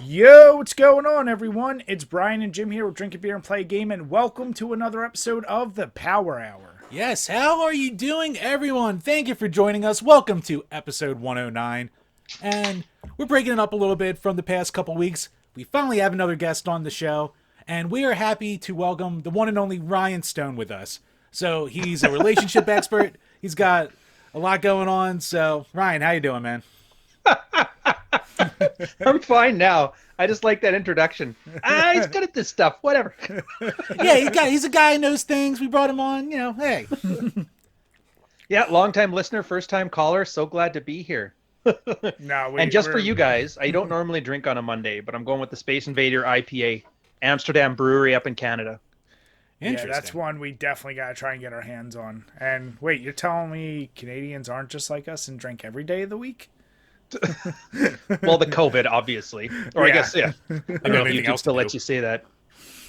Yo, what's going on, everyone? It's Brian and Jim here with Drink a Beer and Play a Game, and welcome to another episode of the Power Hour. Yes, how are you doing, everyone? Thank you for joining us. Welcome to episode 109. And we're breaking it up a little bit from the past couple weeks. We finally have another guest on the show, and we are happy to welcome the one and only Rian Stone with us. So he's a relationship expert. He's got a lot going on. So, Ryan, how you doing, man? I'm fine now. I just like that introduction. He's good at this stuff. Whatever. Yeah, he's a guy who knows things. We brought him on. Hey. Yeah, long-time listener, first-time caller. So glad to be here. And just for you guys, I don't normally drink on a Monday, but I'm going with the Space Invader IPA, Amsterdam Brewery up in Canada. Yeah, that's one we definitely got to try and get our hands on. And wait, you're telling me Canadians aren't just like us and drink every day of the week? Well, the COVID, obviously. Or I guess, yeah. I don't know if YouTube still lets you say that.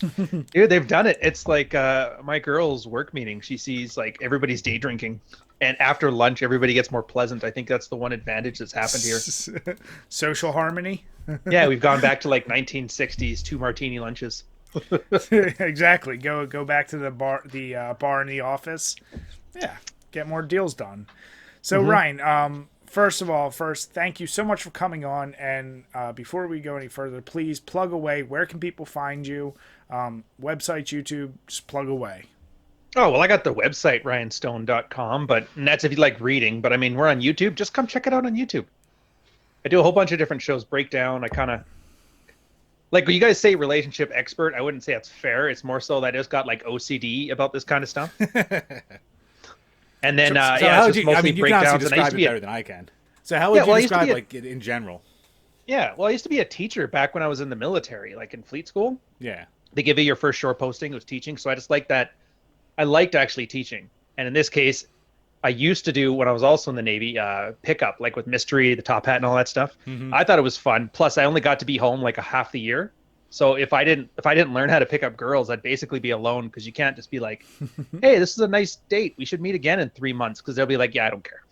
Dude, they've done it. It's like my girl's work meeting. She sees like everybody's day drinking. And after lunch, everybody gets more pleasant. I think that's the one advantage that's happened here. Social harmony? Yeah, we've gone back to like 1960s, 2 martini lunches. Exactly. Go back to the bar in the office. Yeah, get more deals done. So, Ryan, First, thank you so much for coming on. And before we go any further, please plug away. Where can people find you? Website, YouTube, just plug away. Oh, well, I got the website, ryanstone.com, and that's if you like reading. But I mean, we're on YouTube. Just come check it out on YouTube. I do a whole bunch of different shows, breakdown. I kind of, like when you guys say relationship expert, I wouldn't say that's fair. It's more so that I just got like OCD about this kind of stuff. And then, how it's would just mostly you can honestly breakdowns. And I used describe to it be better than I can. So how would you describe like it in general? Yeah, well, I used to be a teacher back when I was in the military, like in fleet school. Yeah. They give you your first shore posting, it was teaching. So I just liked that. I liked actually teaching. And in this case, I used to do, when I was also in the Navy, pickup, like with Mystery, the Top Hat and all that stuff. Mm-hmm. I thought it was fun. Plus, I only got to be home like a half the year. So if I didn't learn how to pick up girls, I'd basically be alone, because you can't just be like, hey, this is a nice date. We should meet again in 3 months, because they'll be like, yeah, I don't care.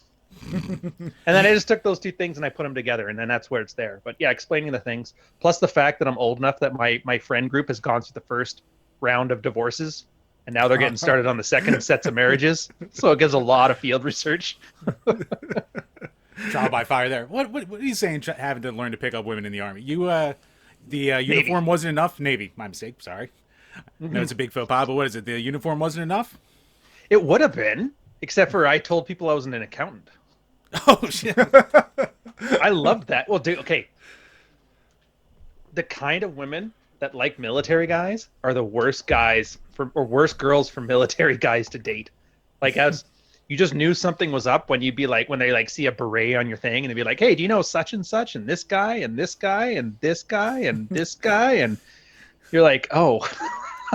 And then I just took those two things and I put them together, and then that's where it's there. But yeah, explaining the things, plus the fact that I'm old enough that my friend group has gone through the first round of divorces, and now they're getting started on the second sets of marriages. So it gives a lot of field research. Trial by fire there. What are you saying, having to learn to pick up women in the Army? The uniform wasn't enough? Navy, my mistake, sorry. No, it's a big faux pas, but what is it? The uniform wasn't enough? It would have been, except for I told people I wasn't an accountant. Oh, shit. I loved that. Well, dude, okay. The kind of women that like military guys are the worst guys or worst girls for military guys to date. Like, as you just knew something was up when you'd be like, when they like see a beret on your thing and they'd be like, hey, do you know such and such and this guy and this guy and this guy and this guy? And you're like, oh,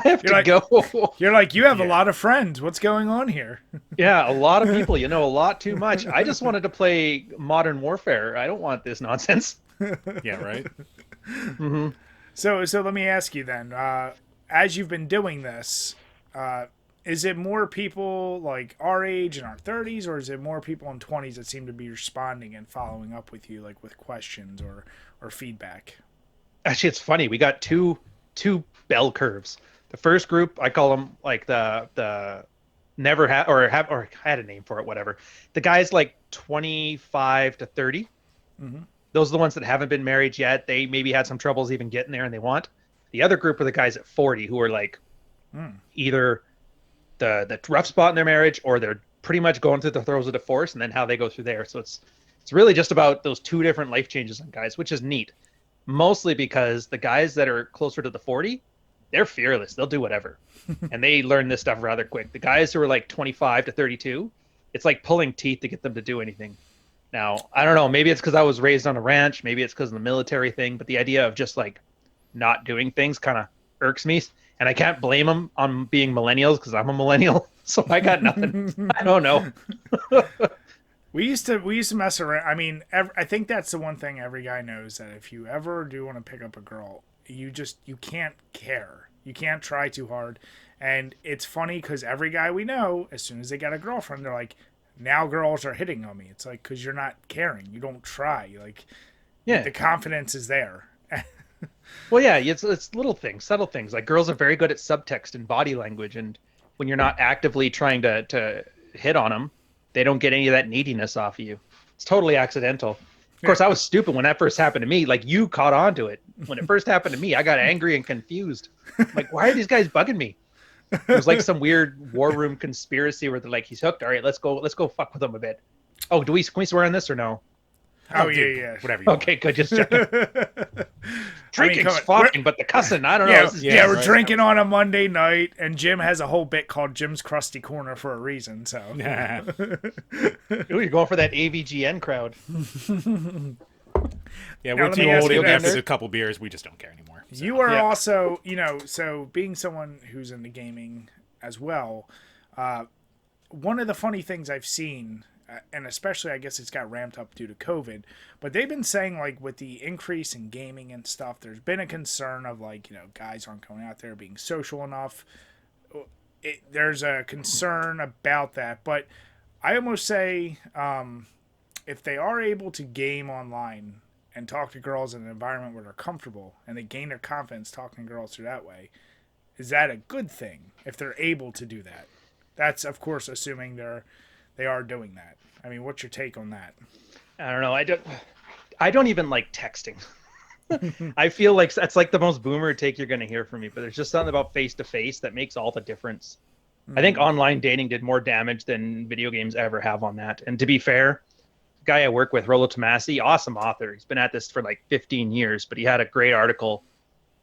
I have to go. You're like, you have a lot of friends. What's going on here? Yeah, a lot of people. You know a lot too much. I just wanted to play Modern Warfare. I don't want this nonsense. Yeah, right? Mm-hmm. So let me ask you then, as you've been doing this, is it more people like our age in our 30s, or is it more people in 20s that seem to be responding and following up with you, like with questions or feedback? Actually, it's funny. We got two bell curves. The first group, I call them like the never had or had a name for it, whatever. The guys like 25 to 30. Mm-hmm. Those are the ones that haven't been married yet. They maybe had some troubles even getting there, and they want. The other group are the guys at 40 who are like either the rough spot in their marriage, or they're pretty much going through the throes of divorce, and then how they go through there. So it's really just about those two different life changes on guys, which is neat. Mostly because the guys that are closer to the 40, they're fearless. They'll do whatever. And they learn this stuff rather quick. The guys who are like 25 to 32, it's like pulling teeth to get them to do anything. Now, I don't know. Maybe it's because I was raised on a ranch. Maybe it's because of the military thing. But the idea of just like not doing things kind of irks me. And I can't blame them on being millennials, because I'm a millennial. So I got nothing. I don't know. We used to mess around. I mean, I think that's the one thing every guy knows, that if you ever do want to pick up a girl, you can't care. You can't try too hard. And it's funny because every guy we know, as soon as they got a girlfriend, they're like, now girls are hitting on me. It's like, because you're not caring. You don't try. Like, Yeah. The confidence is there. Well, yeah, it's little things, subtle things. Like girls are very good at subtext and body language, and when you're not actively trying to hit on them, they don't get any of that neediness off of you. It's totally accidental. Of course, I was stupid when that first happened to me. Like you caught on to it. When it first happened to me, I got angry and confused. I'm like, why are these guys bugging me? It was like some weird war room conspiracy where they're like, he's hooked. All right, let's go fuck with him a bit. Oh, can we swear on this or no? Oh, yeah. Whatever you Okay, good. Just checking. Drinking's come on. fine, but the cussing, I don't know. This is We're right. drinking on a Monday night, and Jim has a whole bit called Jim's Krusty Corner for a reason. So, Ooh, you're going for that AVGN crowd. Yeah, Now, we're let too me ask old, you and this. after a couple beers, we just don't care anymore. So. you are Yeah. also, so being someone who's into gaming as well, one of the funny things I've seen, and especially I guess it's got ramped up due to COVID, but they've been saying like with the increase in gaming and stuff, there's been a concern of like, guys aren't going out there being social enough. There's a concern about that, but I almost say if they are able to game online and talk to girls in an environment where they're comfortable and they gain their confidence talking to girls through that way, is that a good thing if they're able to do that? That's, of course, assuming they are doing that. I mean, what's your take on that? I don't know. I don't even like texting. I feel like that's like the most boomer take you're going to hear from me, but there's just something about face to face that makes all the difference. I think online dating did more damage than video games ever have on that. And to be fair, the guy I work with, Rollo Tomasi, awesome author. He's been at this for like 15 years, but he had a great article.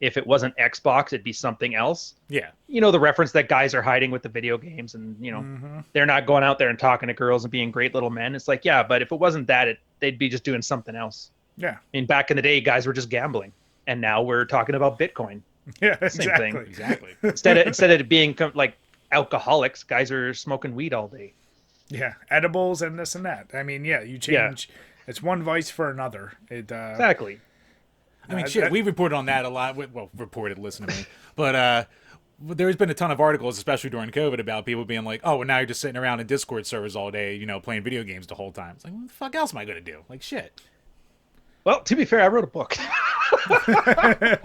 If it wasn't Xbox, it'd be something else. Yeah. The reference that guys are hiding with the video games and, they're not going out there and talking to girls and being great little men. It's like, yeah, but if it wasn't that, they'd be just doing something else. Yeah. I mean, back in the day, guys were just gambling, and now we're talking about Bitcoin. Yeah, Same exactly. thing. Exactly. Instead of being like alcoholics, guys are smoking weed all day. Yeah, edibles and this and that. I mean, yeah, you change. Yeah. It's one vice for another. Exactly. I mean, shit, we reported on that a lot. Well, listen to me. But there's been a ton of articles, especially during COVID, about people being like, oh, well, now you're just sitting around in Discord servers all day, playing video games the whole time. It's like, what the fuck else am I going to do? Like, shit. Well, to be fair, I wrote a book.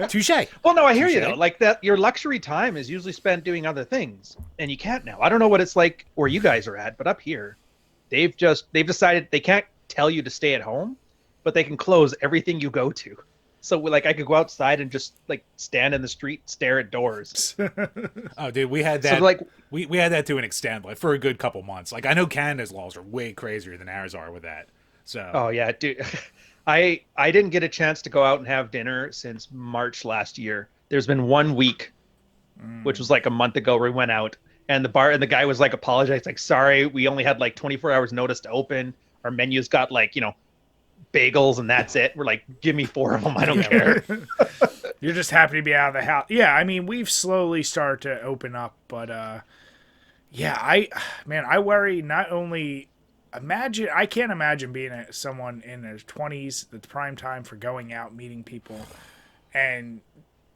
Touche. Well, no, I hear you, though. Like, that your luxury time is usually spent doing other things, and you can't now. I don't know what it's like where you guys are at, but up here, they've decided they can't tell you to stay at home, but they can close everything you go to. So, like, I could go outside and just, like, stand in the street, stare at doors. Oh, dude, we had that. So, like, we had that to an extent, like, for a good couple months. Like, I know Canada's laws are way crazier than ours are with that. So. Oh, yeah, dude. I didn't get a chance to go out and have dinner since March last year. There's been 1 week, which was like a month ago, where we went out, and the guy was like apologized, like, sorry, we only had like 24 hours notice to open. Our menu's got like, bagels and that's it. We're like, give me 4 of them. I don't care. You're just happy to be out of the house. Yeah, I mean, we've slowly started to open up, but yeah, I worry not only. I can't imagine being someone in their 20s, the prime time for going out, meeting people, and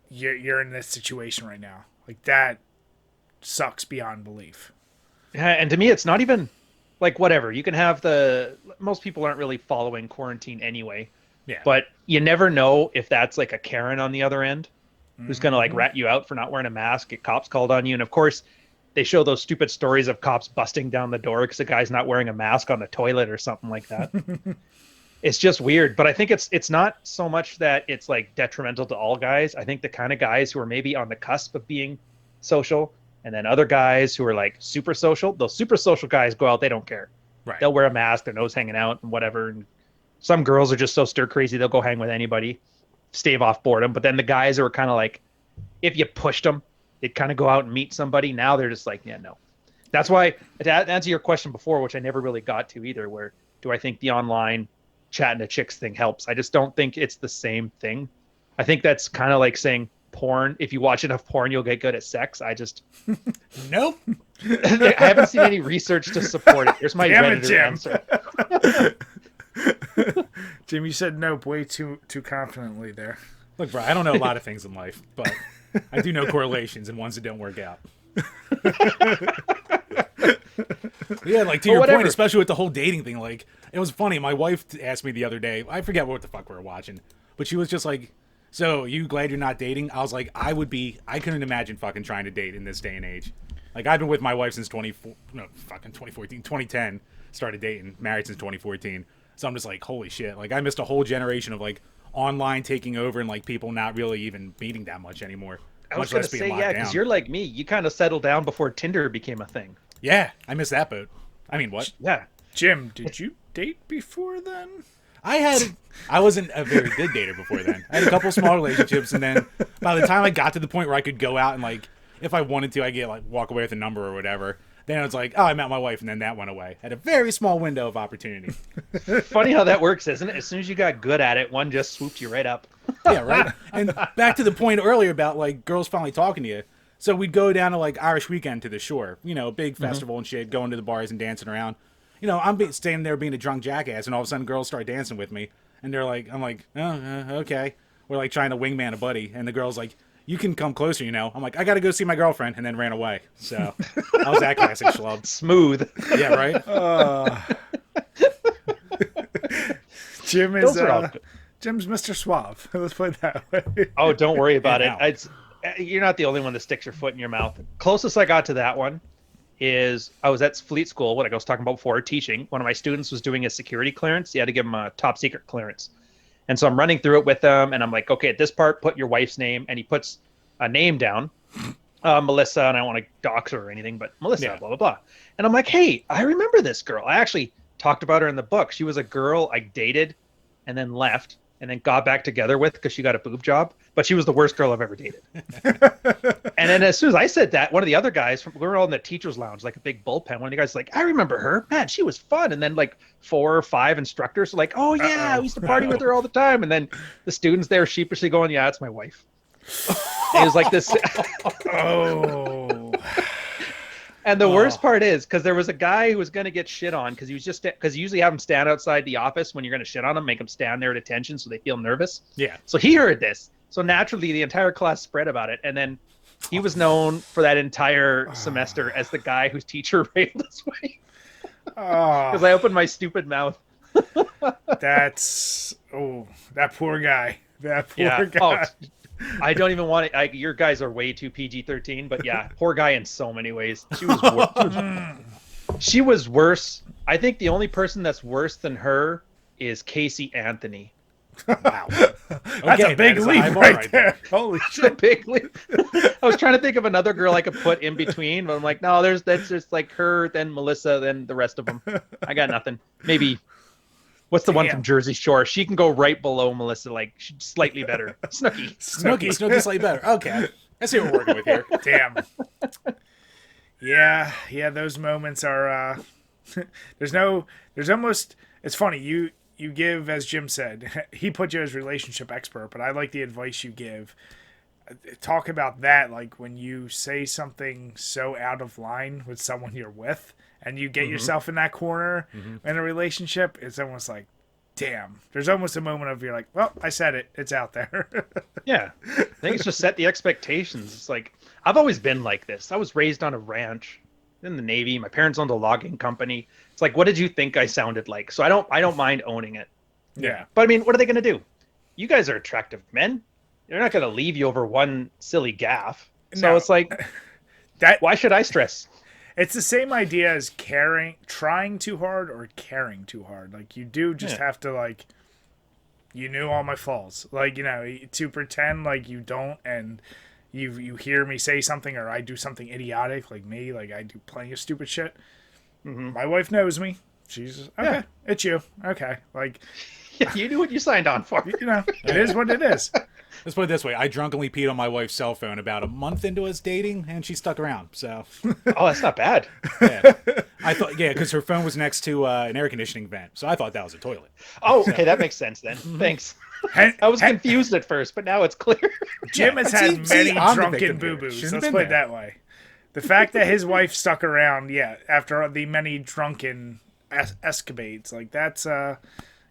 you're in this situation right now. Like, that sucks beyond belief. Yeah, and to me, it's not even like whatever. You can have most people aren't really following quarantine anyway. Yeah. But you never know if that's like a Karen on the other end who's going to like rat you out for not wearing a mask, get cops called on you. And of course, they show those stupid stories of cops busting down the door because the guy's not wearing a mask on the toilet or something like that. It's just weird. But I think it's not so much that it's like detrimental to all guys. I think the kind of guys who are maybe on the cusp of being social, and then other guys who are like super social, those super social guys go out, they don't care. Right. They'll wear a mask, their nose hanging out and whatever. And some girls are just so stir crazy, they'll go hang with anybody, stave off boredom. But then the guys who are kind of like, if you pushed them, they'd kind of go out and meet somebody. Now they're just like, yeah, no. That's why, to answer your question before, which I never really got to either, where do I think the online chatting to chicks thing helps? I just don't think it's the same thing. I think that's kind of like saying porn. If you watch enough porn, you'll get good at sex. I just... Nope. I haven't seen any research to support it. Here's my Redditor answer. Jim, you said nope way too confidently there. Look, bro, I don't know a lot of things in life, but I do know correlations and ones that don't work out. Yeah, like to your point, especially with the whole dating thing, like, it was funny. My wife asked me the other day, I forget what the fuck we were watching, but she was just like, So, you glad you're not dating? I was like, I couldn't imagine fucking trying to date in this day and age. Like, I've been with my wife since 2010. Started dating, married since 2014. So I'm just like, holy shit. Like, I missed a whole generation of, like, online taking over and, like, people not really even meeting that much anymore. I was going to say, yeah, because you're like me. You kind of settled down before Tinder became a thing. Yeah, I missed that boat. I mean, what? Yeah. Jim, did you date before then? I wasn't a very good dater before then. I had a couple small relationships, and then by the time I got to the point where I could go out and, like, if I wanted to, I get like walk away with a number or whatever. Then it was like, oh, I met my wife, and then that went away. Had a very small window of opportunity. Funny how that works, isn't it? As soon as you got good at it, one just swooped you right up. Yeah, right. And back to the point earlier about like girls finally talking to you. So we'd go down to like Irish Weekend to the shore, big festival and shit, going to the bars and dancing around. I'm standing there being a drunk jackass, and all of a sudden girls start dancing with me, and I'm like, oh, okay. We're like trying to wingman a buddy, and the girl's like, you can come closer, I'm like, I gotta go see my girlfriend, and then ran away. So I was that classic schlub. Smooth. Yeah, right? Jim's Mr. Suave. Let's put it that way. Oh, don't worry about it. You're not the only one that sticks your foot in your mouth. Closest I got to that one is I was at Fleet School, what I was talking about before, teaching. One of my students was doing a security clearance. You had to give him a top secret clearance. And so I'm running through it with them, and I'm like, okay, at this part, put your wife's name. And he puts a name down, Melissa, and I don't want to dox her or anything, but Melissa, blah, blah, blah. And I'm like, hey, I remember this girl. I actually talked about her in the book. She was a girl I dated and then left and then got back together with because she got a boob job. But she was the worst girl I've ever dated. And then as soon as I said that, one of the other guys, we were all in the teacher's lounge, like a big bullpen. One of the guys was like, I remember her. Man, she was fun. And then like 4 or 5 instructors were like, oh, yeah, we used to party with her all the time. And then the students there sheepishly going, yeah, it's my wife. It was like this. Oh. And the worst part is because there was a guy who was going to get shit on because he was because you usually have him stand outside the office when you're going to shit on him, make him stand there at attention so they feel nervous. Yeah. So he heard this. So naturally, the entire class spread about it. And then he was known for that entire semester as the guy whose teacher railed his wife. Because I opened my stupid mouth. That poor guy. That poor guy. Oh, I don't even want it. Your guys are way too PG-13, but yeah, poor guy in so many ways. She was worse. I think the only person that's worse than her is Casey Anthony. Wow. That's a big leap right there. Holy shit. Big leap. I was trying to think of another girl I could put in between, but I'm like, no, that's just like her, then Melissa, then the rest of them. I got nothing. Maybe, what's the one from Jersey Shore? She can go right below Melissa, like slightly better. Snooki slightly better. Okay. I see what we're working with here. Damn. Yeah, those moments are, there's almost, it's funny, you give, as Jim said, he put you as relationship expert, but I like the advice you give. Talk about that, like when you say something so out of line with someone you're with and you get yourself in that corner in a relationship, it's almost like, damn. There's almost a moment of you're like, well, I said it. It's out there. Yeah. I think it's just set the expectations. It's like, I've always been like this. I was raised on a ranch in the Navy. My parents owned a logging company. It's like, what did you think I sounded like? So I don't mind owning it. Yeah. But I mean, what are they going to do? You guys are attractive men. They're not going to leave you over one silly gaffe. So it's like, why should I stress? It's the same idea as trying too hard or caring too hard. Like you do just have to like, you knew all my flaws. Like, to pretend like you don't and you hear me say something or I do something idiotic like me, like I do plenty of stupid shit. My wife knows me. She's okay. It's you. Okay. Like you knew what you signed on for. It is what it is. Let's put it this way. I drunkenly peed on my wife's cell phone about a month into us dating, and she stuck around. So, oh, that's not bad. Yeah. I thought, because her phone was next to an air conditioning vent, so I thought that was a toilet. Oh, okay, that makes sense then. Thanks. I was confused at first, but now it's clear. Jim has had many drunken boo-boos. Let's put it that way. The fact that his wife stuck around, after the many drunken escapades, like that's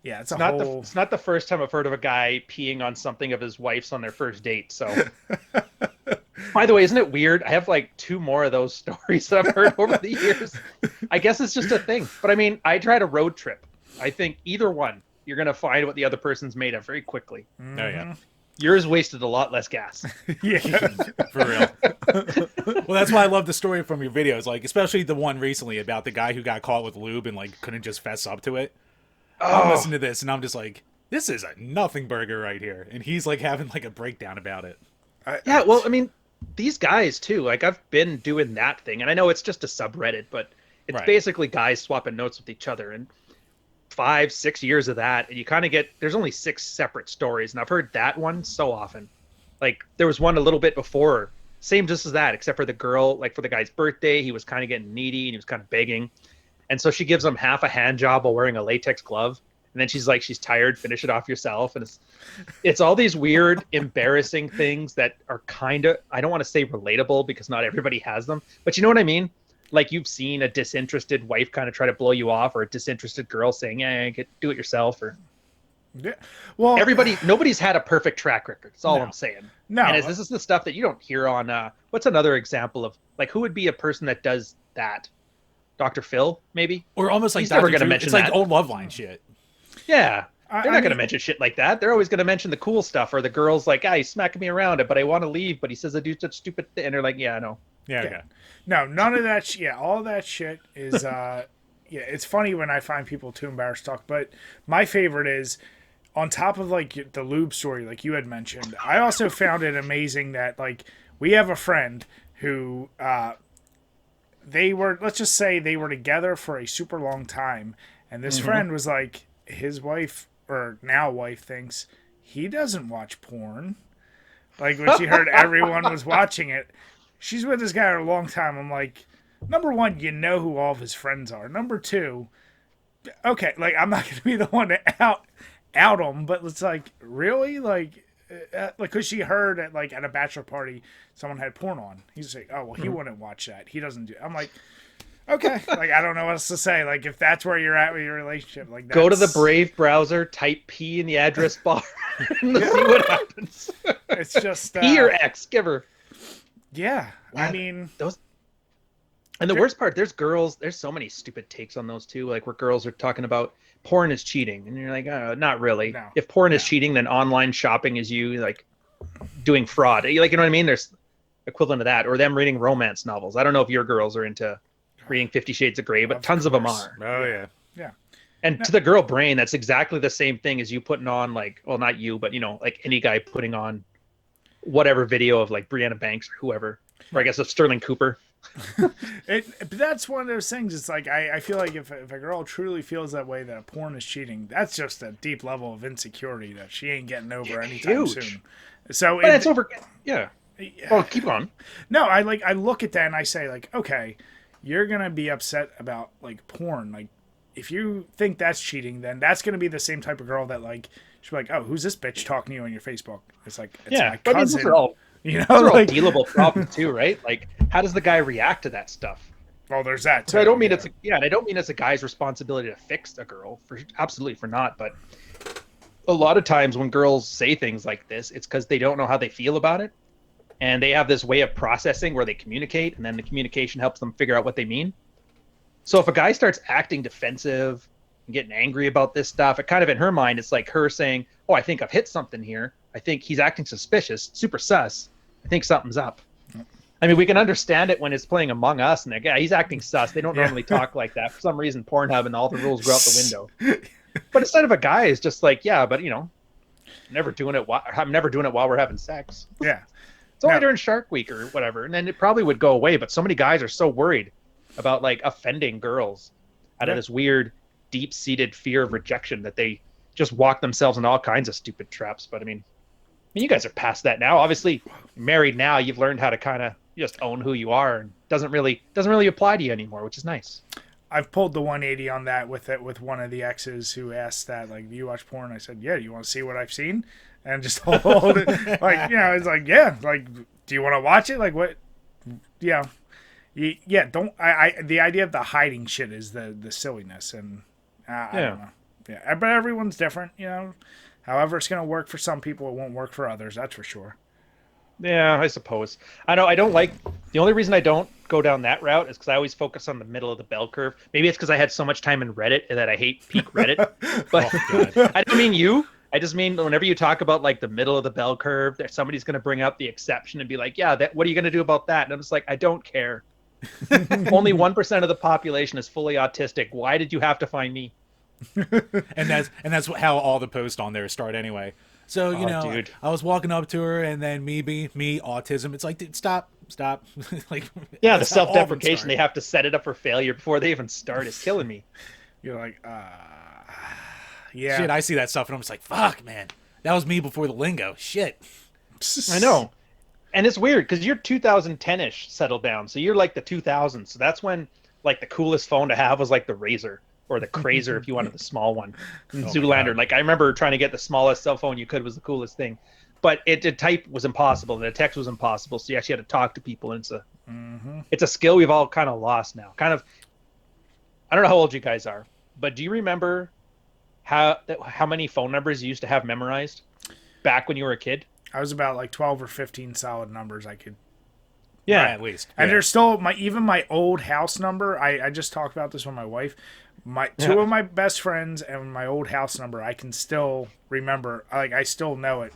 it's not the first time I've heard of a guy peeing on something of his wife's on their first date. So, by the way, isn't it weird? I have like 2 more of those stories that I've heard over the years. I guess it's just a thing. But I mean, I tried a road trip. I think either one, you're gonna find what the other person's made of very quickly. Oh yeah. Yours wasted a lot less gas. Yeah. For real. Well, that's why I love the story from your videos, like especially the one recently about the guy who got caught with lube and like couldn't just fess up to it. I'm listening to this and I'm just like, this is a nothing burger right here, and he's like having like a breakdown about it. Yeah, well, I mean, these guys too. Like I've been doing that thing, and I know it's just a subreddit, but it's basically guys swapping notes with each other, and 5-6 years of that, and you kind of get, there's only 6 separate stories, and I've heard that one so often. Like there was one a little bit before, same just as that, except for the girl, like for the guy's birthday, he was kind of getting needy and he was kind of begging, and so she gives him half a hand job while wearing a latex glove, and then she's like, she's tired, finish it off yourself. And it's all these weird embarrassing things that are kind of, I don't want to say relatable because not everybody has them, but you know what I mean. Like you've seen a disinterested wife kind of try to blow you off, or a disinterested girl saying, "Yeah, do it yourself." Or yeah, well, nobody's had a perfect track record. That's all I'm saying. No, and this is the stuff that you don't hear on. What's another example of like who would be a person that does that? Dr. Phil, maybe, or almost like he's never going to mention. It's like old love line shit. Yeah, they're not going to mention shit like that. They're always going to mention the cool stuff, or the girl's like, "Ah, he's smacking me around, but I want to leave, but he says I do such stupid thing," and they're like, "Yeah, I know." Yeah, okay. No, none of that. Yeah, all that shit is. Yeah, it's funny when I find people too embarrassed to talk. But my favorite is, on top of like the lube story, like you had mentioned. I also found it amazing that like we have a friend who they were, let's just say they were together for a super long time, and this friend was like, his wife or now wife thinks he doesn't watch porn. Like when she heard everyone was watching it. She's with this guy for a long time. I'm like, number one, you know who all of his friends are. Number two, okay, like I'm not going to be the one to out him, but it's like, really? Like, because she heard at a bachelor party, someone had porn on. He's like, oh, well, he wouldn't watch that. He doesn't do it. I'm like, okay. Like, I don't know what else to say. Like, if that's where you're at with your relationship, like that's... Go to the Brave browser, type P in the address bar, and see what happens. It's just... P or X, give her. Yeah, I mean those, and the worst part, there's so many stupid takes on those too, like where girls are talking about porn is cheating, and you're like, oh, not really. No. If porn is cheating, then online shopping is you like doing fraud. Like, you know what I mean? There's equivalent to that, or them reading romance novels. I don't know if your girls are into reading 50 Shades of Grey, but tons of them are. Oh yeah. And to the girl brain, that's exactly the same thing as you putting on like, well, not you, but you know, like any guy putting on whatever video of like Brianna Banks or whoever, or I guess of Sterling Cooper. But that's one of those things. It's like I feel like if a girl truly feels that way, that a porn is cheating, that's just a deep level of insecurity that she ain't getting over anytime soon. So it's over. Yeah. Well, keep on. No, I look at that and I say like, okay, you're gonna be upset about like porn. Like if you think that's cheating, then that's gonna be the same type of girl that like. She'll be like, oh, who's this bitch talking to you on your Facebook? It's like, it's my cousin. But these are all, you know, those are like, all dealable problems too, right? Like, how does the guy react to that stuff? Well, there's that too. So I don't mean and I don't mean it's a guy's responsibility to fix a girl, for not. But a lot of times when girls say things like this, it's because they don't know how they feel about it, and they have this way of processing where they communicate, and then the communication helps them figure out what they mean. So if a guy starts acting defensive, getting angry about this stuff, it kind of in her mind it's like her saying, oh, I think I've hit something here, I think he's acting suspicious, super sus, I think something's up. I mean, we can understand it when it's playing Among Us and he's acting sus. They don't normally talk like that. For some reason, Pornhub and all the rules go out the window. But instead of a guy is just like, yeah, but you know, I'm never doing it while we're having sex. Yeah, it's only during Shark Week or whatever, and then it probably would go away. But so many guys are so worried about like offending girls out of this weird deep-seated fear of rejection that they just walk themselves in all kinds of stupid traps. But I mean, you guys are past that now. Obviously, married now, you've learned how to kind of just own who you are, and doesn't really apply to you anymore, which is nice. I've pulled the 180 on that with one of the exes who asked that, like, do you watch porn? I said, yeah. Do you want to see what I've seen? And just hold it, like, you know, it's like, yeah, like, do you want to watch it? Like, what? Yeah, don't. The idea of the hiding shit is the silliness, and. I don't know. Yeah, but everyone's different, you know. However, it's going to work for some people, it won't work for others. That's for sure. Yeah, I suppose. I know I don't like. The only reason I don't go down that route is because I always focus on the middle of the bell curve. Maybe it's because I had so much time in Reddit that I hate peak Reddit. But I don't mean you. I just mean whenever you talk about like the middle of the bell curve, that somebody's going to bring up the exception and be like, yeah, what are you going to do about that? And I'm just like, I don't care. Only 1% of the population is fully autistic. Why did you have to find me? and that's how all the posts on there start anyway. So Dude. I was walking up to her, and then me autism. It's like, dude, stop. Like, Yeah, the that's how all of them self-deprecation. start. They have to set it up for failure before they even start is killing me. You're like, yeah. Shit, I see that stuff, and I'm just like, fuck, man, that was me before the lingo. Shit. I know. And it's weird because you're 2010-ish settled down. So you're like the 2000s. So that's when like the coolest phone to have was like the Razor or the Crazer if you wanted the small one. And Zoolander. Like I remember trying to get the smallest cell phone you could was the coolest thing. But to type was impossible and the text was impossible. So you actually had to talk to people. And it's a skill we've all kind of lost now. Kind of, I don't know how old you guys are, but do you remember how many phone numbers you used to have memorized back when you were a kid? I was about like 12 or 15 solid numbers I could. Yeah, at least. And Yeah. there's still my old house number. I just talked about this with my wife. Two of my best friends and my old house number I can still remember. Like I still know it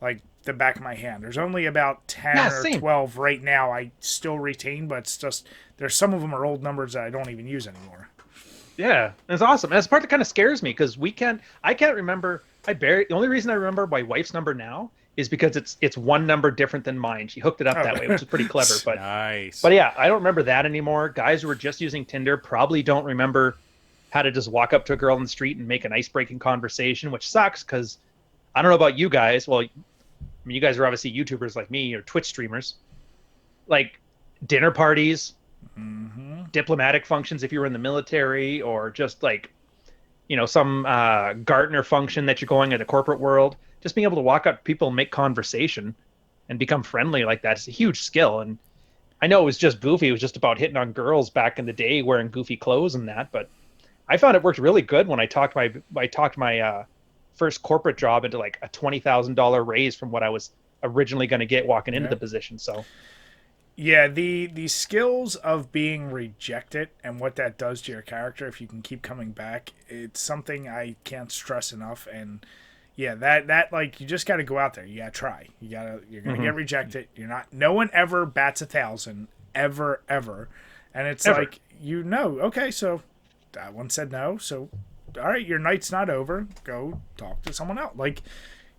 like the back of my hand. There's only about 10 or same. 12 right now I still retain, but it's just there's some of them are old numbers that I don't even use anymore. Yeah, it's awesome. And it's the part that kind of scares me because I can't remember. The only reason I remember my wife's number now is because it's one number different than mine. She hooked it up that way, which is pretty clever. But Nice. But yeah, I don't remember that anymore. Guys who were just using Tinder probably don't remember how to just walk up to a girl in the street and make an ice-breaking conversation, which sucks because I don't know about you guys. Well, I mean, you guys are obviously YouTubers like me or Twitch streamers. Like dinner parties, diplomatic functions if you were in the military, or just like, some Gartner function that you're going in the corporate world. Just being able to walk up to people and make conversation and become friendly like that is a huge skill. And I know it was just goofy. It was just about hitting on girls back in the day wearing goofy clothes and that. But I found it worked really good when I talked my first corporate job into like a $20,000 raise from what I was originally going to get walking into the position. So yeah, the skills of being rejected and what that does to your character if you can keep coming back, it's something I can't stress enough. And yeah, that like you just got to go out there. You got to try. You're going to get rejected. No one ever bats 1,000 ever. And it's Ever. like, okay, so that one said no. So, all right, your night's not over. Go talk to someone else. Like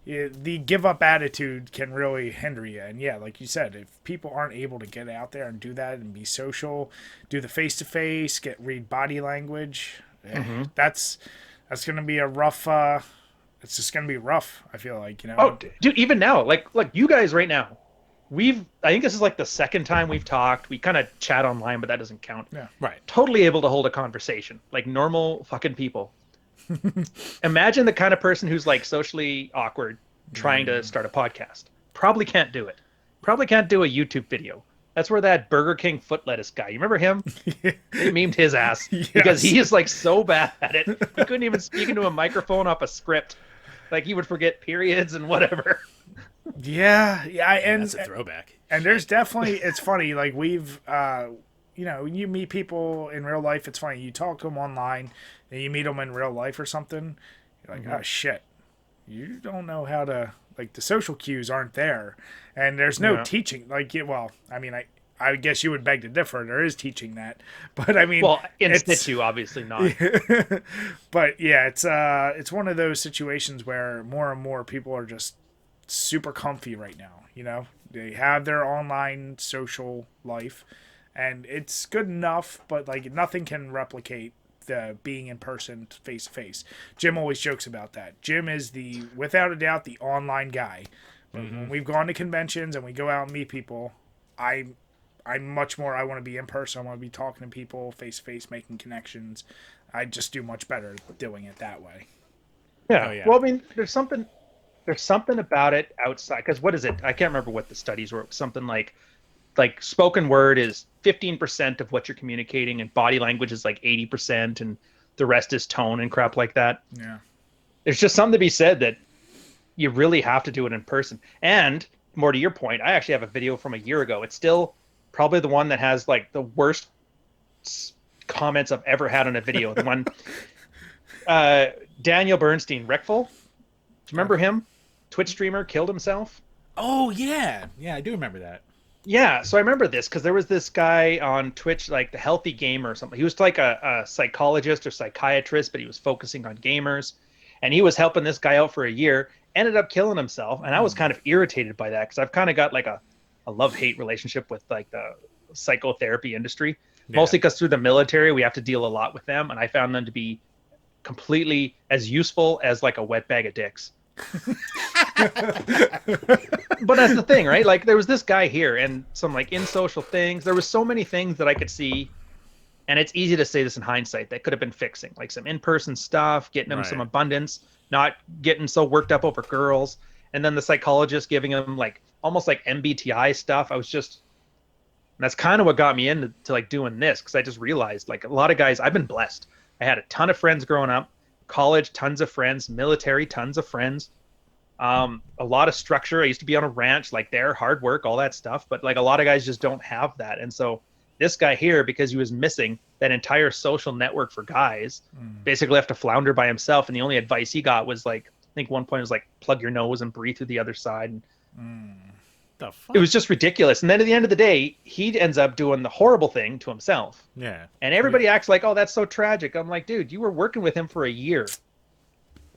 the give up attitude can really hinder you. And yeah, like you said, if people aren't able to get out there and do that and be social, do the face to face, read body language, that's going to be a rough, it's just going to be rough, I feel like, Oh, dude, even now, like you guys right now, I think this is like the second time we've talked. We kind of chat online, but that doesn't count. Yeah. Right. Totally able to hold a conversation like normal fucking people. Imagine the kind of person who's like socially awkward trying to start a podcast. Probably can't do it. Probably can't do a YouTube video. That's where that Burger King foot lettuce guy, you remember him? They memed his ass because he is like so bad at it. He couldn't even speak into a microphone off a script. Like he would forget periods and whatever. Yeah, and That's a throwback. And there's definitely, it's funny, like we've, you meet people in real life, it's funny, you talk to them online, and you meet them in real life or something, you're like, oh shit, you don't know how to, like the social cues aren't there, and there's no teaching, like, I guess you would beg to differ, there is teaching that, but I mean... Well, in situ, obviously not. But yeah, it's one of those situations where more and more people are just super comfy right now, They have their online social life, and it's good enough, but like nothing can replicate the being in person, face to face. Jim always jokes about that. Jim is without a doubt, the online guy. When we've gone to conventions and we go out and meet people, I'm much more. I want to be in person. I want to be talking to people face to face, making connections. I just do much better doing it that way. Yeah. Oh, yeah. Well, I mean, there's something about it outside, because what is it? I can't remember what the studies were. Something like spoken word is 15% of what you're communicating, and body language is like 80%, and the rest is tone and crap like that. Yeah. There's just something to be said that you really have to do it in person. And more to your point, I actually have a video from a year ago. It's still probably the one that has like the worst comments I've ever had on a video. The one Daniel Bernstein, Reckful. you remember him? Twitch streamer killed himself. Oh yeah, I do remember that. Yeah, so I remember this because there was this guy on Twitch, like the Healthy Gamer or something. He was like a psychologist or psychiatrist, but he was focusing on gamers. And he was helping this guy out for a year, ended up killing himself. And I was kind of irritated by that because I've kind of got like a love-hate relationship with like the psychotherapy industry. Yeah. Mostly because through the military, we have to deal a lot with them. And I found them to be completely as useful as like a wet bag of dicks. But that's the thing, right? Like there was this guy here and some like in social things. There was so many things that I could see, and it's easy to say this in hindsight, that could have been fixing, like some in-person stuff, getting him some abundance, not getting so worked up over girls, and then the psychologist giving him like almost like MBTI stuff. That's kind of what got me into like doing this, because I just realized like a lot of guys, I've been blessed. I had a ton of friends growing up, college, tons of friends, military, tons of friends. A lot of structure. I used to be on a ranch, like there, hard work, all that stuff. But like a lot of guys just don't have that. And so this guy here, because he was missing that entire social network for guys, basically have to flounder by himself. And the only advice he got was like, I think one point was like, plug your nose and breathe through the other side. The fuck? It was just ridiculous. And then at the end of the day, he ends up doing the horrible thing to himself. Yeah. And everybody acts like, oh, that's so tragic. I'm like, dude, you were working with him for a year.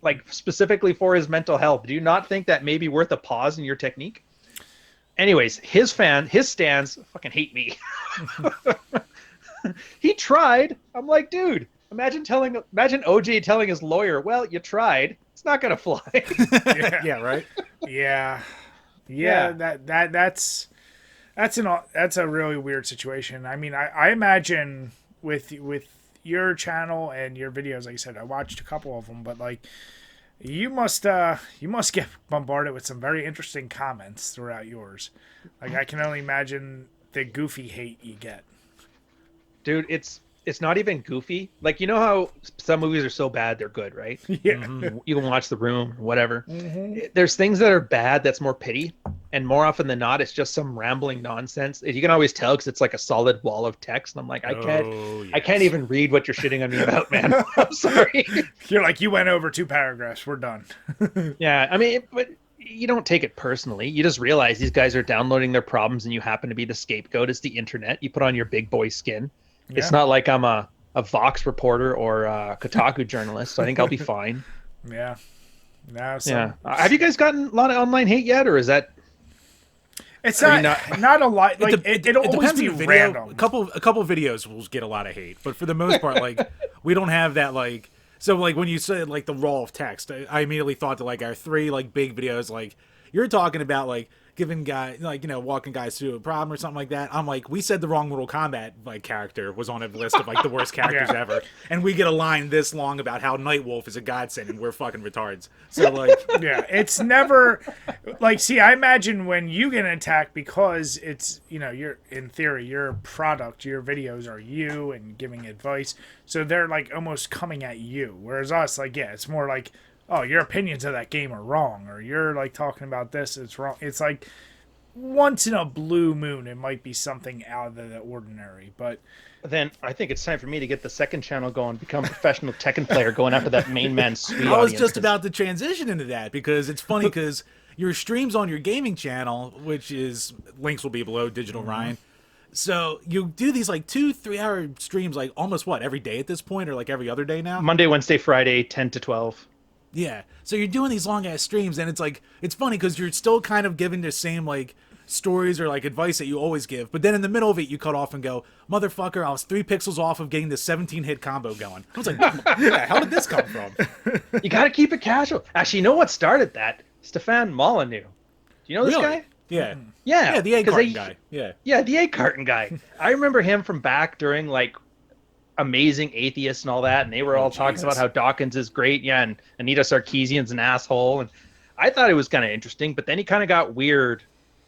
Like specifically for his mental health. Do you not think that may be worth a pause in your technique? Anyways, his stands fucking hate me. He tried. I'm like, dude, imagine OJ telling his lawyer, well, you tried. It's not gonna fly. Yeah, right. Yeah. That's a really weird situation. I mean, I imagine with your channel and your videos, like I said, I watched a couple of them, but like you must get bombarded with some very interesting comments throughout yours. Like I can only imagine the goofy hate you get. Dude, it's not even goofy. Like, you know how some movies are so bad they're good, right? Yeah. Mm-hmm. You can watch The Room or whatever. Mm-hmm. There's things that are bad that's more pity, and more often than not, it's just some rambling nonsense. You can always tell because it's like a solid wall of text. And I'm like, I can't even read what you're shitting on me about, man. I'm sorry. You're like, you went over 2 paragraphs. We're done. Yeah, I mean, but you don't take it personally. You just realize these guys are downloading their problems, and you happen to be the scapegoat. It's the internet. You put on your big boy skin. Yeah. It's not like I'm a Vox reporter or a Kotaku journalist, so I think I'll be fine. Yeah. No, yeah. Have you guys gotten a lot of online hate yet, or is that? It's not a lot. Like it always be random. A couple videos will get a lot of hate, but for the most part, like we don't have that. Like so, like when you said like the raw of text, I immediately thought to like our 3 like big videos. Like you're talking about like giving guys like walking guys through a problem or something like that. I'm like, we said the wrong Mortal Kombat like character was on a list of like the worst characters ever, and we get a line this long about how Nightwolf is a godsend and we're fucking retards. So like, yeah, it's never like. See, I imagine when you get attacked because it's you're in theory your product, your videos are you and giving advice, so they're like almost coming at you. Whereas us, like, yeah, it's more like, oh, your opinions of that game are wrong, or you're like talking about this, it's wrong. It's like once in a blue moon, it might be something out of the ordinary. But then I think it's time for me to get the second channel going, become a professional Tekken player, going after that main man sweet I was just about to transition into that because it's funny because your streams on your gaming channel, which is links will be below, Digital Ryan. So you do these like 2-3 hour streams, like almost every day at this point, or like every other day now? Monday, Wednesday, Friday, 10 to 12. Yeah, so you're doing these long ass streams, and it's like it's funny because you're still kind of giving the same like stories or like advice that you always give, but then in the middle of it you cut off and go, "Motherfucker, I was 3 pixels off of getting the 17-hit combo going." I was like, "Yeah, how did this come from?" You got to keep it casual. Actually, you know what started that? Stefan Molyneux. Do you know this guy? Yeah. Yeah, the egg carton guy. Yeah, the egg carton guy. I remember him from back during like Amazing Atheists and all that, and they were all talking about how Dawkins is great, and Anita Sarkeesian's an asshole, and I thought it was kind of interesting, but then he kind of got weird,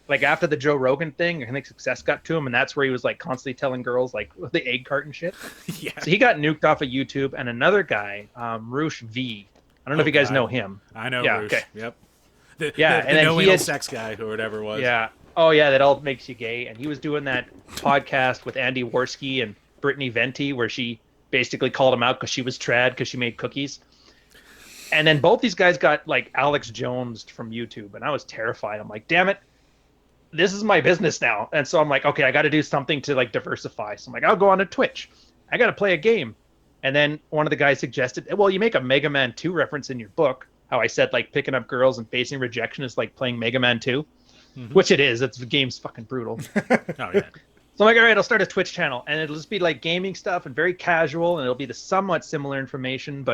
like after the Joe Rogan thing. I think success got to him, and that's where he was like constantly telling girls like the egg carton shit. Yeah. So he got nuked off of YouTube, and another guy, Roosh V. I don't know if you guys know him. I know. Yeah. Roosh. Okay. Yep. And the then no he anal had sex guy or whatever it was. Yeah. Oh yeah, that all makes you gay. And he was doing that podcast with Andy Worski and Brittany Venti, where she basically called him out because she was trad because she made cookies. And then both these guys got like Alex Jones from YouTube, and I was terrified. I'm like, damn it, this is my business now. And so I'm like, okay, I got to do something to like diversify. So I'm like, I'll go on to Twitch. I got to play a game. And then one of the guys suggested, well, you make a Mega Man 2 reference in your book. How I said like picking up girls and facing rejection is like playing Mega Man 2, which it is. It's the game's fucking brutal. Oh yeah. So I'm like, all right, I'll start a Twitch channel, and it'll just be like gaming stuff and very casual, and it'll be the somewhat similar information,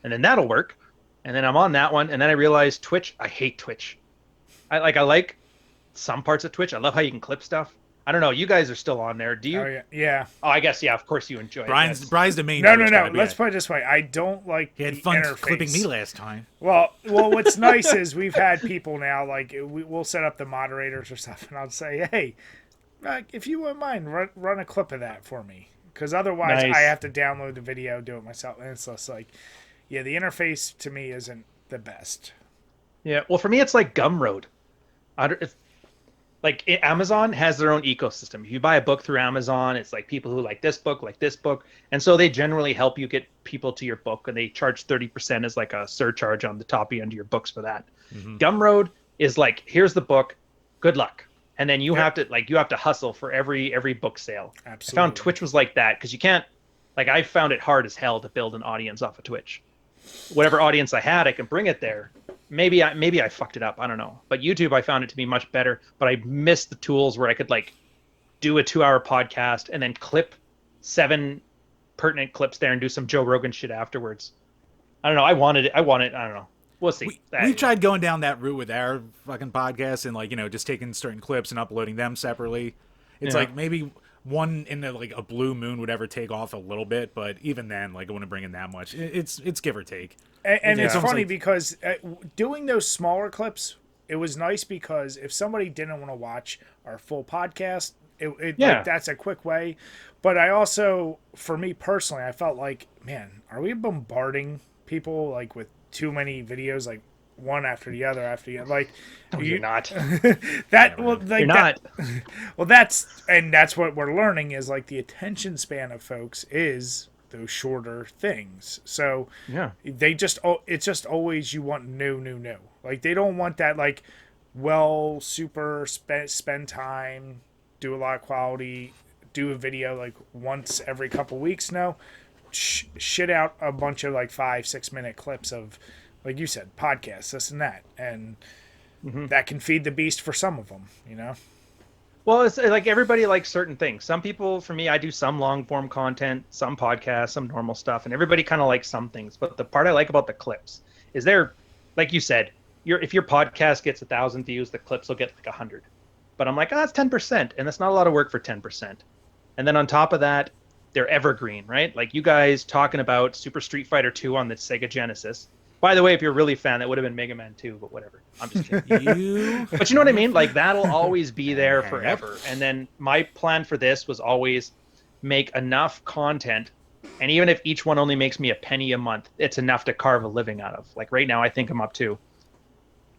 and then that'll work. And then I'm on that one, and then I realized Twitch. I hate Twitch. I like some parts of Twitch. I love how you can clip stuff. I don't know. You guys are still on there. Do you? Oh yeah. Yeah. Oh, I guess yeah. Of course you enjoy Brian's the main. No. Twitch guy, Let's put it this way. I don't like he had the fun interface. clipping me last time. Well, what's nice is we've had people now, like, we'll set up the moderators or stuff, and I'll say, hey, if you wouldn't mind, run a clip of that for me. Because otherwise, Nice. I have to download the video, do it myself. And it's just like, yeah, the interface to me isn't the best. Yeah. Well, for me, it's like Gumroad. Amazon has their own ecosystem. If you buy a book through Amazon, it's like people who like this book, and so they generally help you get people to your book, and they charge 30% as like a surcharge on the top end of your books for that. Gumroad is like, here's the book, good luck, and then you have to hustle for every book sale. Absolutely. I found Twitch was like that because you can't, like, I found it hard as hell to build an audience off of Twitch. Whatever audience I had, I can bring it there. Maybe I fucked it up. I don't know. But YouTube, I found it to be much better. But I missed the tools where I could like do a 2-hour podcast and then clip 7 pertinent clips there and do some Joe Rogan shit afterwards. I don't know. I wanted it. I don't know. We'll see. We've tried going down that route with our fucking podcast and like, just taking certain clips and uploading them separately. It's like maybe one in like a blue moon would ever take off a little bit, but even then, like, I wouldn't bring in that much. It's give or take. And it's funny like, because doing those smaller clips, it was nice because if somebody didn't want to watch our full podcast, like, that's a quick way. But I also, for me personally, I felt like, man, are we bombarding people like with too many videos, like one after the other after the other? Like, You're not. You're not. Well, that's what we're learning is like the attention span of folks is those shorter things. So Yeah. it's just always you want new. Like they don't want that like super spend time, do a lot of quality, do a video like once every couple weeks. No, shit out a bunch of like 5-6 minute clips of, like you said, podcasts, this and that, and that can feed the beast for some of them, Well, it's like everybody likes certain things. Some people, for me, I do some long form content, some podcasts, some normal stuff, and everybody kind of likes some things. But the part I like about the clips is like you said, if your podcast gets 1,000 views, the clips will get like 100. But I'm like, that's 10%, and that's not a lot of work for 10%. And then on top of that, they're evergreen, right? Like you guys talking about Super Street Fighter 2 on the Sega Genesis. By the way, if you're really a fan, that would have been Mega Man 2, but whatever. I'm just kidding. But you know what I mean? Like, that'll always be there forever. And then my plan for this was always make enough content, and even if each one only makes me a penny a month, it's enough to carve a living out of. Like, right now, I think I'm up to...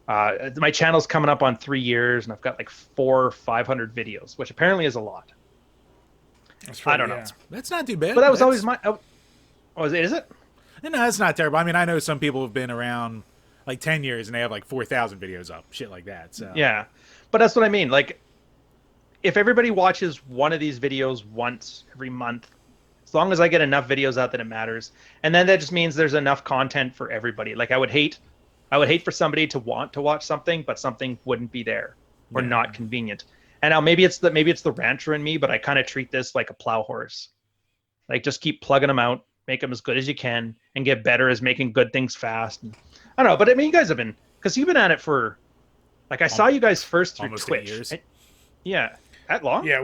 my channel's coming up on 3 years, and I've got like 400 or 500 videos, which apparently is a lot. I don't know. That's not too bad. But that was always my... Oh, is it? No, it's not terrible. I mean, I know some people have been around like 10 years and they have like 4,000 videos up, shit like that. So yeah, but that's what I mean. Like, if everybody watches one of these videos once every month, as long as I get enough videos out that it matters, and then that just means there's enough content for everybody. Like, I would hate for somebody to want to watch something, but something wouldn't be there or not convenient. And now maybe it's the rancher in me, but I kind of treat this like a plow horse. Like, just keep plugging them out. Make them as good as you can and get better as making good things fast. And, I don't know, but I mean, you guys have been, because you've been at it for, like, I saw you guys first through almost Twitch. 8 years. Yeah, that long? Yeah,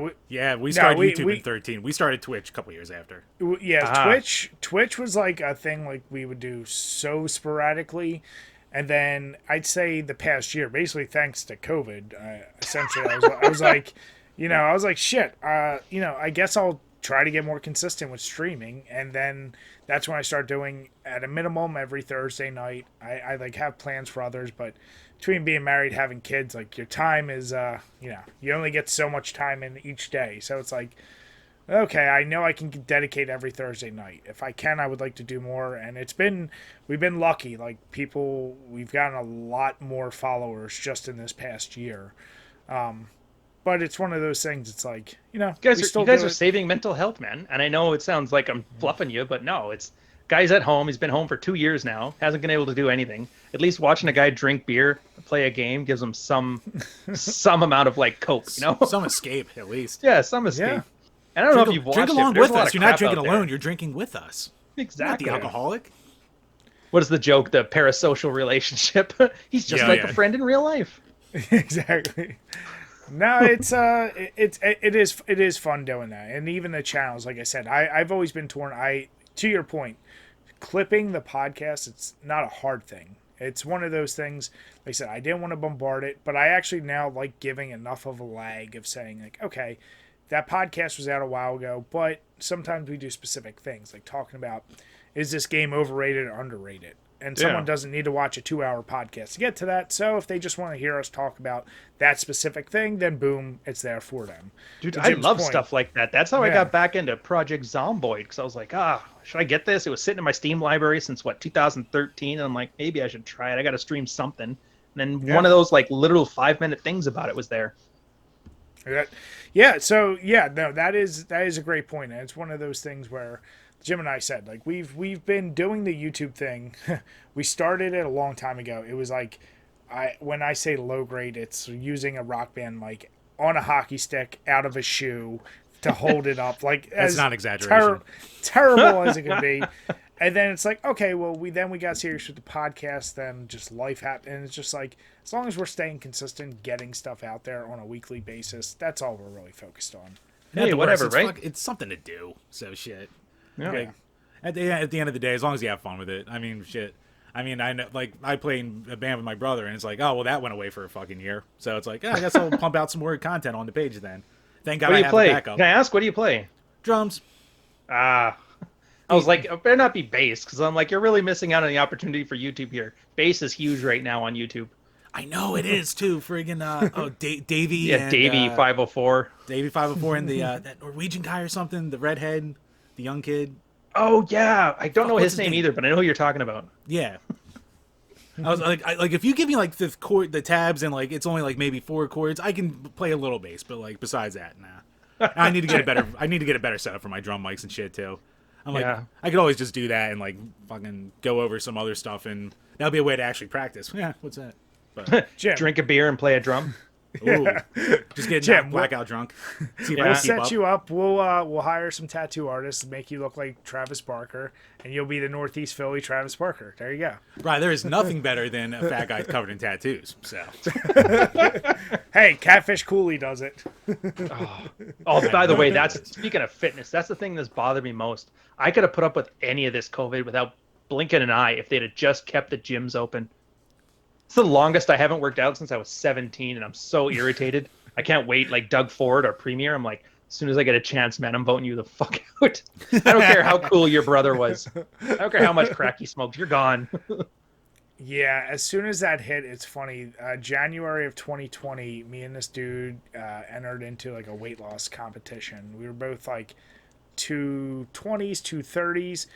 we started YouTube in 2013. We started Twitch a couple years after. Yeah, Twitch was like a thing like we would do so sporadically, and then I'd say the past year, basically thanks to COVID, essentially, I was like, I was like, shit, I guess I'll try to get more consistent with streaming, and then that's when I start doing at a minimum every Thursday night. I like have plans for others, but between being married, having kids, like your time is you only get so much time in each day, so it's like okay, I know I can dedicate every Thursday night. If I can, I would like to do more. And we've been lucky. Like we've gotten a lot more followers just in this past year. But it's one of those things. It's like, You guys are saving mental health, man. And I know it sounds like I'm fluffing you, but no, it's guy's at home. He's been home for 2 years now. Hasn't been able to do anything. At least watching a guy drink beer, play a game, gives him some amount of like cope, Some escape at least. Yeah, some escape. Yeah. And I don't know if you've watched drink it. along There's with a lot us. of You're not crap drinking out there. alone. You're drinking with us. Exactly. You're not the alcoholic. What is the joke? The parasocial relationship. He's just a friend in real life. Exactly. No, it is fun doing that, and even the channels. Like I said, I've always been torn. To your point, clipping the podcast, it's not a hard thing. It's one of those things. Like I said, I didn't want to bombard it, but I actually now like giving enough of a lag of saying like, okay, that podcast was out a while ago, but sometimes we do specific things like talking about, is this game overrated or underrated? And someone doesn't need to watch a 2-hour podcast to get to that. So if they just want to hear us talk about that specific thing, then boom, it's there for them. Dude, I love stuff like that. That's how I got back into Project Zomboid, because I was like, should I get this? It was sitting in my Steam library since 2013, and I'm like, maybe I should try it. I got to stream something. And then one of those like literal 5-minute things about it was there. That is a great point. And it's one of those things where Jim and I said, like, we've been doing the YouTube thing. We started it a long time ago. It was like, when I say low grade, it's using a Rock Band mic on a hockey stick out of a shoe to hold it up. Like, that's not exaggeration. Terrible as it could be. And then it's like, okay, well, we got serious with the podcast. Then just life happened, and it's just like, as long as we're staying consistent, getting stuff out there on a weekly basis, that's all we're really focused on. Hey, whatever, right? It's something to do. So shit. Yeah. Okay. At the end of the day, as long as you have fun with it. I mean, shit. I mean, I know, like, I play in a band with my brother, and it's like, oh, well, that went away for a fucking year. So it's like, I guess I'll pump out some more content on the page then. Thank God I have a backup. Can I ask, what do you play? Drums. I was like, it better not be bass, because I'm like, you're really missing out on the opportunity for YouTube here. Bass is huge right now on YouTube. I know it is too. Friggin' Davey. Yeah, and, Davey 504. Davey 504 and the that Norwegian guy or something, the redhead, the young kid. Oh yeah, I don't know his name either, but I know who you're talking about. Yeah. I was like, if you give me like the tabs and like it's only like maybe 4 chords, I can play a little bass, but like besides that, nah. I need to get a better setup for my drum mics and shit too. I'm like, I could always just do that and like fucking go over some other stuff, and that'll be a way to actually practice. Yeah, what's that? But, drink a beer and play a drum. Ooh, just get blackout drunk. We'll set you up. We'll hire some tattoo artists to make you look like Travis Barker, and you'll be the Northeast Philly Travis Barker. There you go. Right, there is nothing better than a fat guy covered in tattoos. So, hey, Catfish Cooley does it. By the way, speaking of fitness, that's the thing that's bothered me most. I could have put up with any of this COVID without blinking an eye if they'd have just kept the gyms open. It's the longest I haven't worked out since I was 17, and I'm so irritated. I can't wait, like Doug Ford or Premier. I'm like, as soon as I get a chance, man, I'm voting you the fuck out. I don't care how cool your brother was. I don't care how much crack he smoked. You're gone. Yeah, as soon as that hit, it's funny. January of 2020, me and this dude entered into like a weight loss competition. We were both like 220s, 230s.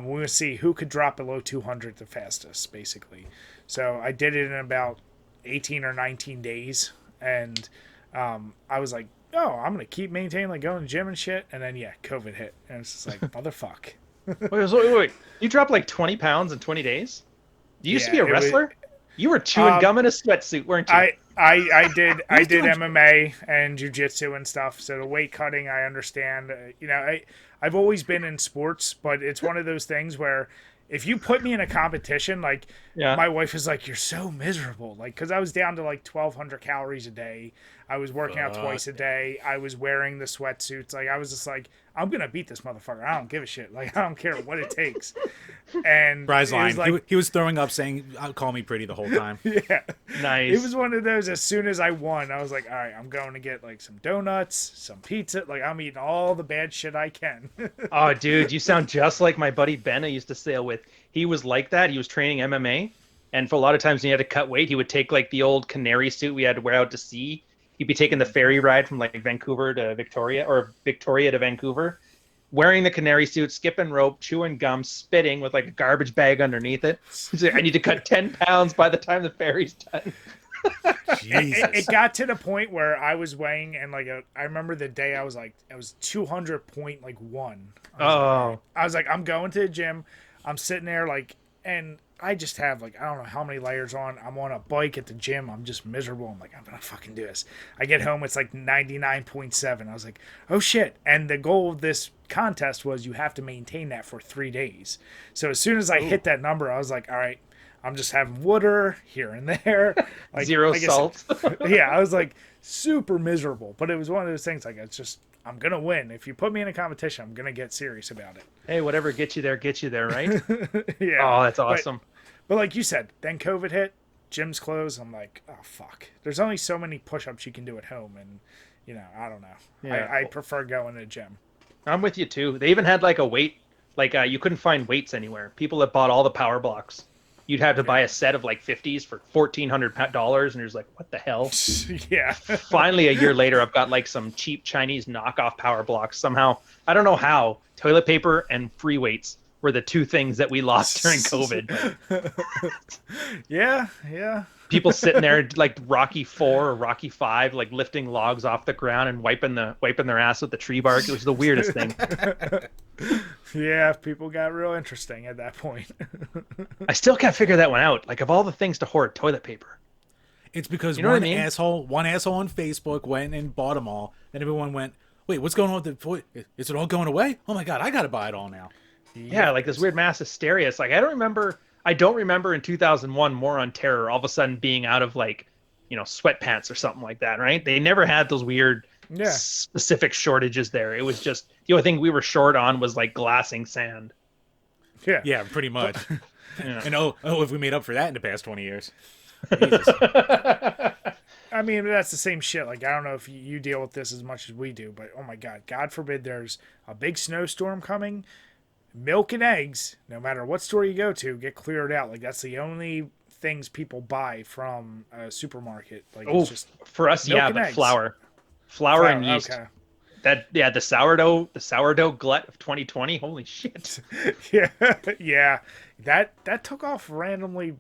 We would see who could drop below 200 the fastest, basically. So I did it in about 18 or 19 days, and I was like, oh, I'm going to keep maintaining, like, going to the gym and shit, and then, COVID hit, and it's just like, motherfuck. Wait. You dropped, like, 20 pounds in 20 days? You used to be a wrestler? You were chewing gum in a sweatsuit, weren't you? I did MMA and jiu-jitsu and stuff, so the weight cutting, I understand. I've always been in sports, but it's one of those things where if you put me in a competition, like, my wife is like, you're so miserable. Like, because I was down to like 1,200 calories a day. I was working out twice a day. I was wearing the sweatsuits. Like, I was just like, I'm going to beat this motherfucker. I don't give a shit. Like, I don't care what it takes. And Bry's lying. Like, he was throwing up saying, call me pretty the whole time. Yeah. Nice. It was one of those, as soon as I won, I was like, all right, I'm going to get like some donuts, some pizza. Like, I'm eating all the bad shit I can. Oh, dude, you sound just like my buddy Ben I used to sail with. He was like that. He was training MMA. And for a lot of times when he had to cut weight, he would take like the old canary suit we had to wear out to sea. You'd be taking the ferry ride from like Vancouver to Victoria or Victoria to Vancouver, wearing the canary suit, skipping rope, chewing gum, spitting with like a garbage bag underneath it. So I need to cut 10 pounds by the time the ferry's done. It got to the point where I was weighing and I remember the day I was 200.1. I was like, I'm going to the gym. I'm sitting there and I just have I don't know how many layers on. I'm on a bike at the gym. I'm just miserable. I'm like, I'm gonna fucking do this. I get home, it's 99.7. I was like, oh shit. And the goal of this contest was you have to maintain that for 3 days. So as soon as I hit that number, I was like, all right, I'm just having water here and there. Zero salt. Yeah, I was super miserable. But it was one of those things it's just, I'm going to win. If you put me in a competition, I'm going to get serious about it. Hey, whatever gets you there, right? Yeah. Oh, that's awesome. But like you said, then COVID hit, gyms closed. I'm like, oh, fuck. There's only so many push-ups you can do at home. And, I don't know. Yeah. I prefer going to the gym. I'm with you, too. They even had a weight. You couldn't find weights anywhere. People that bought all the power blocks. You'd have to buy a set of 50s for $1,400, and you're just like, what the hell? Yeah. Finally, a year later, I've got some cheap Chinese knockoff power blocks. Somehow, I don't know how, toilet paper and free weights were the two things that we lost during COVID. Yeah. People sitting there like Rocky 4 or Rocky 5, lifting logs off the ground and wiping their ass with the tree bark. It was the weirdest thing. Yeah, people got real interesting at that point. I still can't figure that one out. Of all the things to hoard, toilet paper. It's because one asshole on Facebook went and bought them all, and everyone went, "Wait, what's going on with the? Is it all going away? Oh my god, I gotta buy it all now." Yeah, this weird mass hysteria. It's I don't remember in 2001 War on Terror all of a sudden being out of sweatpants or something like that, right? They never had those weird specific shortages there. It was just the only thing we were short on was glassing sand. Yeah, pretty much. Yeah. And if we made up for that in the past 20 years. I mean, that's the same shit. I don't know if you deal with this as much as we do, but oh my God forbid there's a big snowstorm coming. Milk and eggs, no matter what store you go to, get cleared out. That's the only things people buy from a supermarket. It's just for us, but eggs. flour and yeast. Okay. The sourdough glut of 2020. Holy shit. yeah. That took off randomly.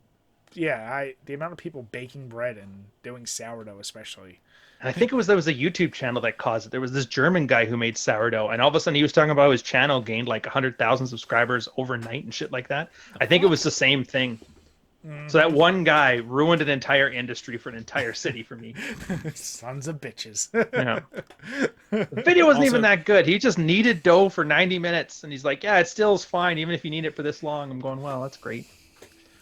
Yeah, the amount of people baking bread and doing sourdough, especially. And I think there was a YouTube channel that caused it. There was this German guy who made sourdough, and all of a sudden he was talking about his channel gained 100,000 subscribers overnight and shit like that. I think it was the same thing. Mm-hmm. So that one guy ruined an entire industry for an entire city for me. Sons of bitches. Yeah. The video wasn't even that good. He just kneaded dough for 90 minutes, and he's like, yeah, it still is fine, even if you need it for this long. I'm going, well, that's great.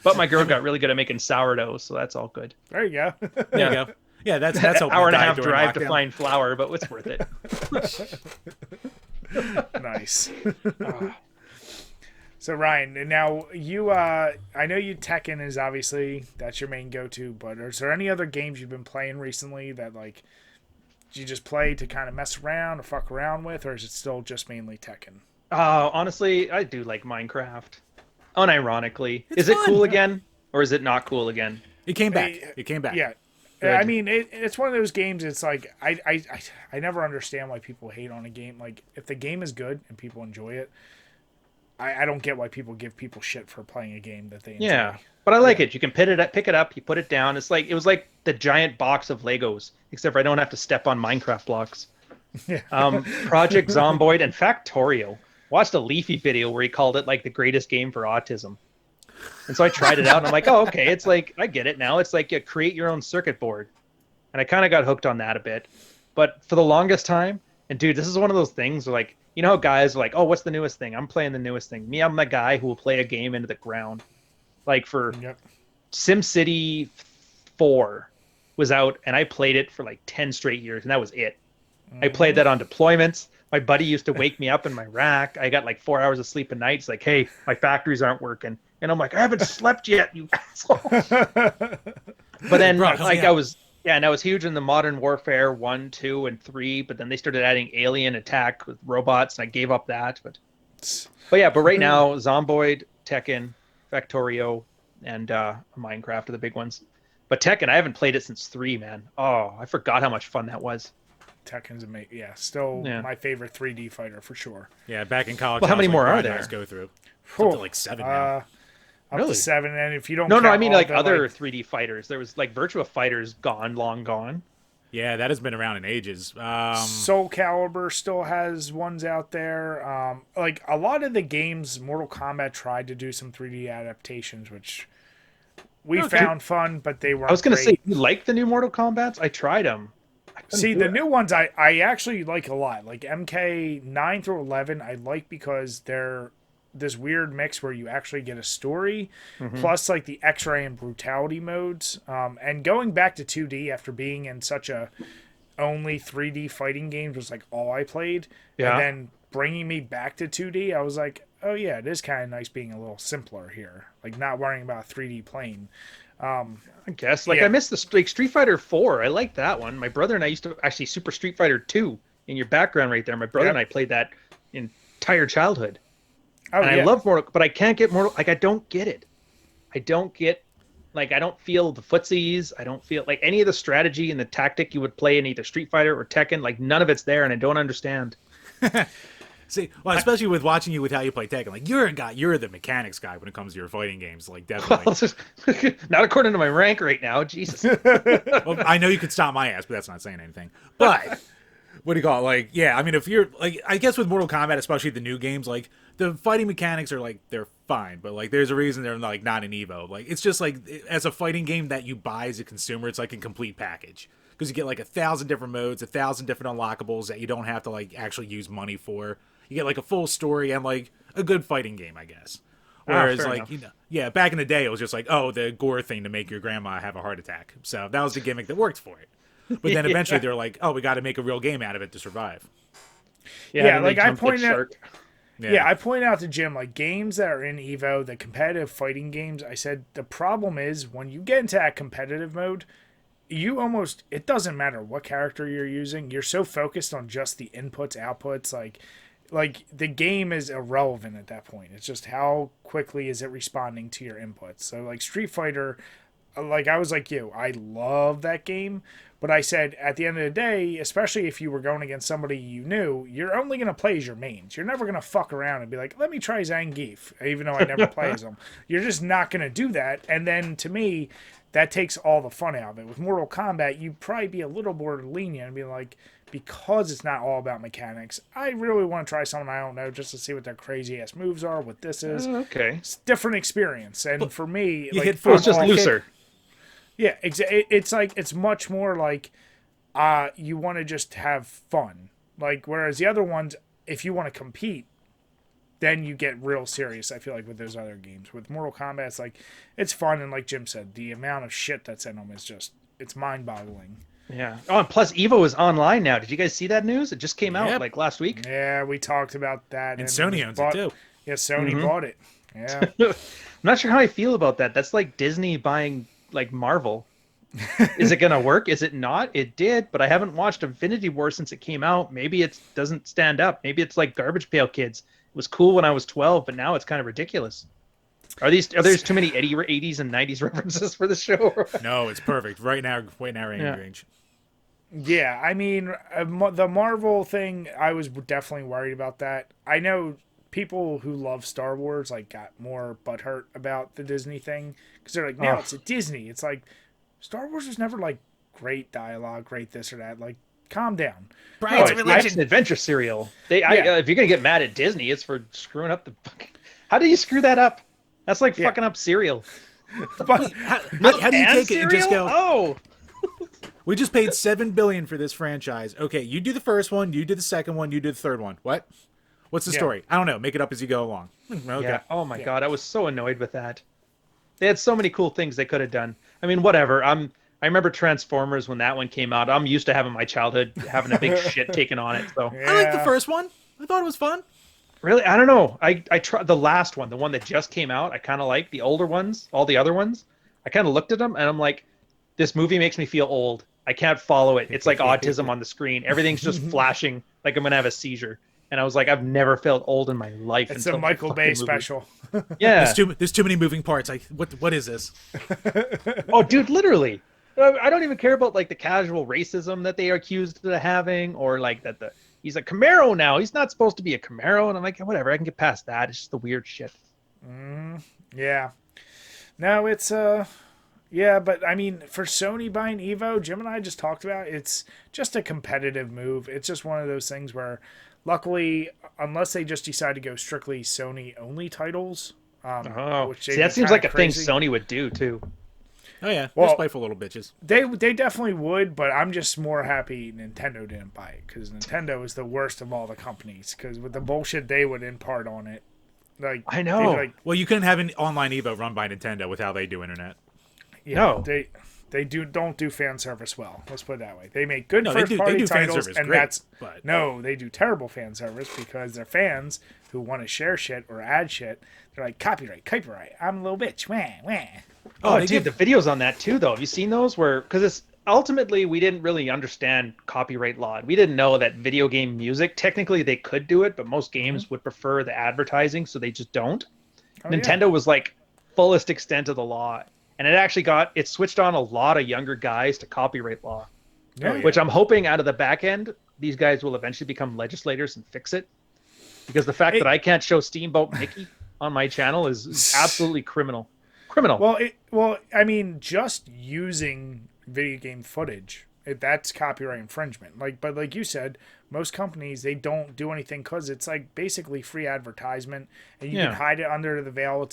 But my girl got really good at making sourdough, so that's all good. There you go. There you go. Yeah, that's an hour and a half drive to find flour, but it's worth it. Nice. So Ryan, now you, I know you Tekken is obviously that's your main go-to, but is there any other games you've been playing recently that you just play to kind of mess around or fuck around with, or is it still just mainly Tekken? Honestly, I do like Minecraft. Unironically, is it cool again, or is it not cool again? It came back. Yeah. Good. I mean, it's one of those games. It's I never understand why people hate on a game. If the game is good and people enjoy it, I don't get why people give people shit for playing a game that they enjoy. Yeah, but I like it. You can pick it up, you put it down. It was like the giant box of Legos, except for I don't have to step on Minecraft blocks. Yeah. Project Zomboid and Factorio. Watched a Leafy video where he called it the greatest game for autism. And so I tried it out, and I'm like, oh, okay. It's I get it now. It's you create your own circuit board. And I kind of got hooked on that a bit. But for the longest time, and dude, this is one of those things where how guys are oh, what's the newest thing? I'm playing the newest thing. Me, I'm the guy who will play a game into the ground. For SimCity 4 was out, and I played it for 10 straight years, and that was it. Mm-hmm. I played that on deployments. My buddy used to wake me up in my rack. I got 4 hours of sleep a night. It's hey, my factories aren't working. And I'm I haven't slept yet, you asshole. But then, I was huge in the Modern Warfare 1, 2, and 3. But then they started adding Alien Attack with robots, and I gave up that. But right now, Zomboid, Tekken, Factorio, and Minecraft are the big ones. But Tekken, I haven't played it since 3, man. Oh, I forgot how much fun that was. Tekken's amazing. Yeah, still my favorite 3D fighter for sure. Yeah, back in college. Well, how many more are there? Go through. Up to like 7 now. Up to 7, and if you don't no, count I mean all like the, other like, 3D fighters. There was like Virtua Fighters long gone. Yeah, that has been around in ages. Soul Calibur still has ones out there. Like a lot of the games, Mortal Kombat tried to do some 3D adaptations, which we found fun, but they weren't. I was going to say, great. you like the new Mortal Kombat's? I tried them. See, the new ones I actually like a lot. Like MK 9 through 11, I like because they're this weird mix where you actually get a story, plus like the X-ray and brutality modes. And going back to 2D after being in such a only 3D fighting games was like all I played. Yeah. And then bringing me back to 2D, I was like, oh yeah, it is kind of nice being a little simpler here. Like not worrying about a 3D plane. I guess. Like I missed the Street Fighter 4. I like that one. My brother and I used to actually Super Street Fighter 2 in your background right there. My brother and I played that entire childhood. Oh, and I love Mortal, but I can't get Mortal. Like I don't get it. I don't get. Like I don't feel the footsies. I don't feel like any of the strategy and the tactic you would play in either Street Fighter or Tekken. Like none of it's there, and I don't understand. See, well, especially with watching you with how you play Tekken, like you're the mechanics guy when it comes to your fighting games, like definitely. Well, not according to my rank right now, Jesus. Well, I know you could stop my ass, but that's not saying anything. But what do you call it? Like, yeah, I mean, if you're like, I guess with Mortal Kombat, especially the new games, like the fighting mechanics are like they're fine, but like there's a reason they're like not an Evo. Like it's just like as a fighting game that you buy as a consumer, it's like a complete package because you get like 1,000 different modes, 1,000 different unlockables that you don't have to like actually use money for. You get like a full story and like a good fighting game, I guess. Whereas like enough. Back in the day it was just like, oh, the gore thing to make your grandma have a heart attack. So that was the gimmick that worked for it. But then eventually they're like, oh, we got to make a real game out of it to survive. Yeah, like I pointed out. Yeah, I point out to Jim, like games that are in Evo, the competitive fighting games, I said the problem is when you get into that competitive mode, it doesn't matter what character you're using. You're so focused on just the inputs, outputs, like the game is irrelevant at that point. It's just how quickly is it responding to your inputs. So like Street Fighter, like I was like you, I love that game. But I said, at the end of the day, especially if you were going against somebody you knew, you're only going to play as your mains. You're never going to fuck around and be like, let me try Zangief, even though I never play as him. You're just not going to do that. And then, to me, that takes all the fun out of it. With Mortal Kombat, you'd probably be a little more lenient and be like, because it's not all about mechanics, I really want to try something I don't know just to see what their crazy-ass moves are, what this is. Okay. It's a different experience. And for me... You like, hit it's just looser. Yeah, it's like it's much more like you want to just have fun. Like whereas the other ones, if you want to compete, then you get real serious. I feel like with those other games, with Mortal Kombat, it's like it's fun and like Jim said, the amount of shit that's in them is just it's mind-boggling. Yeah. Oh, and plus Evo is online now. Did you guys see that news? It just came out like last week. Yeah, we talked about that. And Sony owns it too. Yeah, Sony bought it. Yeah. I'm not sure how I feel about that. That's like Disney buying like Marvel. Is it gonna work? Is it not? It did, but I haven't watched Infinity War since it came out. Maybe it doesn't stand up. Maybe it's like Garbage Pail Kids. It was cool when I was 12, but now it's kind of ridiculous. Are there too many 80s and 90s references for the show? No, it's perfect. Right now range. Yeah, I mean, the Marvel thing, I was definitely worried about that. I know people who love Star Wars like got more butthurt about the Disney thing because they're like, now it's a Disney. It's like Star Wars was never like great dialogue, great this or that. Like, calm down. Right, it's an adventure serial. If you're gonna get mad at Disney, it's for screwing up the. How do you screw that up? That's like fucking up cereal. But how do you take it and just go? Oh. We just paid $7 billion for this franchise. Okay, you do the first one, you do the second one, you do the third one. What? What's the story? I don't know. Make it up as you go along. Okay. Yeah. Oh my god, I was so annoyed with that. They had so many cool things they could have done. I mean, whatever. I remember Transformers when that one came out. I'm used to having my childhood having a big shit taken on it. So I like the first one. I thought it was fun. Really, I don't know. I tried the last one, the one that just came out. I kind of like the older ones. All the other ones, I kind of looked at them and I'm like, this movie makes me feel old. I can't follow it. It's like autism on the screen. Everything's just flashing like I'm gonna have a seizure. And I was like, I've never felt old in my life. It's until a Michael that Bay fucking movie. special. Yeah. There's too many moving parts. Like, what is this? Oh, dude, literally. I don't even care about like the casual racism that they are accused of having, or like that he's a Camaro now. He's not supposed to be a Camaro, and I'm like, whatever. I can get past that. It's just the weird shit. Yeah. No, it's yeah, but I mean, for Sony buying Evo, Jim and I just talked about, it's just a competitive move. It's just one of those things where, luckily, unless they just decide to go strictly Sony only titles, which See, that seems like a thing Sony would do too. Oh yeah, well, they're spiteful little bitches. They definitely would, but I'm just more happy Nintendo didn't buy it, because Nintendo is the worst of all the companies, because with the bullshit they would impart on it. Like, I know. Like, well, you couldn't have an online Evo run by Nintendo with how they do internet. yeah, No. They don't do fan service well. Let's put it that way. They make good No, first they party do fan titles, service and great, but... no, they do terrible fan service, because they're fans who want to share shit or add shit. They're like, copyright. I'm a little bitch. Wah, wah. Oh, dude, the videos on that too, though. Have you seen those? Because it's ultimately we didn't really understand copyright law. We didn't know that video game music, technically they could do it, but most games would prefer the advertising, so they just don't. Nintendo was like fullest extent of the law, and it actually it switched on a lot of younger guys to copyright law, which I'm hoping out of the back end these guys will eventually become legislators and fix it, because the fact that I can't show Steamboat Mickey on my channel is absolutely criminal. Well, I mean, just using video game footage, that's copyright infringement. But like you said, most companies, they don't do anything because it's like basically free advertisement, and you can hide it under the veil.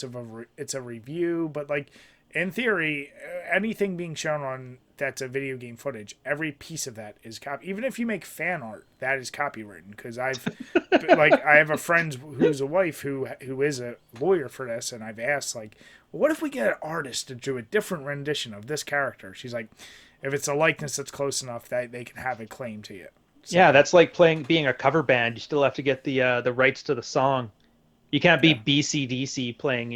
It's a review, but like in theory, anything being shown on that's a video game footage, every piece of that is even if you make fan art, that is copywritten. Because I have a friend who's a wife who is a lawyer for this, and I've asked, like, well, what if we get an artist to do a different rendition of this character? She's like, if it's a likeness that's close enough, that they can have a claim to you. So, yeah, that's like being a cover band. You still have to get the rights to the song. You can't be BCDC playing,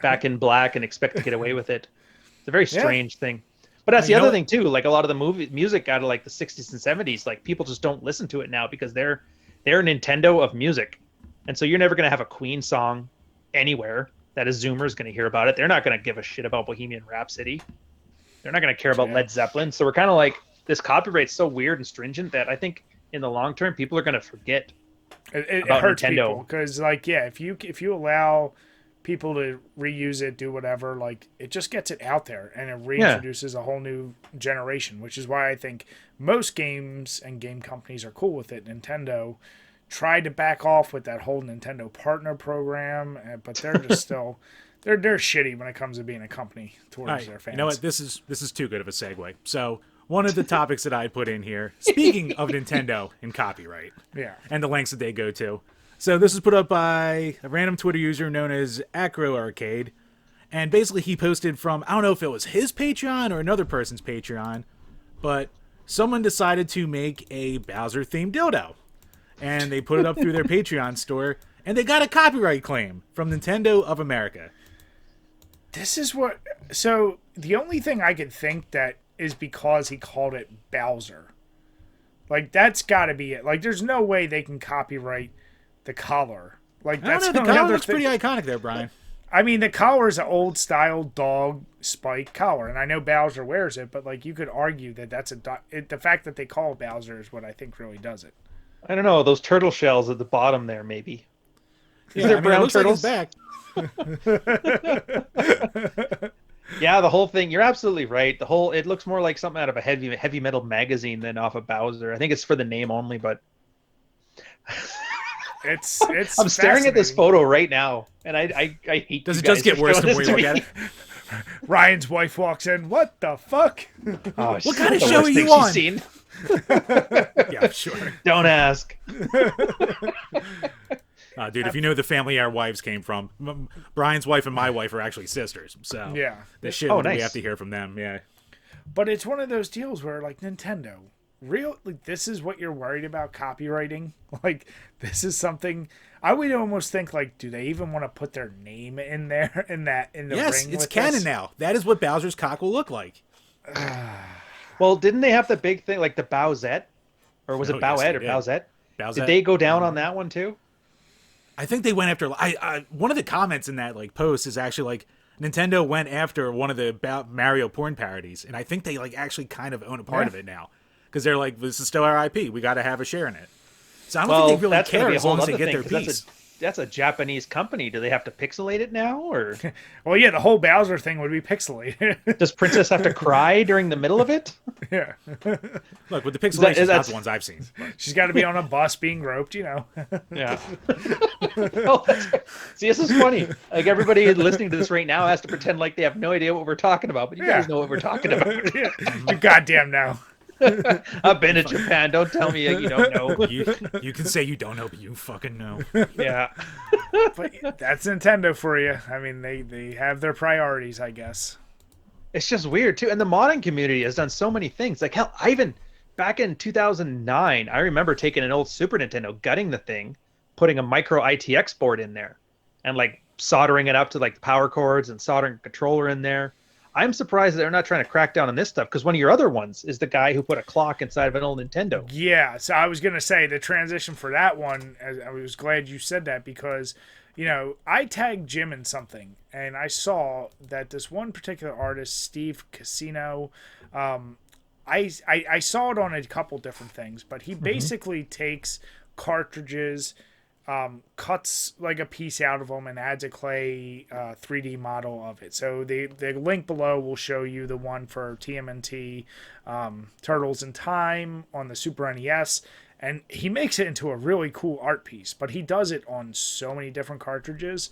Back in Black and expect to get away with it. It's a very strange thing. But that's the other thing too. Like a lot of the music out of like the 60s and 70s, like people just don't listen to it now because they're Nintendo of music. And so you're never going to have a Queen song anywhere that a Zoomer is going to hear about it. They're not going to give a shit about Bohemian Rhapsody. They're not going to care about Led Zeppelin. So we're kind of like, this copyright's so weird and stringent that I think in the long term, people are going to forget it about hurts Nintendo. people because, like, if you allow people to reuse it, do whatever, like, it just gets it out there and it reintroduces a whole new generation, which is why I think most games and game companies are cool with it. Nintendo tried to back off with that whole Nintendo partner program, but they're just still they're shitty when it comes to being a company towards their fans. You know what? This is too good of a segue. So one of the topics that I put in here, speaking of Nintendo and copyright, and the lengths that they go to. So this is put up by a random Twitter user known as Acro Arcade, and basically he posted from, I don't know if it was his Patreon or another person's Patreon, but someone decided to make a Bowser themed dildo, and they put it up through their Patreon store, and they got a copyright claim from Nintendo of America. So the only thing I could think that is because he called it Bowser. Like, that's got to be it. Like, there's no way they can copyright the collar. Like, that's the collar looks pretty iconic there, Brian. I mean, the collar is an old style dog spike collar, and I know Bowser wears it, but like, you could argue that that's the fact that they call it Bowser is what I think really does it. I don't know, those turtle shells at the bottom there, maybe. Is there brown turtles? Like back. Yeah, the whole thing. You're absolutely right. It looks more like something out of a heavy metal magazine than off of Bowser. I think it's for the name only, but it's. I'm staring at this photo right now, and I hate. Does it just get worse the more you look at it? Ryan's wife walks in. What the fuck? Oh, what kind of show are you on? Seen? Yeah, sure. Don't ask. Dude, if you know the family our wives came from, Brian's wife and my wife are actually sisters. So the shit we have to hear from them. Yeah. But it's one of those deals where, like, Nintendo, this is what you're worried about copywriting? Like, this is something I would almost think, like, do they even want to put their name in there in the ring? Yes, it's canon now. That is what Bowser's cock will look like. Well, didn't they have the big thing like the Bowsette, or was it Bowette or Bowsette? Did they go down on that one too? I think they went after. One of the comments in that like post is actually like Nintendo went after one of the Mario porn parodies, and I think they like actually kind of own a part of it now because they're like, this is still our IP. We got to have a share in it. So I don't think they really care as long as they get their piece. That's a Japanese company. Do they have to pixelate it now, or? Well, yeah, the whole Bowser thing would be pixelated. Does Princess have to cry during the middle of it? Yeah. Look, with the pixelation, that's the ones I've seen. But. She's got to be on a bus being groped, you know. Yeah. See, this is funny. Like everybody listening to this right now has to pretend like they have no idea what we're talking about, but you guys know what we're talking about. Yeah. You goddamn know. I've been to Japan. Don't tell me you don't know. You can say you don't know, but you fucking know. Yeah. But that's Nintendo for you. I mean, they have their priorities, I guess. It's just weird too. And the modding community has done so many things. Like hell, back in 2009, I remember taking an old Super Nintendo, gutting the thing, putting a micro ITX board in there, and like soldering it up to like the power cords and soldering a controller in there. I'm surprised that they're not trying to crack down on this stuff, because one of your other ones is the guy who put a clock inside of an old Nintendo. Yeah, so I was going to say the transition for that one, I was glad you said that, because, you know, I tagged Jim in something, and I saw that this one particular artist, Steve Casino, I saw it on a couple different things, but he basically takes cartridges, cuts like a piece out of them and adds a clay 3D model of it. So the link below will show you the one for TMNT Turtles in Time on the Super NES, and he makes it into a really cool art piece, but he does it on so many different cartridges.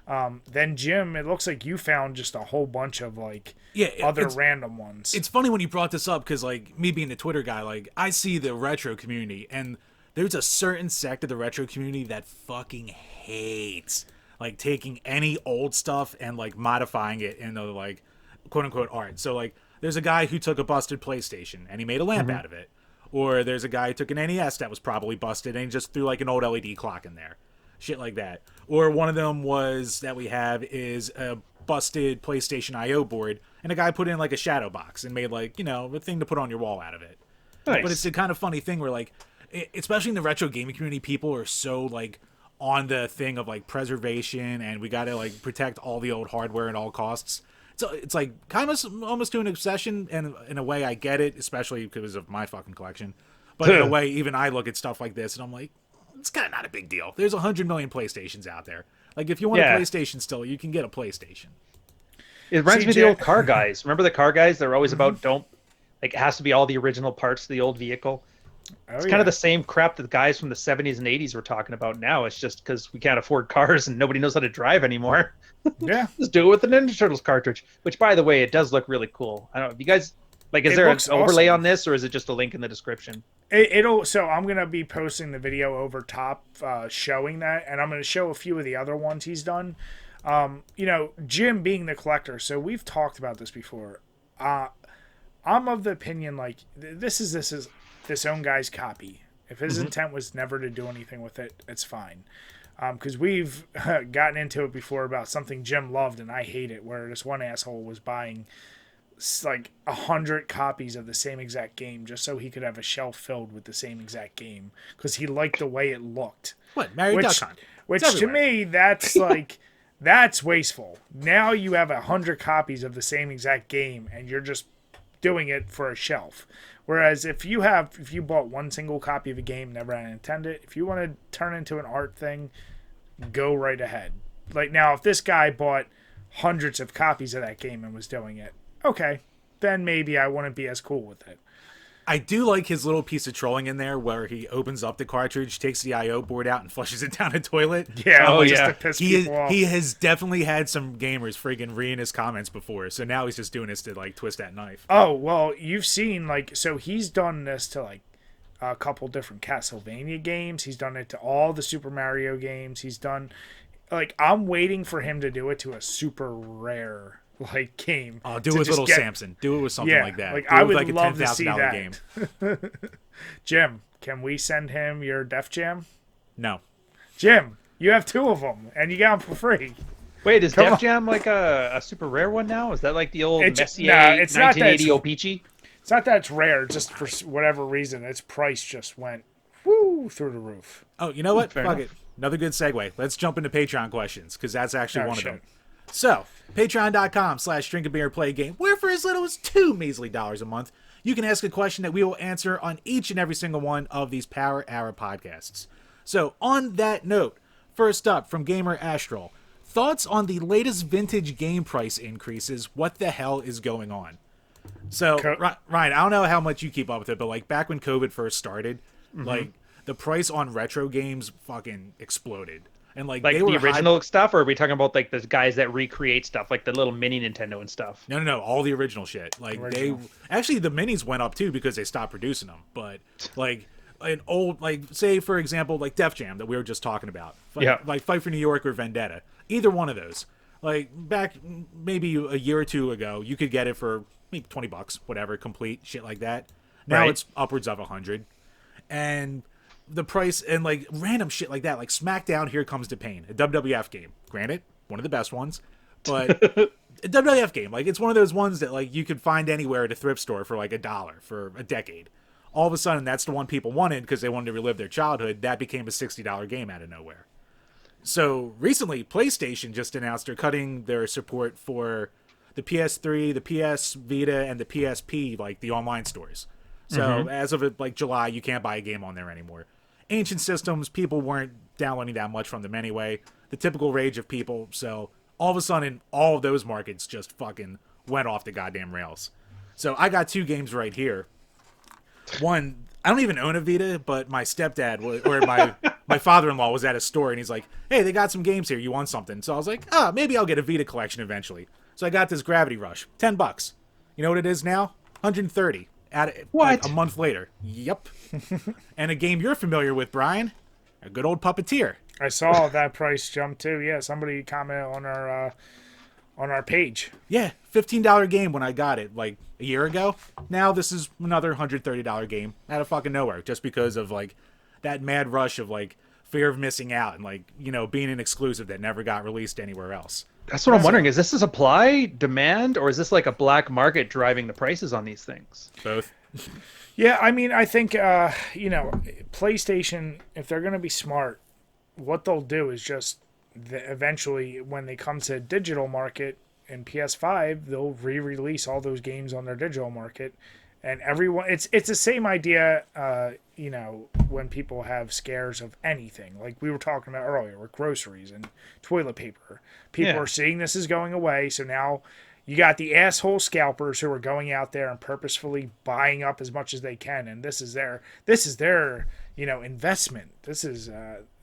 Then Jim, it looks like you found just a whole bunch of like other random ones. It's funny when you brought this up, because like me being the Twitter guy, like I see the retro community, and there's a certain sect of the retro community that fucking hates like taking any old stuff and like modifying it into like quote unquote art. So like there's a guy who took a busted PlayStation and he made a lamp out of it. Or there's a guy who took an NES that was probably busted and he just threw like an old LED clock in there. Shit like that. Or one of them was that we have is a busted PlayStation IO board, and a guy put in like a shadow box and made like, you know, a thing to put on your wall out of it. Nice. But it's the kind of funny thing where like, especially in the retro gaming community, people are so like on the thing of like preservation, and we got to like protect all the old hardware at all costs. So it's like kind of almost to an obsession, and in a way I get it, especially because of my fucking collection. But in a way, even I look at stuff like this and I'm like, it's kind of not a big deal. There's 100 million PlayStations out there. Like if you want a PlayStation still, you can get a PlayStation. It reminds me of the old car guys. Remember the car guys? They're always about it has to be all the original parts of the old vehicle. It's kind of the same crap that the guys from the 70s and 80s were talking about now. It's just because we can't afford cars and nobody knows how to drive anymore. Yeah. Just do it with the Ninja Turtles cartridge, which, by the way, it does look really cool. I don't know if you guys, like, is there an overlay on this, or is it just a link in the description? So I'm going to be posting the video over top showing that, and I'm going to show a few of the other ones he's done. You know, Jim being the collector, so we've talked about this before. I'm of the opinion, like, this is this own guy's copy. If his intent was never to do anything with it, it's fine. Because we've gotten into it before about something Jim loved and I hate it, where this one asshole was buying like 100 copies of the same exact game just so he could have a shelf filled with the same exact game because he liked the way it looked. What, Mario Duck Hunt? Which to me, that's like, that's wasteful. Now you have 100 copies of the same exact game and you're just doing it for a shelf. Whereas if you bought one single copy of a game, never had intended it, if you want to turn it into an art thing, go right ahead. Like now, if this guy bought hundreds of copies of that game and was doing it, okay, then maybe I wouldn't be as cool with it. I do like his little piece of trolling in there where he opens up the cartridge, takes the IO board out, and flushes it down a toilet. Yeah, just to piss people off. He has definitely had some gamers friggin' reading his comments before, so now he's just doing this to like twist that knife. Oh, well, you've seen like, so he's done this to like a couple different Castlevania games. He's done it to all the Super Mario games. He's done, like, I'm waiting for him to do it to a super rare like game. Oh, do it with little Samson. Do it with something like that. Like I would love to see that. Game. Jim, can we send him your Def Jam? No. Jim, you have 2 of them, and you got them for free. Wait, is Def Jam like a super rare one now? Is that like the old Messier 1980 O-Peachy? It's not that it's rare, just for whatever reason, its price just went woo, through the roof. Oh, you know what? Fair Fuck enough. it. Another good segue. Let's jump into Patreon questions, because that's actually Oh, one shit. of them. So, patreon.com/DrinkABeerandPlayAGame, where for as little as $2 measly a month, you can ask a question that we will answer on each and every single one of these Power Hour podcasts. So, on that note, first up from Gamer Astral, thoughts on the latest vintage game price increases? What the hell is going on? So, Ryan, I don't know how much you keep up with it, but like back when COVID first started, like the price on retro games fucking exploded. And like Like they the were original stuff, or are we talking about like the guys that recreate stuff, like the little mini Nintendo and stuff? No, all the original shit. Like Original. they actually the minis went up too because they stopped producing them. But like an old, like say for example, like Def Jam that we were just talking about, like Fight for New York or Vendetta, either one of those. Like back maybe a year or two ago, you could get it for maybe $20, whatever, complete shit like that. Now Right. it's upwards of 100, and the price and like random shit like that, like SmackDown Here Comes the Pain, a WWF game. Granted, one of the best ones, but a WWF game, like it's one of those ones that like you could find anywhere at a thrift store for like $1 for a decade. All of a sudden, that's the one people wanted because they wanted to relive their childhood. That became a $60 game out of nowhere. So recently, PlayStation just announced they're cutting their support for the PS3, the PS Vita, and the PSP, like the online stores. So as of like July, you can't buy a game on there anymore. Ancient systems, people weren't downloading that much from them anyway. The typical rage of people. So all of a sudden, all of those markets just fucking went off the goddamn rails. So I got 2 games right here. One, I don't even own a Vita, but my stepdad or my father-in-law was at a store and he's like, "Hey, they got some games here. You want something?" So I was like, maybe I'll get a Vita collection eventually. So I got this Gravity Rush, $10. You know what it is now? 130. Like, a month later. Yep. And a game you're familiar with, Brian, a good old Puppeteer. I saw that price jump too. Yeah, somebody commented on our page. Yeah, $15 game when I got it like a year ago. Now this is another $130 game out of fucking nowhere, just because of like that mad rush of like fear of missing out and like, you know, being an exclusive that never got released anywhere else. That's what I'm wondering. Is this a supply, demand, or is this like a black market driving the prices on these things? Both. Yeah, I mean, I think PlayStation, if they're going to be smart, what they'll do is just eventually, when they come to digital market and PS5, they'll re-release all those games on their digital market, and everyone. It's the same idea. When people have scares of anything, like we were talking about earlier with groceries and toilet paper, people are seeing this is going away, so now. You got the asshole scalpers who are going out there and purposefully buying up as much as they can, and this is their investment. This is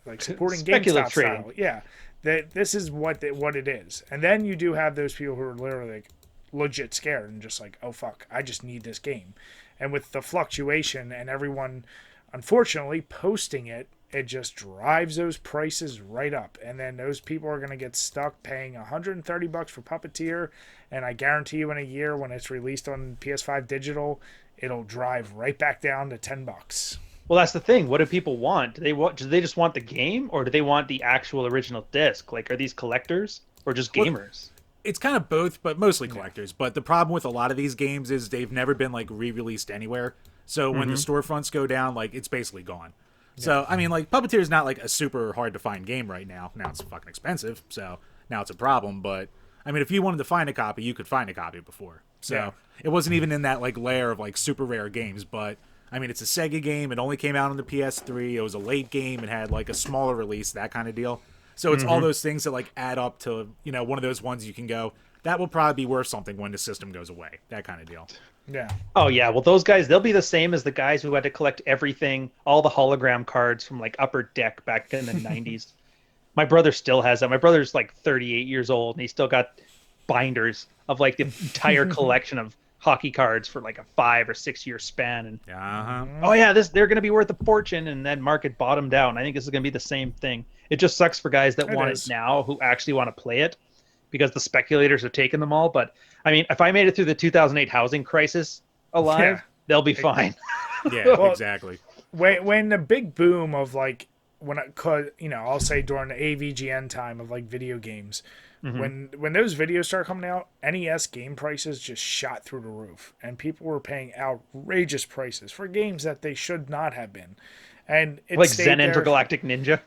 like supporting GameStop style. Yeah, this is what it is. And then you do have those people who are literally like legit scared and just like, oh fuck, I just need this game. And with the fluctuation and everyone, unfortunately, posting it, it just drives those prices right up. And then those people are going to get stuck paying $130 for Puppeteer. And I guarantee you in a year when it's released on PS5 digital, it'll drive right back down to $10. Well, that's the thing. What do people want? Do they just want the game, or do they want the actual original disc? Like, are these collectors or just gamers? It's kind of both, but mostly collectors. But the problem with a lot of these games is they've never been like re-released anywhere. So when the storefronts go down, like it's basically gone. So, I mean, like, Puppeteer is not, like, a super hard-to-find game right now. Now it's fucking expensive, so now it's a problem. But, I mean, if you wanted to find a copy, you could find a copy before. So, it wasn't even in that, like, layer of, like, super rare games. But, I mean, it's a Sega game. It only came out on the PS3. It was a late game. It had, like, a smaller release, that kind of deal. So it's all those things that, like, add up to, you know, one of those ones you can go, that will probably be worth something when the system goes away. That kind of deal. Yeah. Oh yeah, well those guys, they'll be the same as the guys who had to collect everything, all the hologram cards from like Upper Deck back in the 90s. My brother still has that. My brother's like 38 years old and he still got binders of like the entire collection of hockey cards for like a 5 or 6 year span. And oh yeah, they're going to be worth a fortune, and then market bottomed out. And I think this is going to be the same thing. It just sucks for guys that want it now who actually want to play it, because the speculators have taken them all. But I mean, if I made it through the 2008 housing crisis alive, they'll be fine. Yeah, exactly. When the big boom of like, I'll say during the AVGN time of like video games, When those videos started coming out, NES game prices just shot through the roof, and people were paying outrageous prices for games that they should not have been. And it Like stayed Zen there. Intergalactic Ninja.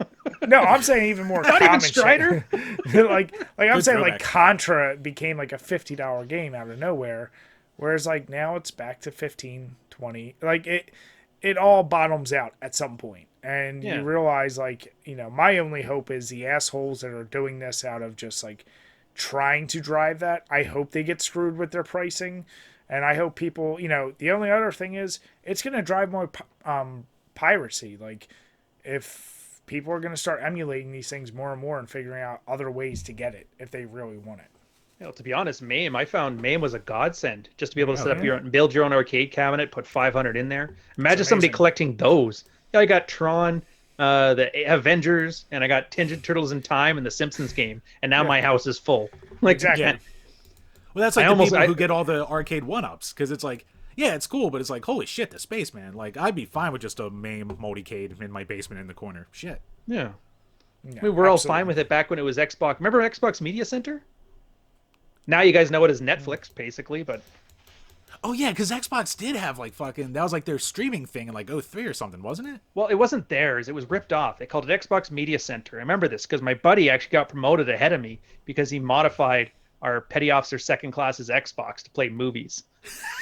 No, I'm saying even more. Not even Strider. like I'm Good saying throwback. like Contra became like a $50 game out of nowhere, whereas like now it's back to 15, 20. Like it all bottoms out at some point, and Yeah. you realize like my only hope is the assholes that are doing this out of just like trying to drive that. I hope they get screwed with their pricing, and I hope people. The only other thing is it's gonna drive more piracy. Like if people are going to start emulating these things more and more and figuring out other ways to get it if they really want it. To be honest, I found MAME was a godsend just to be able to set up your own, build your own arcade cabinet, put 500 in there. Imagine somebody collecting those. Yeah, I got Tron, the Avengers, and I got Ninja Turtles in Time and the Simpsons game, and now my house is full. Like, Exactly. Yeah. Well, that's like the people who get all the arcade one-ups, because it's like, yeah, it's cool, but it's like, holy shit, the space, man. Like, I'd be fine with just a MAME multicade in my basement in the corner. Shit. Yeah. Yeah, We were all absolutely. fine with it back when it was Xbox. Remember Xbox Media Center? Now you guys know it as Netflix, basically, but... Oh, yeah, because Xbox did have, like, fucking... That was, like, their streaming thing in, like, 03 or something, wasn't it? Well, it wasn't theirs. It was ripped off. They called it Xbox Media Center. I remember this because my buddy actually got promoted ahead of me because he modified our Petty Officer Second Class's Xbox to play movies.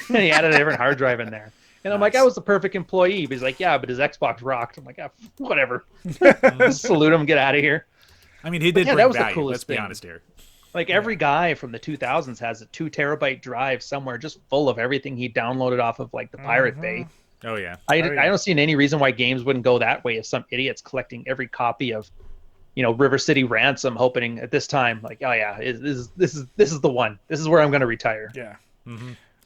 And he added a different hard drive in there. And I'm like, I was the perfect employee. But he's like, yeah, but his Xbox rocked. I'm like, whatever. Salute him, get out of here. I mean, he did Yeah, bring that was the value, coolest let's be thing. honest here. Like every guy from the 2000s has a 2 terabyte drive somewhere just full of everything he downloaded off of like the Pirate Bay. Oh, yeah. I don't see any reason why games wouldn't go that way if some idiot's collecting every copy of River City Ransom, hoping at this time, like, oh yeah, this is the one. This is where I'm going to retire. Yeah.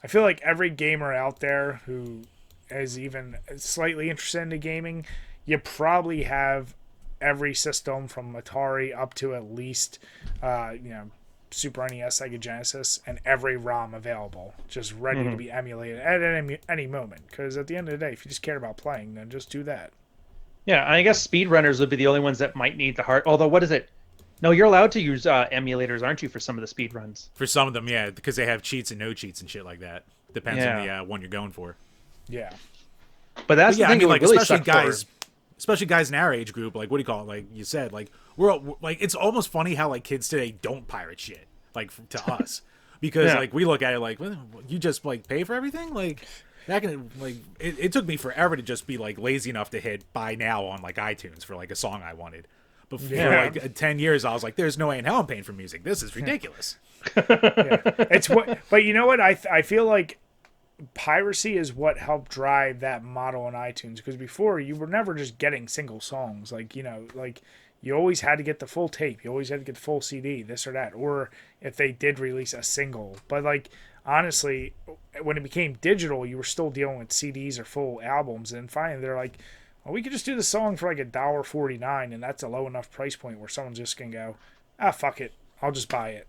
I feel like every gamer out there who is even slightly interested in gaming, you probably have every system from Atari up to at least, Super NES, Sega Genesis, and every ROM available, just ready to be emulated at any moment. Because at the end of the day, if you just care about playing, then just do that. Yeah, I guess speedrunners would be the only ones that might need the hard. Although, what is it? No, you're allowed to use emulators, aren't you, for some of the speedruns? For some of them, yeah, because they have cheats and no cheats and shit like that. Depends on the one you're going for. Yeah. But that's yeah, the thing. I mean, it would like really especially suck guys, especially guys in our age group. Like, what do you call it? Like you said, like we're like it's almost funny how like kids today don't pirate shit. Like to us, because like we look at it like, well, you just like pay for everything. Like back in like it took me forever to just be like lazy enough to hit buy now on like iTunes for like a song I wanted. But for like 10 years, I was like, there's no way in hell I'm paying for music. This is ridiculous. It's what, but you know what? I feel like piracy is what helped drive that model on iTunes, because before you were never just getting single songs. Like you always had to get the full tape. You always had to get the full CD, this or that, or if they did release a single. But like honestly, when it became digital, you were still dealing with CDs or full albums, and finally they're like, well, we could just do the song for like $1.49, and that's a low enough price point where someone's just gonna go, fuck it, I'll just buy it,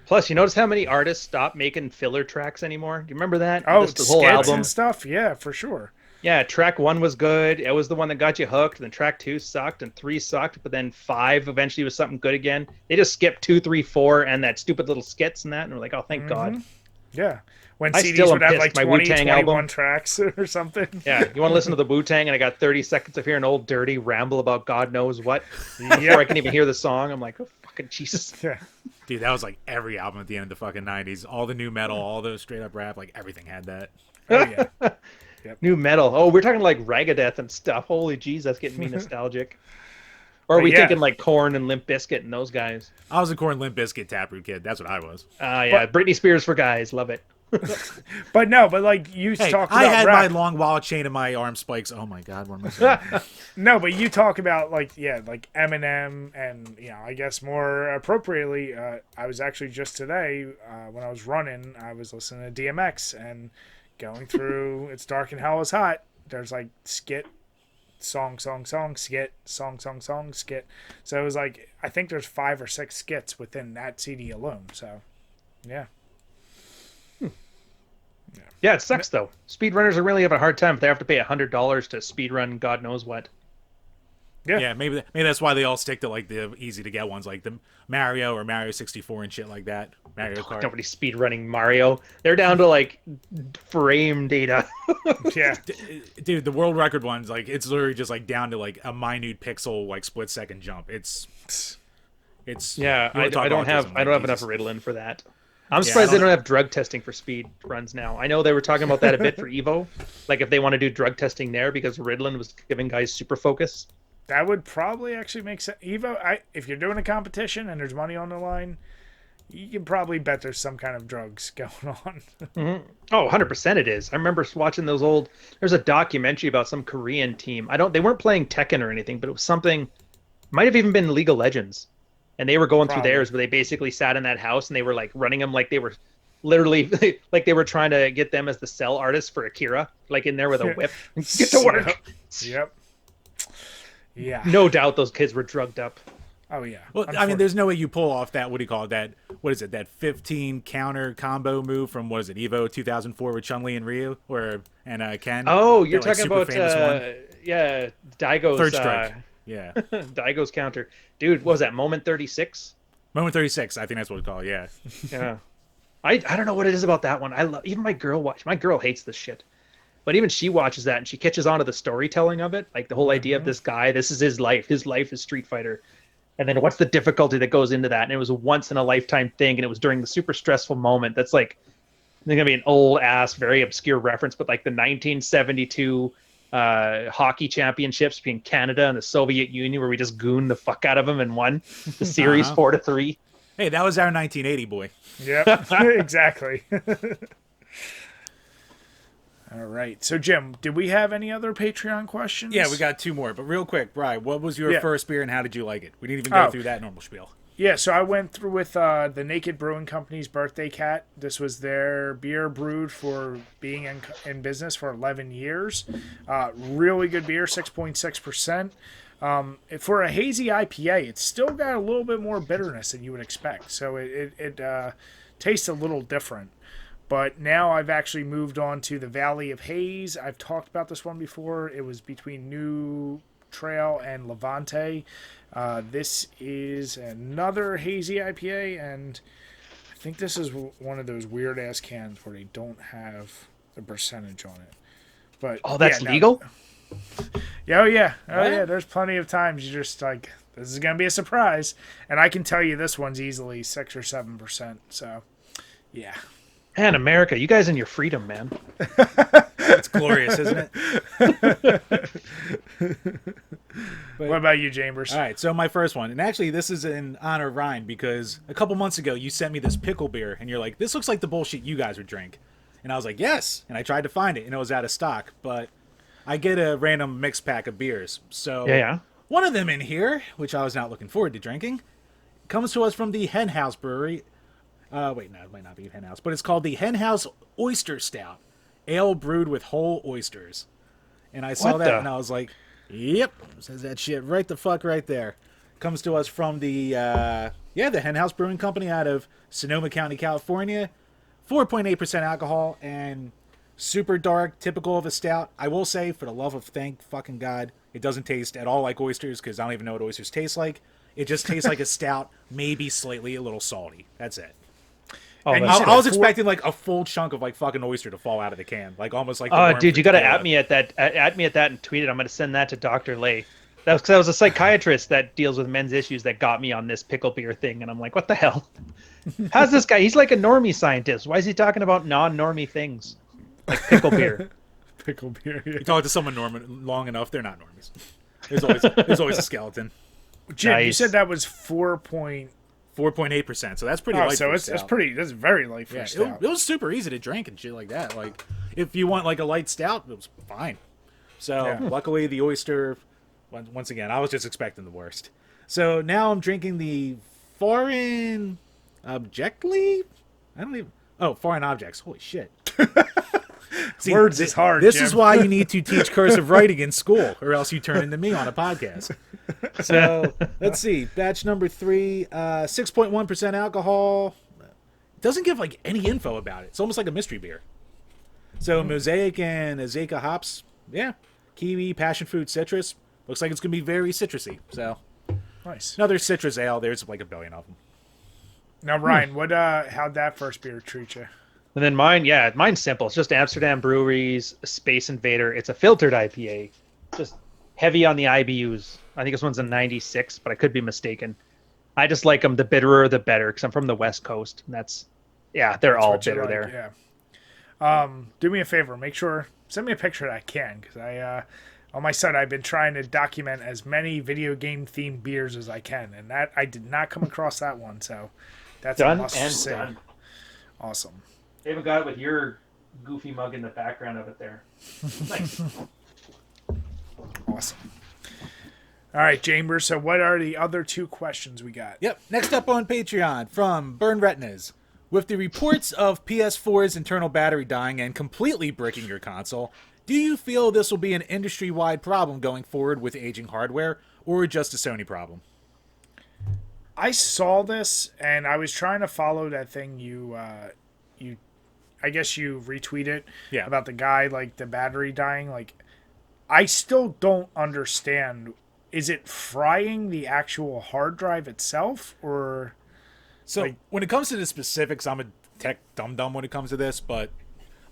Plus, you notice how many artists stopped making filler tracks anymore? Do you remember that? Oh, Just the skits whole album and stuff. Yeah, for sure. Yeah, track 1 was good. It was the one that got you hooked. Then track 2 sucked, and 3 sucked. But then 5 eventually was something good again. They just skipped 2, 3, 4, and that stupid little skits and that, and we're like, oh, thank God. Yeah. When I CDs still would am have like pissed. My 20, Wu-Tang 21 album. tracks or something. Yeah, you want to listen to the Wu-Tang, and I got 30 seconds of hearing old dirty ramble about God knows what before I can even hear the song. I'm like, oh, fucking Jesus. Yeah. Dude, that was like every album at the end of the fucking 90s. All the new metal, all the straight up rap, like everything had that. Oh, yeah. New metal. Oh, we're talking like Ragadeth and stuff. Holy jeez, that's getting me nostalgic. Or are we thinking like Korn and Limp Bizkit and those guys? I was a Korn Limp Bizkit Taproot kid. That's what I was. Yeah, Britney Spears for guys. Love it. But no, but like you talk about I had rap. my long wallet chain and my arm spikes. Oh my God, what am I saying? No, but you talk about like Eminem, and I guess more appropriately, I was actually just today when I was running, I was listening to DMX and going through It's Dark and Hell is Hot. There's like skit, song, skit, song, skit. So it was like, I think there's 5 or 6 skits within that CD alone. So yeah. Yeah, it sucks though. Speedrunners are really having a hard time if they have to pay $100 to speedrun God knows what. Yeah, maybe that's why they all stick to like the easy to get ones, like the Mario or Mario 64 and shit like that. Mario Kart. Nobody's speed running Mario. They're down to like frame data. Yeah. Dude, the world record ones, like it's literally just like down to like a minute pixel, like split second jump. It's Yeah, you wanna I talk don't have autism, I don't have enough Jesus. Ritalin for that. I'm surprised they don't have drug testing for speed runs now. I know they were talking about that a bit for Evo, like if they want to do drug testing there because Ritalin was giving guys super focus. That would probably actually make sense. Evo, if you're doing a competition and there's money on the line, you can probably bet there's some kind of drugs going on. Oh, 100% it is. I remember watching those old. There's a documentary about some Korean team. They weren't playing Tekken or anything, but it was something. Might have even been League of Legends, and they were going through Probably. theirs where they basically sat in that house and they were like running them like they were literally like they were trying to get them as the cell artists for Akira, like in there with a whip. Get to work. Yep. Yeah. No doubt those kids were drugged up. Oh yeah. Well, I mean, there's no way you pull off that. What do you call it? That what is it? That 15 counter combo move from what is it? Evo 2004 with Chun-Li and Ryu, and Ken. Oh, you're That, like, talking super about famous one. yeah, Daigo's Third Strike. Yeah, Daigo's counter. Dude, what was that? Moment 36? Moment 36. I think that's what we call it. Yeah. Yeah. I don't know what it is about that one. I love even my girl hates this shit. But even she watches that and she catches on to the storytelling of it, like the whole idea of this guy, this is his life. His life is Street Fighter. And then what's the difficulty that goes into that? And it was a once in a lifetime thing and it was during the super stressful moment. That's like going to be an old ass very obscure reference, but like the 1972 hockey championships between Canada and the Soviet Union where we just gooned the fuck out of them and won the series 4-3. Hey, that was our 1980 boy. Yep. Exactly. All right. So, Jim, did we have any other Patreon questions? Yeah, we got two more. But real quick, Brian, what was your Yeah. first beer and how did you like it? We didn't even go Oh. through that normal spiel. Yeah, so I went through with the Naked Brewing Company's Birthday Cat. This was their beer brewed for being in business for 11 years. Really good beer, 6.6%. For a hazy IPA, it's still got a little bit more bitterness than you would expect. So it tastes a little different. But now I've actually moved on to the Valley of Haze. I've talked about this one before. It was between New Trail and Levante. This is another hazy IPA, and I think this is one of those weird-ass cans where they don't have the percentage on it. But That's legal? Yeah, yeah. There's plenty of times you're just like, this is going to be a surprise. And I can tell you this one's easily 6 or 7%. So, yeah. Man, America, you guys and your freedom, man. It's glorious, isn't it? What about you, Chambers? All right, so my first one, and actually this is in honor of Ryan because a couple months ago you sent me this pickle beer, and you're like, this looks like the bullshit you guys would drink. And I was like, yes, and I tried to find it, and it was out of stock, but I get a random mixed pack of beers. So Yeah. one of them in here, which I was not looking forward to drinking, comes to us from the Hen House Brewery. Wait, no, it might not be Hen House, but it's called the Hen House Oyster Stout, ale brewed with whole oysters. And I saw that and I was like, yep, says that shit right the fuck right there. Comes to us from the Hen House Brewing Company out of Sonoma County, California. 4.8% alcohol and super dark, typical of a stout. I will say, for the love of thank fucking God, it doesn't taste at all like oysters because I don't even know what oysters taste like. It just tastes like a stout, maybe slightly a little salty. That's it. Oh, And that's you I was said expecting like a full chunk of like fucking oyster to fall out of the can, like almost like. Oh, dude, you got to at me at that and tweet it. I'm going to send that to Dr. Lay. That was because I was a psychiatrist that deals with men's issues that got me on this pickle beer thing, and I'm like, what the hell? How's this guy? He's like a normie scientist. Why is he talking about non-normie things like pickle beer? Pickle beer. Yeah. You talk to someone long enough, they're not normies. There's always a skeleton. Jim, you Nice. said that was 4.8%, so that's pretty Oh, light. so for a it's stout. that's very light for Yeah, a stout. it was super easy to drink and shit like that. Like, if you want like a light stout, it was fine. So Yeah. luckily the oyster, once again, I was just expecting the worst. So now I'm drinking the Foreign Objectly. Foreign Objects. Holy shit. See, Words is hard, This Jim. is why you need to teach cursive writing in school, or else you turn into me on a podcast. So let's see. Batch number 3, 6.1% alcohol. Doesn't give like any info about it. It's almost like a mystery beer. So Mosaic and Azeka hops. Yeah. Kiwi, passion fruit, citrus. looks like it's going to be very citrusy. So Nice. another citrus ale. There's like a billion of them. Now, Ryan, how'd that first beer treat you? And then mine's simple. It's just Amsterdam Breweries, Space Invader. It's a filtered IPA, just heavy on the IBUs. I think this one's a 96, but I could be mistaken. I just like them. The bitterer, the better, because I'm from the West Coast. And they're all What you bitter like, there. Yeah. Do me a favor. Send me a picture that I can, because on my site, I've been trying to document as many video game themed beers as I can, and that I did not come across that one. So that's Done a must and see. done. Awesome. They even got it with your goofy mug in the background of it there. Nice. Awesome. All right, Chambers. So what are the other 2 questions we got? Yep. Next up on Patreon from Burn Retinas. With the reports of PS4's internal battery dying and completely bricking your console, do you feel this will be an industry-wide problem going forward with aging hardware, or just a Sony problem? I saw this, and I was trying to follow that thing I guess you retweeted about the guy, like, the battery dying. Like, I still don't understand. Is it frying the actual hard drive itself, or... So, like, when it comes to the specifics, I'm a tech dum-dum when it comes to this, but,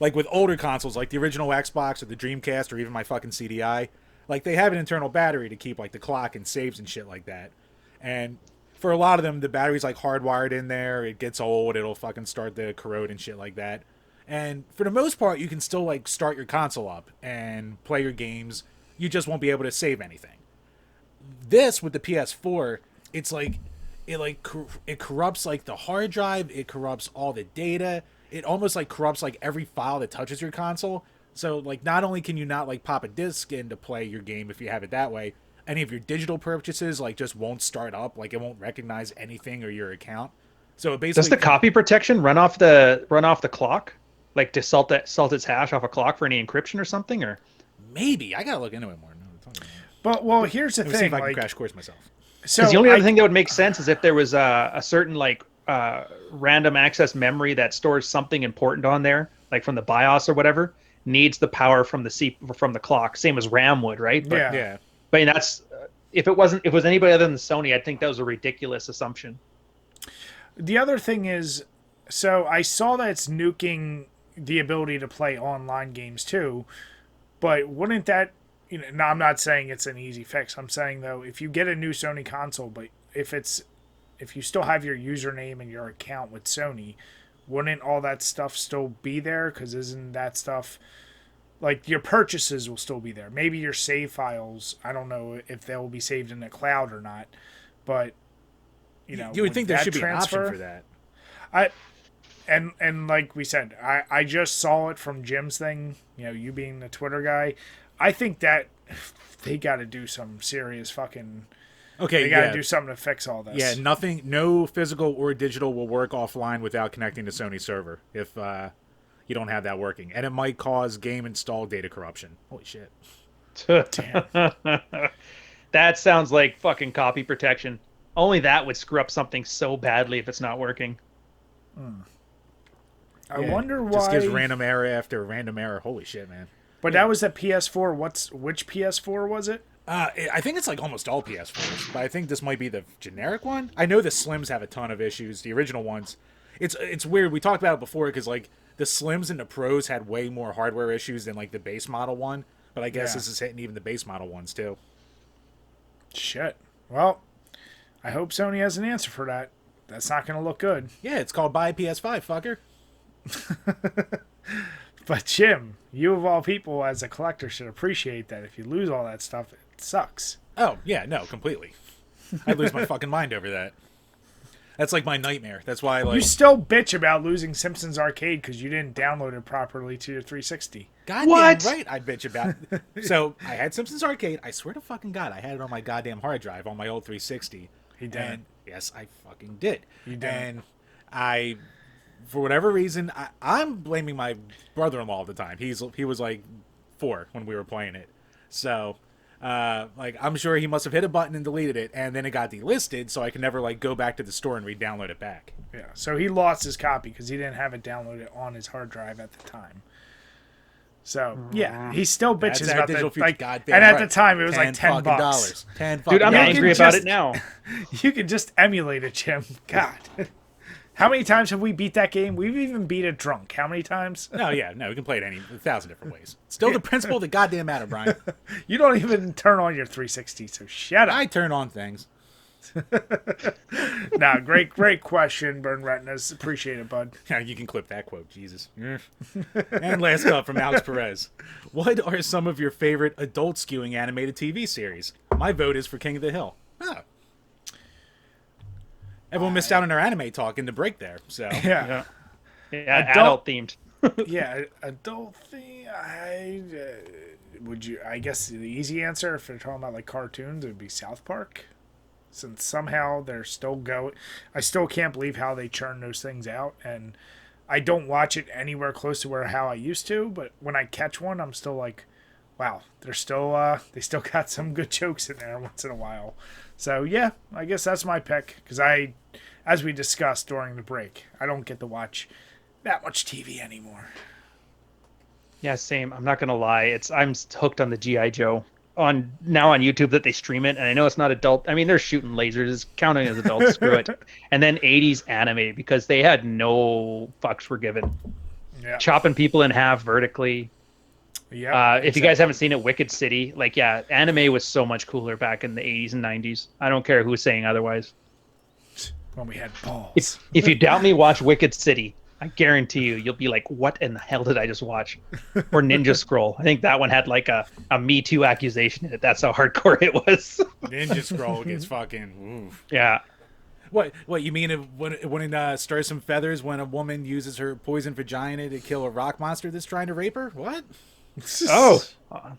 like, with older consoles, like the original Xbox or the Dreamcast or even my fucking CDI, like, they have an internal battery to keep, like, the clock and saves and shit like that. And for a lot of them, the battery's, like, hardwired in there. It gets old. It'll fucking start to corrode and shit like that. And for the most part, you can still, like, start your console up and play your games. You just won't be able to save anything. This, with the PS4, it's like... It corrupts, like, the hard drive. It corrupts all the data. It almost, like, corrupts, like, every file that touches your console. So, like, not only can you not, like, pop a disc in to play your game if you have it that way, any of your digital purchases, like, just won't start up. Like, it won't recognize anything or your account. So it basically... Does the copy protection run off the clock? Like, to salt its hash off a clock for any encryption or something? Or maybe. I gotta look into it more. But, well, here's the Let me thing. see if I can like, crash course myself. So because the only other thing that would make sense is if there was a certain, like, random access memory that stores something important on there, like from the BIOS or whatever, needs the power from the clock, same as RAM would, right? But, yeah. But that's if it was anybody other than Sony, I think that was a ridiculous assumption. The other thing is, so I saw that it's nuking the ability to play online games too, but wouldn't that... now, I'm not saying it's an easy fix. I'm saying, though, if you get a new Sony console, but if you still have your username and your account with Sony, wouldn't all that stuff still be there? Because isn't that stuff, like, your purchases will still be there. Maybe your save files, I don't know if they will be saved in the cloud or not, but, you would think there should be an option for that. And like we said, I just saw it from Jim's thing, you being the Twitter guy. I think that they got to do some serious fucking... Okay, they got to do something to fix all this. Yeah, no physical or digital will work offline without connecting to Sony server if you don't have that working. And it might cause game install data corruption. Holy shit. That sounds like fucking copy protection. Only that would screw up something so badly if it's not working. I wonder why... Just gives random error after random error. Holy shit, man. But that was a PS4. Which PS4 was it? I think it's like almost all PS4s, but I think this might be the generic one. I know the Slims have a ton of issues. The original ones, it's weird. We talked about it before because, like, the Slims and the Pros had way more hardware issues than, like, the base model one. But I guess this is hitting even the base model ones too. Shit. Well, I hope Sony has an answer for that. That's not going to look good. Yeah, it's called Buy PS5, fucker. But Jim, you of all people as a collector should appreciate that if you lose all that stuff, it sucks. Oh, yeah, no, completely. I'd lose my fucking mind over that. That's like my nightmare. That's why, like... You still bitch about losing Simpsons Arcade because you didn't download it properly to your 360. Goddamn right I'd bitch about it. So, I had Simpsons Arcade. I swear to fucking God, I had it on my goddamn hard drive on my old 360. He did. And, yes, I fucking did. You did. And I... For whatever reason, I'm blaming my brother-in-law all the time. He was like 4 when we were playing it. So, like, I'm sure he must have hit a button and deleted it, and then it got delisted, so I could never, like, go back to the store and re-download it back. Yeah, so he lost his copy because he didn't have it downloaded on his hard drive at the time. So yeah, he still That's bitches our about digital that. future. Like, Goddamn and at right. the time it was like $10 $10. dollars. Dude, I'm You angry can about just- it now. You could just emulate it, Jim. God. How many times have we beat that game? We've even beat it drunk. How many times? No, yeah, no, we can play it 1,000 different ways. Still the principle that goddamn matter, Brian. You don't even turn on your 360, so shut up. I turn on things. Nah, great question, Burn Retinas. Appreciate it, bud. Yeah, you can clip that quote, Jesus. And last up from Alex Perez. What are some of your favorite adult skewing animated TV series? My vote is for King of the Hill. Oh. Everyone missed out on our anime talk in the break there, so. Yeah. Yeah, Adult- adult themed. Yeah, adult thing. I guess the easy answer, if you're talking about like cartoons, it would be South Park. Since somehow they're still going. I still can't believe how they churn those things out. And I don't watch it anywhere close to how I used to. But when I catch one, I'm still like, wow, they still got some good jokes in there once in a while. So yeah, I guess that's my pick. Because as we discussed during the break, I don't get to watch that much TV anymore. Yeah, same. I'm not gonna lie. I'm hooked on the GI Joe on YouTube that they stream it, and I know it's not adult. I mean, they're shooting lasers, it's counting as adults. Screw it. And then 80s anime because they had no fucks were given. Yeah. Chopping people in half vertically. Yeah. If you guys haven't seen it, Wicked City, like yeah, anime was so much cooler back in the 80s and 90s. I don't care who's saying otherwise. When we had balls. If you doubt me, watch Wicked City. I guarantee you'll be like, what in the hell did I just watch? Or Ninja Scroll. I think that one had like a Me Too accusation in it. That's how hardcore it was. Ninja Scroll gets fucking. Oof. Yeah. What you mean when it stirs some feathers when a woman uses her poison vagina to kill a rock monster that's trying to rape her? What? Oh,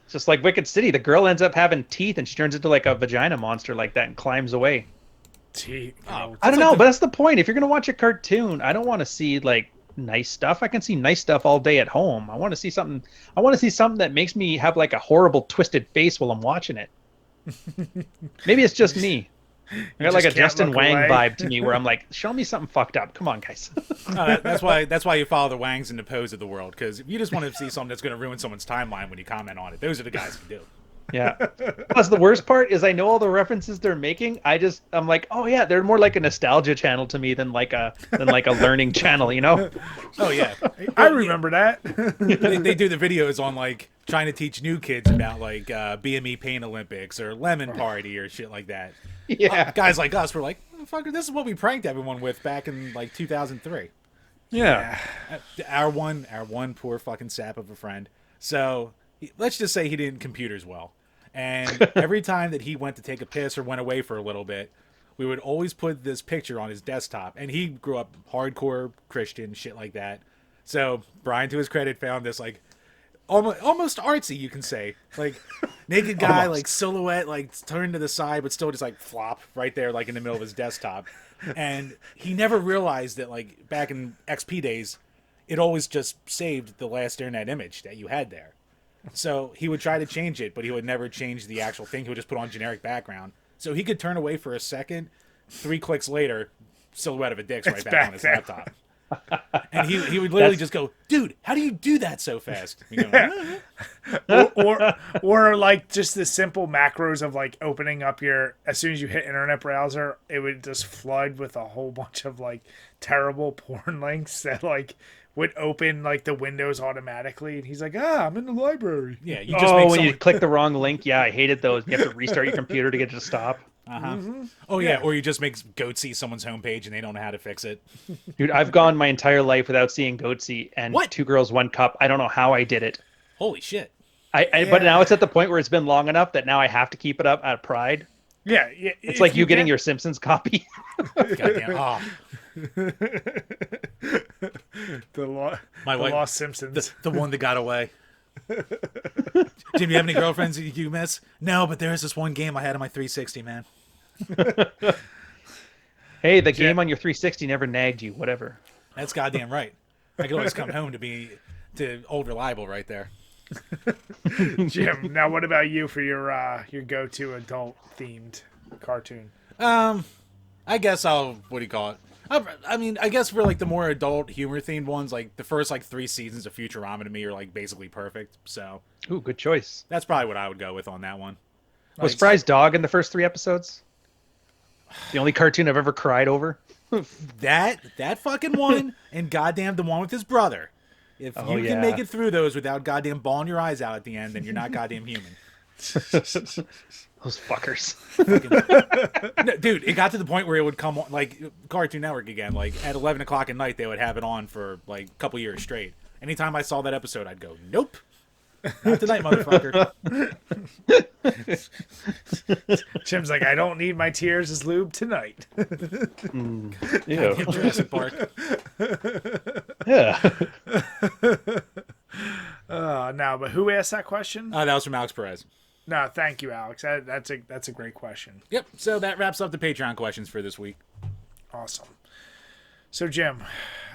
just like Wicked City, the girl ends up having teeth and she turns into like a vagina monster like that and climbs away. I don't know, but that's the point. If you're gonna watch a cartoon, I don't want to see like nice stuff. I can see nice stuff all day at home. I want to see something. I want to see something that makes me have like a horrible twisted face while I'm watching it. Maybe it's just me. I got like a Justin Wang vibe to me where I'm like, show me something fucked up. Come on, guys. That's why you follow the Wangs and the Poes of the world, because if you just want to see something that's going to ruin someone's timeline when you comment on it, those are the guys who do. Yeah. Plus, the worst part is I know all the references they're making. I'm like, oh yeah, they're more like a nostalgia channel to me than like a learning channel, you know? Oh yeah, I remember that. they do the videos on like trying to teach new kids about like BME Paint Olympics or Lemon Party or shit like that. Yeah. Guys like us were like, fucker, this is what we pranked everyone with back in like 2003. Yeah. Our one poor fucking sap of a friend. So let's just say he didn't computers well. And every time that he went to take a piss or went away for a little bit, we would always put this picture on his desktop. And he grew up hardcore Christian, shit like that. So Brian, to his credit, found this like almost artsy, you can say, like naked guy, like silhouette, like turned to the side, but still just like flop right there, like in the middle of his desktop. And he never realized that like back in XP days, it always just saved the last internet image that you had there. So he would try to change it, but he would never change the actual thing. He would just put on generic background. So he could turn away for a second, 3 clicks later, silhouette of a dick's right back on his laptop. And he would literally just go, dude, how do you do that so fast? You go, or like just the simple macros of like opening up as soon as you hit internet browser, it would just flood with a whole bunch of like terrible porn links that like would open like the windows automatically, and he's like, I'm in the library. Yeah, you just when you click the wrong link, yeah, I hated those. You have to restart your computer to get it to stop. Oh yeah, or you just make Goat see someone's homepage and they don't know how to fix it. Dude, I've gone my entire life without seeing Goatsy and What? 2 Girls, 1 Cup. I don't know how I did it. Holy shit. But now it's at the point where it's been long enough that now I have to keep it up out of pride. Yeah, It's like you getting your Simpsons copy. Goddamn. the My wife, Lost Simpsons. the one that got away. Jim, you have any girlfriends you miss? No, but there's this one game I had on my 360, man. Hey, the game on your 360 never nagged you. Whatever. That's goddamn right. I could always come home to old reliable right there. Jim, now what about you for your go-to adult themed cartoon? I guess what do you call it? I mean, I guess for like the more adult humor themed ones, like the first like 3 seasons of Futurama to me are like basically perfect. So Ooh, good choice. that's probably what I would go with on that one. Was Nice. Fry's dog in the first 3 episodes? The only cartoon I've ever cried over. That fucking one, and goddamn the one with his brother. If Oh, you yeah. can make it through those without goddamn bawling your eyes out at the end, then you're not goddamn human. Those fuckers. No, dude, it got to the point where it would come on, like Cartoon Network again, like at 11 o'clock at night, they would have it on for like a couple years straight. Anytime I saw that episode, I'd go, nope. Not tonight, motherfucker. Jim's like, I don't need my tears as lube tonight. Yeah. Jurassic Park. Yeah. No, but who asked that question? That was from Alex Perez. No, thank you, Alex. That's a great question. Yep, so that wraps up the Patreon questions for this week. Awesome. So, Jim,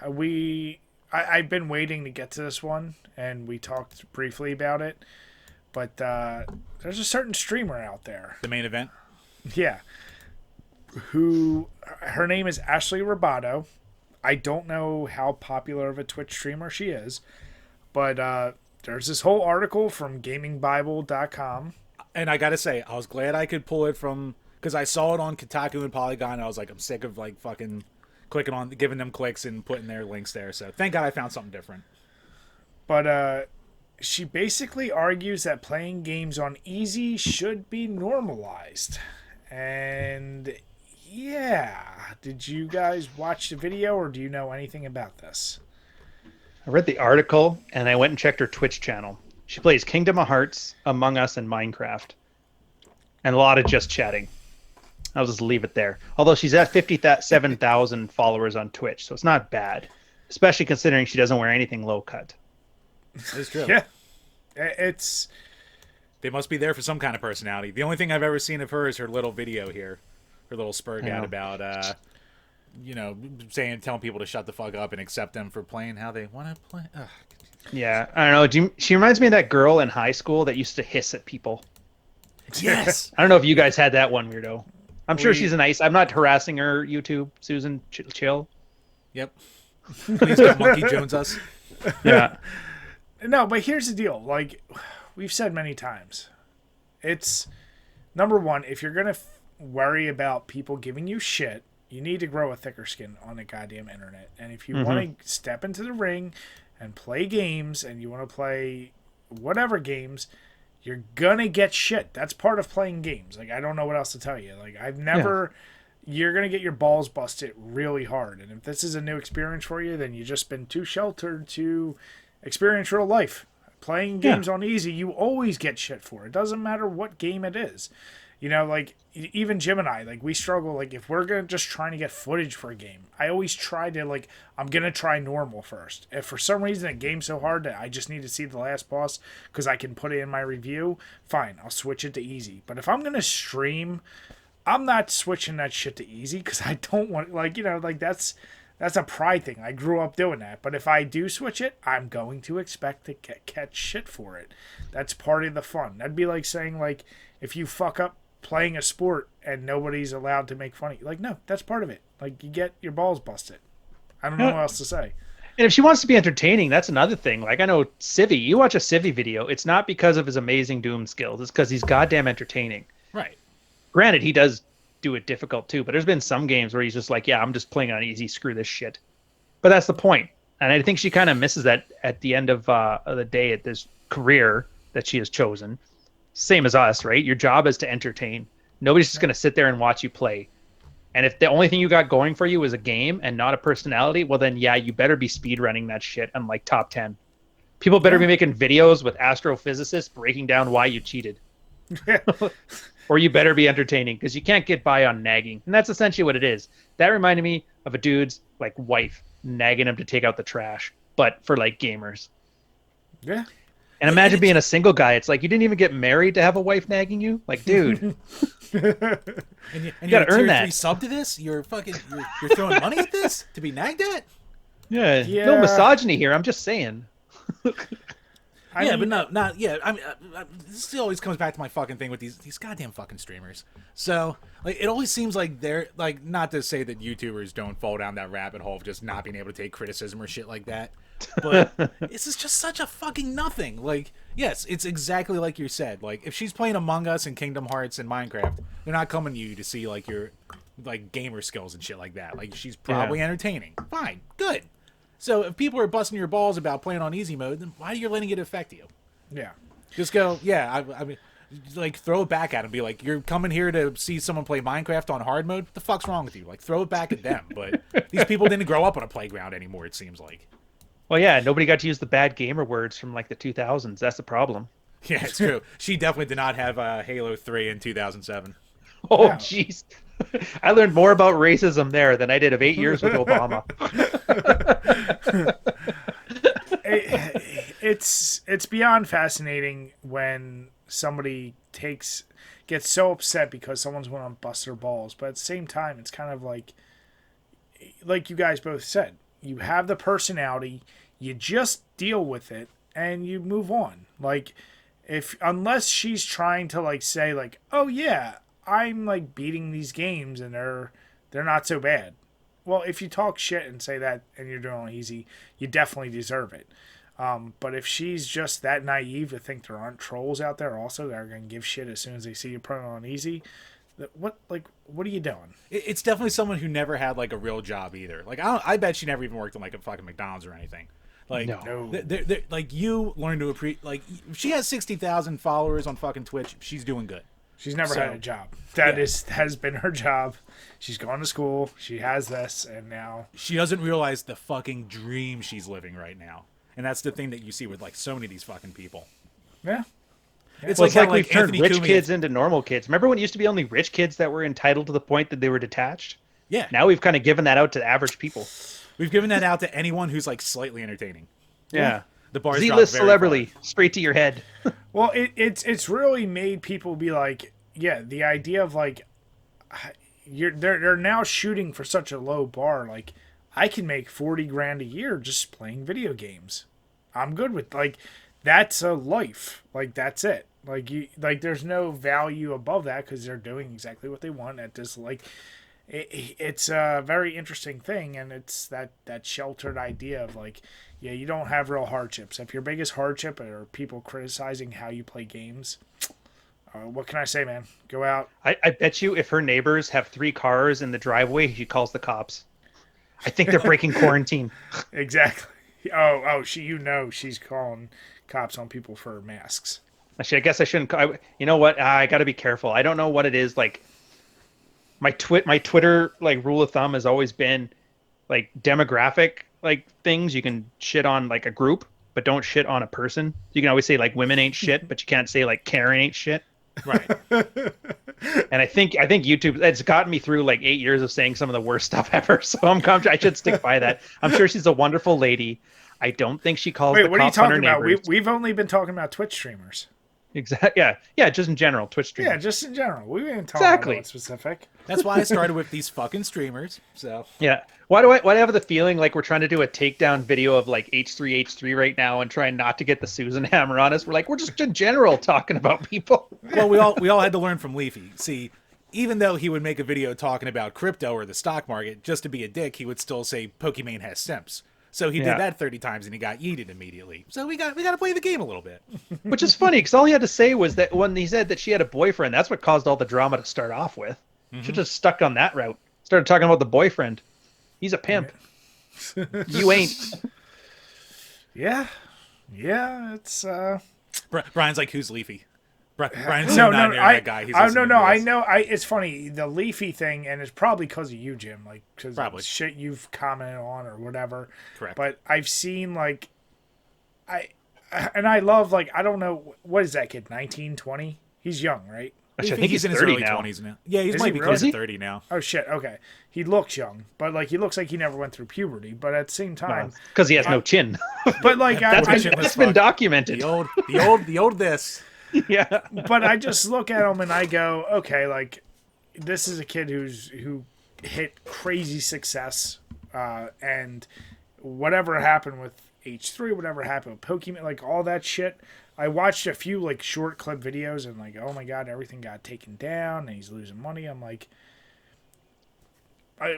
I've been waiting to get to this one, and we talked briefly about it, but there's a certain streamer out there. The main event? Yeah. Her name is Ashley Robato. I don't know how popular of a Twitch streamer she is, but there's this whole article from gamingbible.com. And I gotta say, I was glad I could pull it from, because I saw it on Kotaku and Polygon, and I was like, I'm sick of like fucking clicking on, giving them clicks and putting their links there. So thank God I found something different. But she basically argues that playing games on easy should be normalized. And yeah, did you guys watch the video, or do you know anything about this? I read the article and I went and checked her Twitch channel. She plays Kingdom of Hearts, Among Us, and Minecraft. And a lot of just chatting. I'll just leave it there. Although she's at 57,000 followers on Twitch, so it's not bad. Especially considering she doesn't wear anything low cut. It's true. Yeah. It's... They must be there for some kind of personality. The only thing I've ever seen of her is her little video here. Her little spurg out about, telling people to shut the fuck up and accept them for playing how they want to play. Ugh. Yeah, I don't know. She reminds me of that girl in high school that used to hiss at people. Yes! I don't know if you guys had that one, weirdo. I'm sure she's nice. I'm not harassing her, YouTube. Susan, chill. Yep. Please don't Monkey Jones us. Yeah. No, but here's the deal. Like, we've said many times. It's, number one, if you're going to worry about people giving you shit, you need to grow a thicker skin on the goddamn internet. And if you want to step into the ring and play games, and you want to play whatever games, you're gonna get shit. That's part of playing games. Like, I don't know what else to tell you. Like, you're gonna get your balls busted really hard. And if this is a new experience for you, then you've just been too sheltered to experience real life. Playing games on easy, you always get shit for. It doesn't matter what game it is. You know, like, even Jim and I, like, we struggle. Like, if we're just trying to get footage for a game, I always try to, like, I'm going to try normal first. If for some reason a game's so hard that I just need to see the last boss because I can put it in my review, fine, I'll switch it to easy. But if I'm going to stream, I'm not switching that shit to easy because I don't want, like, that's a pride thing. I grew up doing that. But if I do switch it, I'm going to expect to catch shit for it. That's part of the fun. That'd be like saying, like, if you fuck up playing a sport and nobody's allowed to make fun of you. Like, no, that's part of it. Like, you get your balls busted. I don't know what else to say. And if she wants to be entertaining, that's another thing. Like, I know Civvy, you watch a Civvy video, it's not because of his amazing Doom skills. It's because he's goddamn entertaining. Right. Granted, he does do it difficult too, but there's been some games where he's just like, yeah, I'm just playing on easy, screw this shit. But that's the point. And I think she kind of misses that at the end of the day at this career that she has chosen. Same as us, right? Your job is to entertain. Nobody's just going to sit there and watch you play. And if the only thing you got going for you is a game and not a personality, well then, yeah, you better be speedrunning that shit on like top 10. People better be making videos with astrophysicists breaking down why you cheated. Or you better be entertaining because you can't get by on nagging. And that's essentially what it is. That reminded me of a dude's like wife nagging him to take out the trash, but for like gamers. Yeah. And imagine being a single guy. It's like you didn't even get married to have a wife nagging you. Like, dude, And you gotta earn that. Tier 3 sub to this? You're throwing money at this to be nagged at? yeah, no misogyny here. I'm just saying. I yeah, mean, but not yeah. I mean, this still always comes back to my fucking thing with these goddamn fucking streamers. So like, it always seems like they're like, not to say that YouTubers don't fall down that rabbit hole of just not being able to take criticism or shit like that, but this is just such a fucking nothing. Like, yes, it's exactly like you said. Like, if she's playing Among Us and Kingdom Hearts and Minecraft, they're not coming to you to see like your like gamer skills and shit like that. Like, she's probably entertaining. Fine, good. So if people are busting your balls about playing on easy mode, then why are you letting it affect you? yeah. Just go, yeah, I mean, like, throw it back at them. Be like, you're coming here to see someone play Minecraft on hard mode? What the fuck's wrong with you? Like, throw it back at them. But these people didn't grow up on a playground anymore, it seems like. Well, yeah, nobody got to use the bad gamer words from like the 2000s. That's the problem. Yeah, it's true. She definitely did not have Halo 3 in 2007. Oh, Yeah. jeez. I learned more about racism there than I did of 8 years with Obama. It's beyond fascinating when somebody gets so upset because someone's going to bust their balls, but at the same time, it's kind of like you guys both said, you have the personality, you just deal with it, and you move on. Like, unless she's trying to like say like, oh yeah, I'm like beating these games and they're not so bad. Well, if you talk shit and say that and you're doing it easy, you definitely deserve it. But if she's just that naive to think there aren't trolls out there also that are going to give shit as soon as they see you put it on easy, what are you doing? It's definitely someone who never had like a real job either. Like, I bet she never even worked in like a fucking McDonald's or anything. Like, No. Like, you learn to appreciate. Like, if she has 60,000 followers on fucking Twitch, she's doing good. She's never had a job. That has been her job. She's gone to school. She has this, and now She doesn't realize the fucking dream she's living right now. And that's the thing that you see with like so many of these fucking people. yeah. It's Well, it's how, like we've turned Anthony rich Cumia- kids into normal kids. Remember when it used to be only rich kids that were entitled to the point that they were detached? Yeah. Now we've kind of given that out to average people. We've given that out to anyone who's like slightly entertaining. Yeah. The bars Z-list dropped very celebrity, straight to your head. Well, it's really made people be like, yeah, the idea of like, they're now shooting for such a low bar. Like, I can make 40 grand a year just playing video games. I'm good with like, that's a life. Like, that's it. Like there's no value above that because they're doing exactly what they want at this. Like, it's a very interesting thing, and it's that sheltered idea of like, yeah, you don't have real hardships. If your biggest hardship are people criticizing how you play games, what can I say, man? Go out. I bet you if her neighbors have 3 cars in the driveway, she calls the cops. I think they're breaking quarantine. Exactly. Oh, she's calling cops on people for masks. Actually, I guess I shouldn't. You know what? I got to be careful. I don't know what it is. Like, my Twitter like rule of thumb has always been like demographic like things. You can shit on like a group, but don't shit on a person. You can always say like women ain't shit, but you can't say like Karen ain't shit. Right. And I think YouTube, it's gotten me through like 8 years of saying some of the worst stuff ever. So I should stick by that. I'm sure she's a wonderful lady. I don't think she calls the Wait, what are you cops on her talking about? neighbors. We've only been talking about Twitch streamers. Exactly. Yeah. Just in general, Twitch streamers. Yeah, just in general. We didn't talk about Exactly. anyone specific. That's why I started with these fucking streamers. So Yeah. Why do I have the feeling like we're trying to do a takedown video of like H3H3 right now and trying not to get the Susan hammer on us? We're just in general talking about people. well, we all had to learn from Leafy. See, even though he would make a video talking about crypto or the stock market, just to be a dick, he would still say Pokemon has simps. So he Yeah. did that 30 times and he got yeeted immediately. So we got to play the game a little bit. Which is funny because all he had to say was that when he said that she had a boyfriend, that's what caused all the drama to start off with. Should just stuck on that route. Started talking about the boyfriend. He's a pimp. You ain't. Yeah. It's Brian's like, who's Leafy? Brian's no, not near that guy. He's listening to I this. know. It's funny, the Leafy thing, and it's probably because of you, Jim. Like, because Probably. shit you've commented on or whatever. Correct. But I've seen like, I love like, I don't know, what is that kid? 19, 20? He's young, right? Actually, I Leafy, think he's in his 30 early now. 20s now. Yeah, he's Is might he be really? close to 30 now. Oh shit. Okay, he looks young, but like he looks like he never went through puberty. But at the same time, Because he has no chin. but like That's Chinless been fuck. documented. The old this. Yeah. but I just look at him and I go, okay, like this is a kid who hit crazy success, and whatever happened with H3, whatever happened with Pokemon, like all that shit. I watched a few like short clip videos and like, oh my god, everything got taken down and he's losing money. I'm like,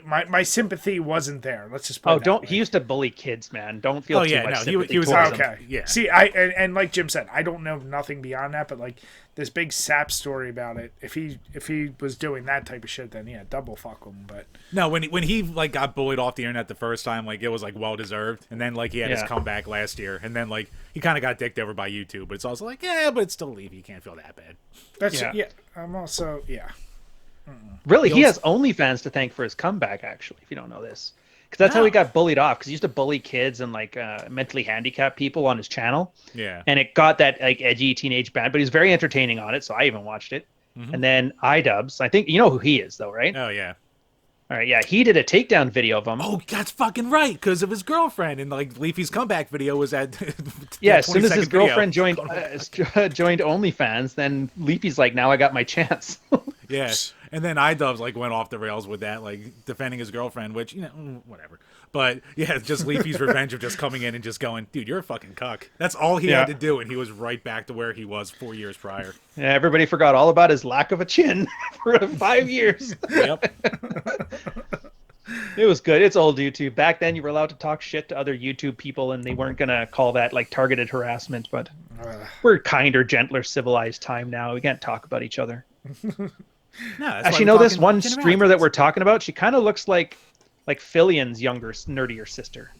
my sympathy wasn't there. Let's just put it that way. He used to bully kids, man. Don't feel too much sympathy he was towards him. Okay. Yeah. See, and like Jim said, I don't know nothing beyond that, but like this big sap story about it. If he was doing that type of shit, then yeah, double fuck him. But no, when he like got bullied off the internet the first time, like it was like well deserved, and then like he had his comeback last year, and then like he kind of got dicked over by YouTube, but it's also like but it's still Leafy. You can't feel that bad. That's I'm also Really, he has OnlyFans to thank for his comeback, actually, if you don't know this. Because that's how he got bullied off, because he used to bully kids and, like, mentally handicapped people on his channel. Yeah. And it got that, like, edgy teenage band, but he's very entertaining on it, so I even watched it. Mm-hmm. And then iDubbbz, I think, you know who he is, though, right? Oh, yeah. All right, yeah, he did a takedown video of him. Oh, that's fucking right, because of his girlfriend, and, like, Leafy's comeback video was at as soon as his girlfriend joined OnlyFans, then Leafy's like, now I got my chance. Yes. And then iDubbbz like went off the rails with that, like defending his girlfriend, which whatever. But yeah, just Leafy's revenge of just coming in and just going, dude, you're a fucking cuck. That's all he had to do, and he was right back to where he was 4 years prior. Yeah, everybody forgot all about his lack of a chin for 5 years. Yep. It was good. It's old YouTube. Back then, you were allowed to talk shit to other YouTube people, and they weren't gonna call that like targeted harassment. But we're kinder, gentler, civilized time now. We can't talk about each other. No, actually, know this one streamer that we're talking about? She kind of looks like Fillion's younger, nerdier sister.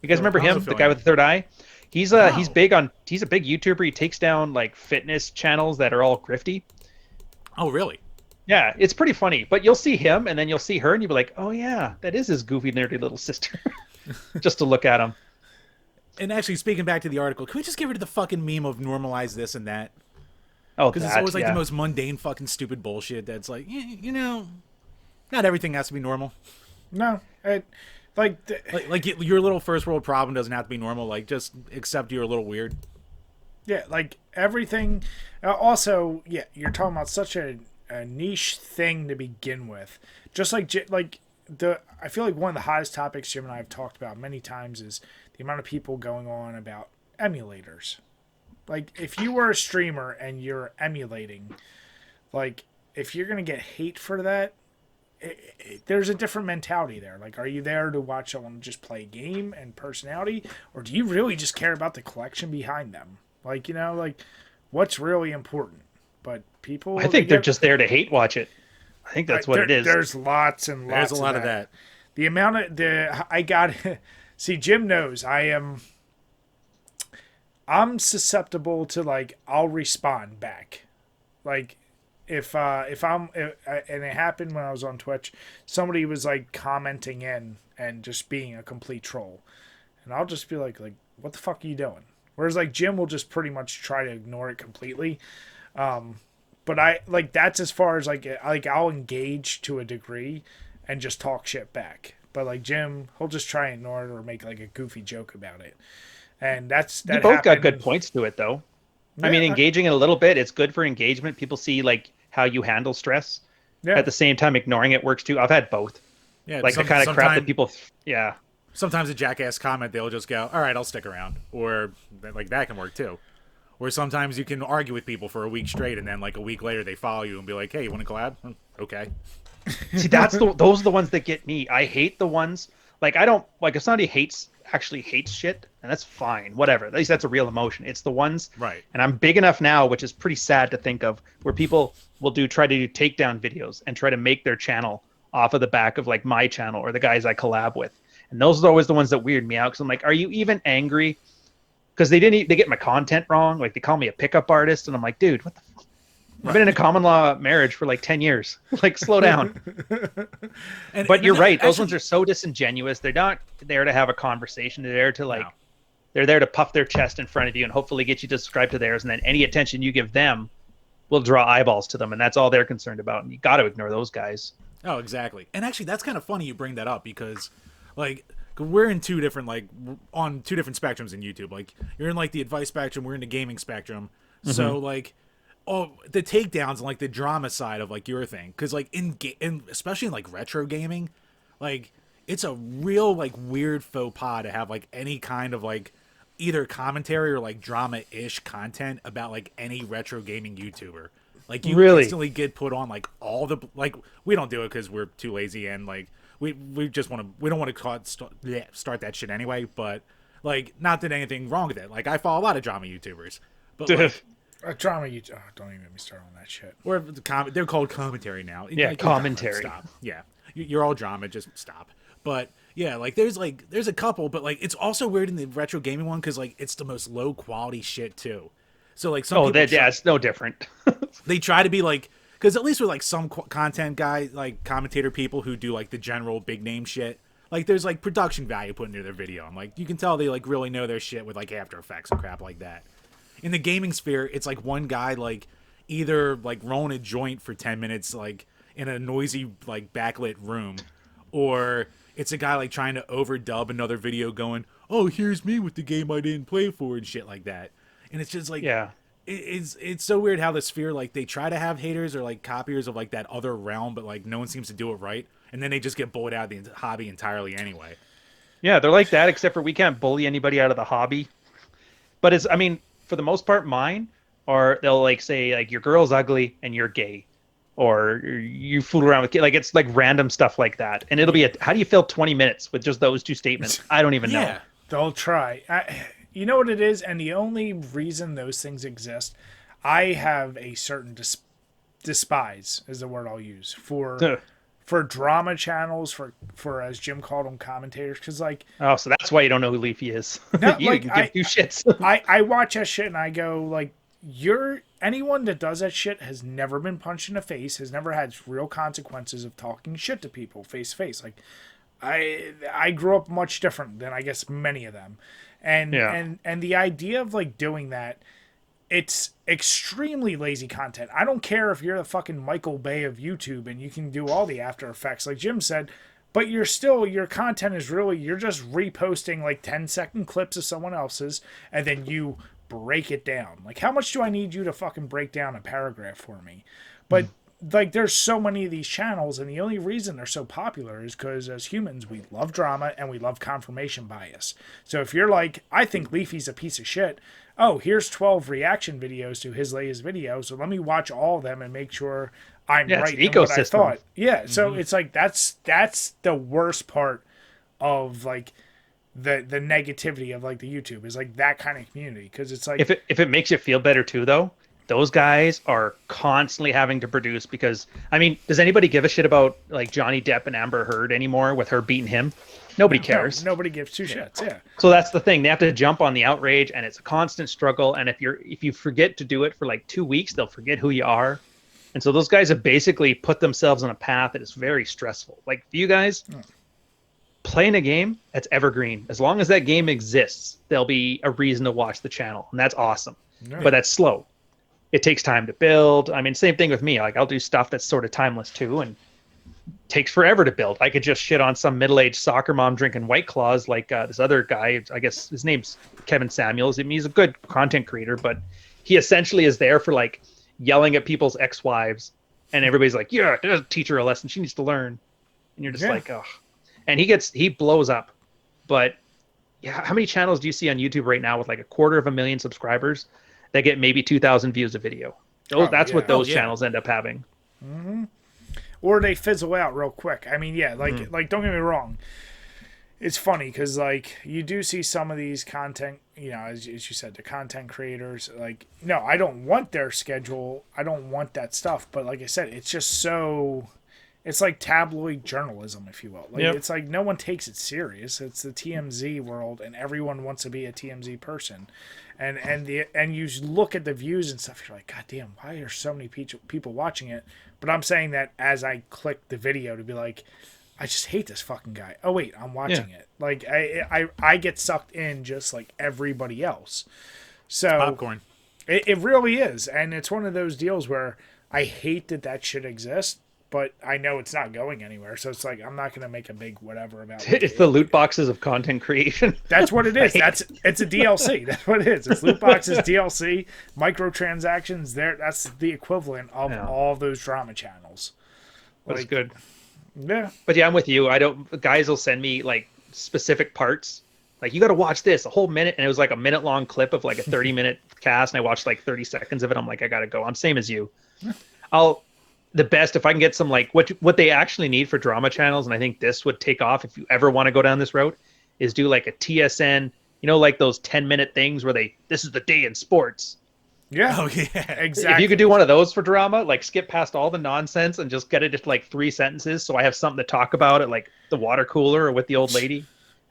You guys remember him, the guy with the third eye? He's a big YouTuber. He takes down like fitness channels that are all grifty. Oh, really? Yeah, it's pretty funny. But you'll see him, and then you'll see her, and you'll be like, oh yeah, that is his goofy, nerdy little sister. Just to look at him. And actually, speaking back to the article, can we just get rid of the fucking meme of normalize this and that? Oh, because it's always like the most mundane fucking stupid bullshit that's like, not everything has to be normal. No, like your little first world problem doesn't have to be normal. Like, just accept you're a little weird. Yeah, like everything. Also, yeah, you're talking about such a niche thing to begin with. Just I feel like one of the hottest topics Jim and I have talked about many times is the amount of people going on about emulators. Like, if you were a streamer and you're emulating, like, if you're going to get hate for that, there's a different mentality there. Like, are you there to watch someone just play a game and personality, or do you really just care about the collection behind them? Like, what's really important? But people... I think they're just there to hate watch it. I think that's what it is. There's lots and lots There's a lot of that. The amount of... I got... See, Jim knows I'm susceptible to, like, I'll respond back. Like, if and it happened when I was on Twitch, somebody was, like, commenting in and just being a complete troll. And I'll just be like, what the fuck are you doing? Whereas, like, Jim will just pretty much try to ignore it completely. But that's as far as, like, I'll engage to a degree and just talk shit back. But, like, Jim, he'll just try and ignore it or make, like, a goofy joke about it. And that you both got good points to it, though. Yeah, I mean, engaging it a little bit, it's good for engagement. People see, like, how you handle stress. Yeah. At the same time, ignoring it works, too. I've had both. Yeah, like, the kind of crap that people... Yeah. Sometimes a jackass comment, they'll just go, all right, I'll stick around. Or, like, that can work, too. Or sometimes you can argue with people for a week straight, and then, like, a week later, they follow you and be like, hey, you want to collab? Okay. See, those are the ones that get me. I hate the ones... Like, I don't... Like, if somebody actually hates shit, and that's fine, whatever, at least that's a real emotion. It's the ones, right? And I'm big enough now, which is pretty sad to think of, where people will try to do takedown videos and try to make their channel off of the back of, like, my channel or the guys I collab with, and those are always the ones that weird me out, because I'm like, are you even angry because they get my content wrong? Like, they call me a pickup artist, and I'm like, dude, what the fuck? I've been in a common law marriage for like 10 years. Like, slow down. But you're right. Those ones are so disingenuous. They're not there to have a conversation. They're there to, like, they're there to puff their chest in front of you and hopefully get you to subscribe to theirs. And then any attention you give them will draw eyeballs to them. And that's all they're concerned about. And you got to ignore those guys. Oh, exactly. And actually, that's kind of funny you bring that up because, like, we're in two different, like, on two different spectrums in YouTube. Like, you're in, like, the advice spectrum. We're in the gaming spectrum. Mm-hmm. So, like... Oh, the takedowns and, like, the drama side of, like, your thing. Because, like, in especially in, like, retro gaming, like, it's a real like weird faux pas to have like any kind of like either commentary or like drama-ish content about like any retro gaming YouTuber. Like you Really? instantly get put on like all the like we don't do it because we're too lazy and like we just want to we don't want to start that shit anyway. But like not that anything wrong with it. Like I follow a lot of drama YouTubers, but like, drama you don't even get me started on that shit. or they're called commentary now. Yeah, like, commentary. Stop. Yeah, you're all drama. Just stop. But yeah, like there's a couple, but like it's also weird in the retro gaming one because like it's the most low quality shit too. So like some people it's no different. they try to be like because at least with like some content guy like commentator people who do like the general big name shit. Like there's like production value put into their video. I'm like you can tell they like really know their shit with like After Effects and crap like that. In the gaming sphere, it's like one guy like either like rolling a joint for 10 minutes like in a noisy like backlit room, or it's a guy like trying to overdub another video going, "Oh, here's me with the game I didn't play for" and shit like that. And it's just like it's so weird how the sphere like they try to have haters or like copiers of like that other realm, but like no one seems to do it right, and then they just get bullied out of the hobby entirely anyway. Yeah, they're like that, except for we can't bully anybody out of the hobby. But it's, I mean, for the most part, mine are they'll like say like your girl's ugly and you're gay, or you fool around with kids. Like it's like random stuff like that, and it'll be how do you fill 20 minutes with just those two statements? I don't even know. They'll try. You know what it is, and the only reason those things exist, I have a certain despise is the word I'll use for drama channels, for as Jim called them, commentators, because like so that's why you don't know who Leafy is. No, you like, can give two shits. I watch that shit and I go like, anyone that does that shit has never been punched in the face, has never had real consequences of talking shit to people face to face. Like I grew up much different than I guess many of them, and the idea of like doing that, it's extremely lazy content. I don't care if you're the fucking Michael Bay of YouTube and you can do all the After Effects like Jim said, but your content is really, you're just reposting like 10-second clips of someone else's and then you break it down. Like how much do I need you to fucking break down a paragraph for me? But like there's so many of these channels, and the only reason they're so popular is because as humans we love drama and we love confirmation bias. So if you're like, I think Leafy's a piece of shit, oh, here's 12 reaction videos to his latest video, so let me watch all of them and make sure I'm right in what I thought. Yeah, so it's like that's the worst part of like the negativity of like the YouTube is like that kind of community, because it's like if it makes you feel better too though, those guys are constantly having to produce, because I mean, does anybody give a shit about like Johnny Depp and Amber Heard anymore with her beating him? Nobody cares. No, nobody gives two shits. Yeah. So that's the thing. They have to jump on the outrage, and it's a constant struggle. And if you forget to do it for like 2 weeks, they'll forget who you are. And so those guys have basically put themselves on a path that is very stressful. Like for you guys, playing a game that's evergreen. As long as that game exists, there'll be a reason to watch the channel, and that's awesome. No. But that's slow. It takes time to build. I mean, same thing with me. Like I'll do stuff that's sort of timeless too, and takes forever to build. I could just shit on some middle-aged soccer mom drinking White Claws like this other guy. I guess his name's Kevin Samuels. I mean, he's a good content creator, but he essentially is there for like yelling at people's ex-wives, and everybody's like, yeah, teach her a lesson. She needs to learn. And you're just like, oh. And he blows up. But yeah, how many channels do you see on YouTube right now with like 250,000 subscribers that get maybe 2,000 views a video? That's what those channels end up having. Mm-hmm. Or they fizzle out real quick. I mean, yeah, like don't get me wrong. It's funny because like you do see some of these content, you know, as you said, the content creators. Like, no, I don't want their schedule. I don't want that stuff. But like I said, it's just so. It's like tabloid journalism, if you will. Like it's like no one takes it serious. It's the TMZ world, and everyone wants to be a TMZ person. And you look at the views and stuff, you're like, God damn, why are so many people watching it? But I'm saying that as I click the video to be like, I just hate this fucking guy. Oh wait, I'm watching it. Like I get sucked in just like everybody else. So popcorn. It really is, and it's one of those deals where I hate that shit exists. But I know it's not going anywhere, so it's like I'm not going to make a big whatever about it. It's the loot boxes of content creation. That's what it is. It's a DLC. That's what it is. It's loot boxes, DLC, microtransactions. That's the equivalent of all those drama channels. That's good. Yeah. But yeah, I'm with you. I don't. Guys will send me like specific parts. Like you got to watch this a whole minute, and it was like a minute long clip of like a 30-minute cast, and I watched like 30 seconds of it. I'm like, I gotta go. I'm same as you. I'll the best if I can get some like what they actually need for drama channels, and I think this would take off if you ever want to go down this route, is do like a TSN. You know, like those 10-minute things where this is the day in sports. Yeah. Oh yeah, Exactly. If you could do one of those for drama, like skip past all the nonsense and just get it to like 3 sentences, so I have something to talk about at like the water cooler or with the old lady.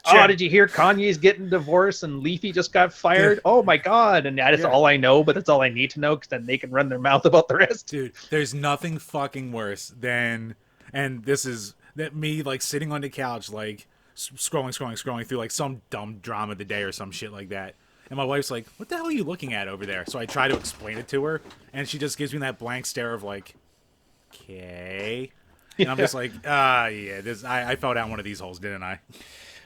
Jim. Oh, did you hear Kanye's getting divorced and Leafy just got fired? Oh my God! And that is all I know, but that's all I need to know because then they can run their mouth about the rest. dude. There's nothing fucking worse than, and this is that me like sitting on the couch like scrolling through like some dumb drama of the day or some shit like that. And my wife's like, "What the hell are you looking at over there?" So I try to explain it to her, and she just gives me that blank stare of like, "Okay." And I'm just like, yeah, I fell down one of these holes, didn't I?"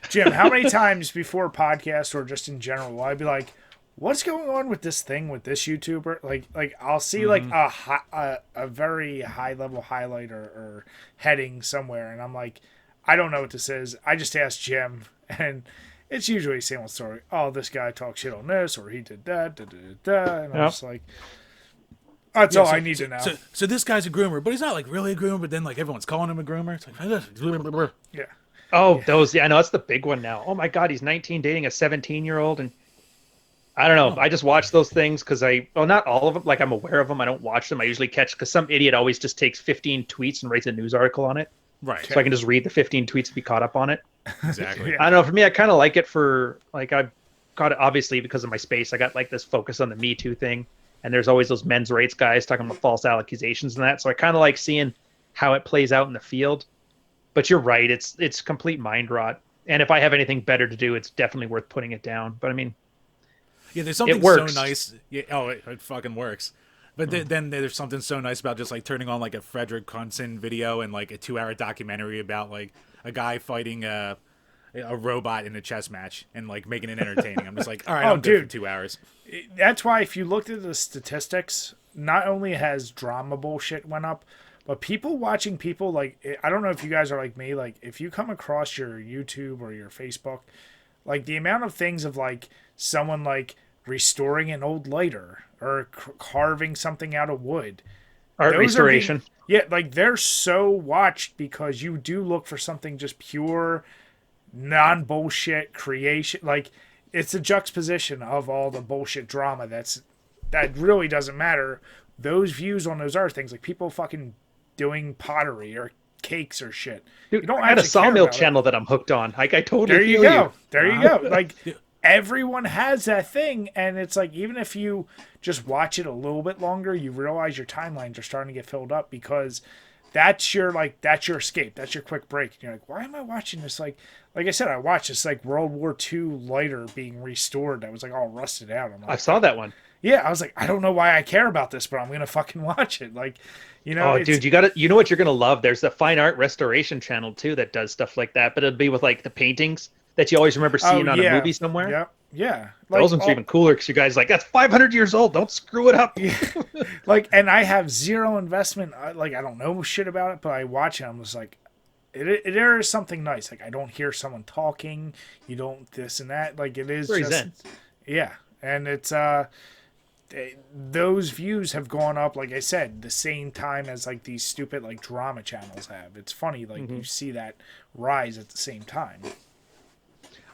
Jim, how many times before podcast or just in general will I be like, what's going on with this thing with this YouTuber? Like I'll see like a very high level highlight or heading somewhere, and I'm like, I don't know what this is. I just asked Jim, and it's usually the same old story. Oh, this guy talks shit on this, or he did that, and I'm just like, that's all I need to know. So this guy's a groomer, but he's not like really a groomer. But then like everyone's calling him a groomer. It's like, yeah. Oh, those. Yeah, I know that's the big one now. Oh my God, he's 19 dating a 17-year-old, and I don't know. I just watch those things because not all of them. Like I'm aware of them. I don't watch them. I usually catch because some idiot always just takes 15 tweets and writes a news article on it. right. So I can just read the 15 tweets and be caught up on it. Exactly. I don't know. For me, I kind of like it for like I've got it obviously because of my space. I got like this focus on the Me Too thing, and there's always those men's rights guys talking about false accusations and that. So I kind of like seeing how it plays out in the field. But you're right. It's complete mind rot. And if I have anything better to do, it's definitely worth putting it down. But I mean, yeah, there's something so nice. Yeah, it fucking works. But then there's something so nice about just like turning on like a Frederick Kunsen video and like a 2-hour documentary about like a guy fighting a robot in a chess match and like making it entertaining. I'm just like, all right, I'm good for 2 hours. That's why if you looked at the statistics, not only has drama bullshit went up, but people watching people like, I don't know if you guys are like me, like if you come across your YouTube or your Facebook, like the amount of things of like someone like restoring an old lighter or carving something out of wood. Art restoration. Like they're so watched because you do look for something just pure, non-bullshit creation. Like it's a juxtaposition of all the bullshit drama that really doesn't matter. Those views on those other things, like people fucking doing pottery or cakes or shit. Dude, you don't I had a actually care sawmill about channel that I'm hooked on. Like I totally There you feel go. you. There you go. Like everyone has that thing, and it's like even if you just watch it a little bit longer, you realize your timelines are starting to get filled up because that's your escape. That's your quick break. And you're like, why am I watching this? Like I said, I watched this like World War II lighter being restored that was like all rusted out. I'm like, I saw that one. yeah, I was like, I don't know why I care about this, but I'm gonna fucking watch it. Like, you know, oh, dude, you know what you're gonna love? There's a fine art restoration channel too that does stuff like that, but it'll be with like the paintings that you always remember seeing on a movie somewhere. Yeah, yeah. Like, those ones are even cooler because you guys like that's 500 years old. Don't screw it up. Like, and I have zero investment. Like, I don't know shit about it, but I watch it. I'm just like, there is something nice. Like, I don't hear someone talking. You don't this and that. Like, it is Very just zen. Yeah, and it's those views have gone up, like I said, the same time as like these stupid like drama channels have. It's funny, like you see that rise at the same time.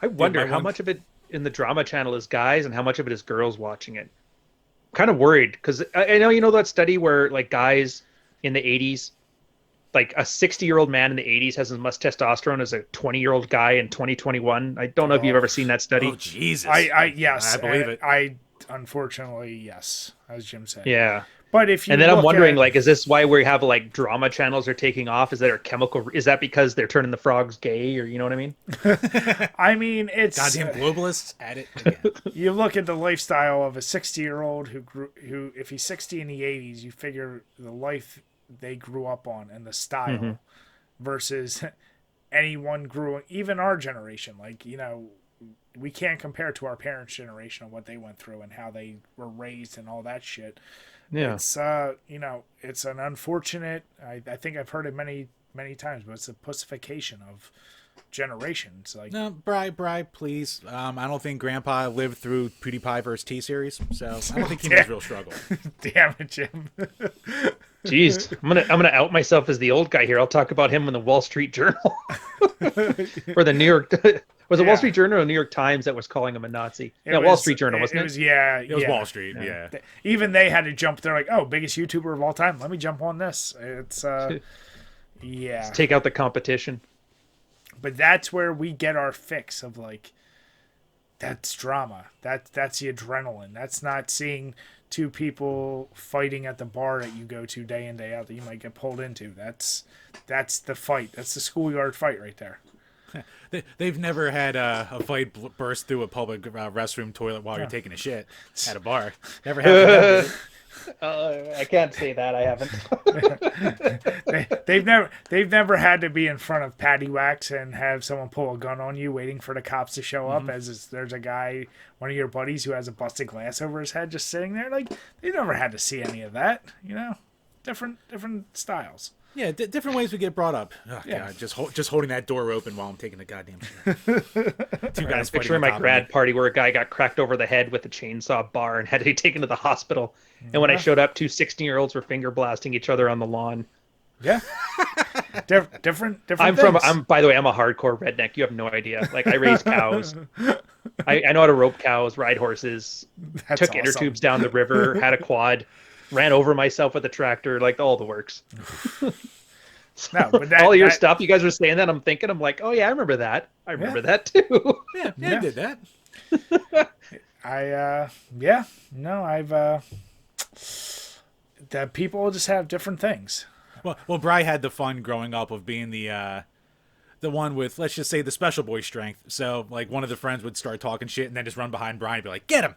I wonder how much of it in the drama channel is guys and how much of it is girls watching it. I'm kind of worried because I know you know that study where like guys in the 80s, like a 60-year-old man in the 80s has as much testosterone as a 20-year-old guy in 2021. I don't know if you've ever seen that study. Oh Jesus! Yes, I believe it. I unfortunately yes, as Jim said. Yeah. But if you and then I'm wondering, at, like, is this why we have like drama channels are taking off? Is that our chemical? Is that because they're turning the frogs gay, or you know what I mean? I mean, it's goddamn globalists at it again. You look at the lifestyle of a 60-year-old who, if he's 60 in the 80s, you figure the life they grew up on and the style versus anyone even our generation. Like, you know, we can't compare to our parents' generation of what they went through and how they were raised and all that shit. Yeah. It's it's an unfortunate. I think I've heard it many times, but it's a pussification of generations. Like, No, Bri, please. I don't think Grandpa lived through PewDiePie versus T-Series, so I don't think he knows real struggle. damn it, Jim. Jeez, I'm gonna out myself as the old guy here. I'll talk about him in the Wall Street Journal or the New York. Was it Wall Street Journal or New York Times that was calling him a Nazi? Wall Street Journal, wasn't it? It was Wall Street. Yeah. Even they had to jump. They're like, oh, biggest YouTuber of all time. Let me jump on this. It's Let's take out the competition. But that's where we get our fix of like, that's drama. That's the adrenaline. That's not seeing two people fighting at the bar that you go to day in, day out that you might get pulled into. That's the fight. That's the schoolyard fight right there. They've never had a fight burst through a public restroom toilet while you're taking a shit at a bar. Never happened. I can't say that. I haven't. They've never had to be in front of Patty Wax and have someone pull a gun on you, waiting for the cops to show up. There's a guy, one of your buddies, who has a busted glass over his head, just sitting there. Like, they've never had to see any of that. Different styles. Yeah, different ways we get brought up. Oh, Yeah. God, just holding that door open while I'm taking a goddamn shit. Two guys Picturing my grad party where a guy got cracked over the head with a chainsaw bar and had to be taken to the hospital. And when I showed up, two 16-year-olds were finger blasting each other on the lawn. Yeah. different By the way, I'm a hardcore redneck. You have no idea. Like, I raise cows. I know how to rope cows, ride horses, took inner tubes down the river, had a quad, ran over myself with a tractor, like all the works. No, but all your stuff, you guys were saying that, I'm like, oh yeah, I remember that. I remember that too. Yeah, I did that. That people just have different things. Well, Bri had the fun growing up of being the one with, let's just say, the special boy strength. So, like, one of the friends would start talking shit and then just run behind Bri and be like, get him!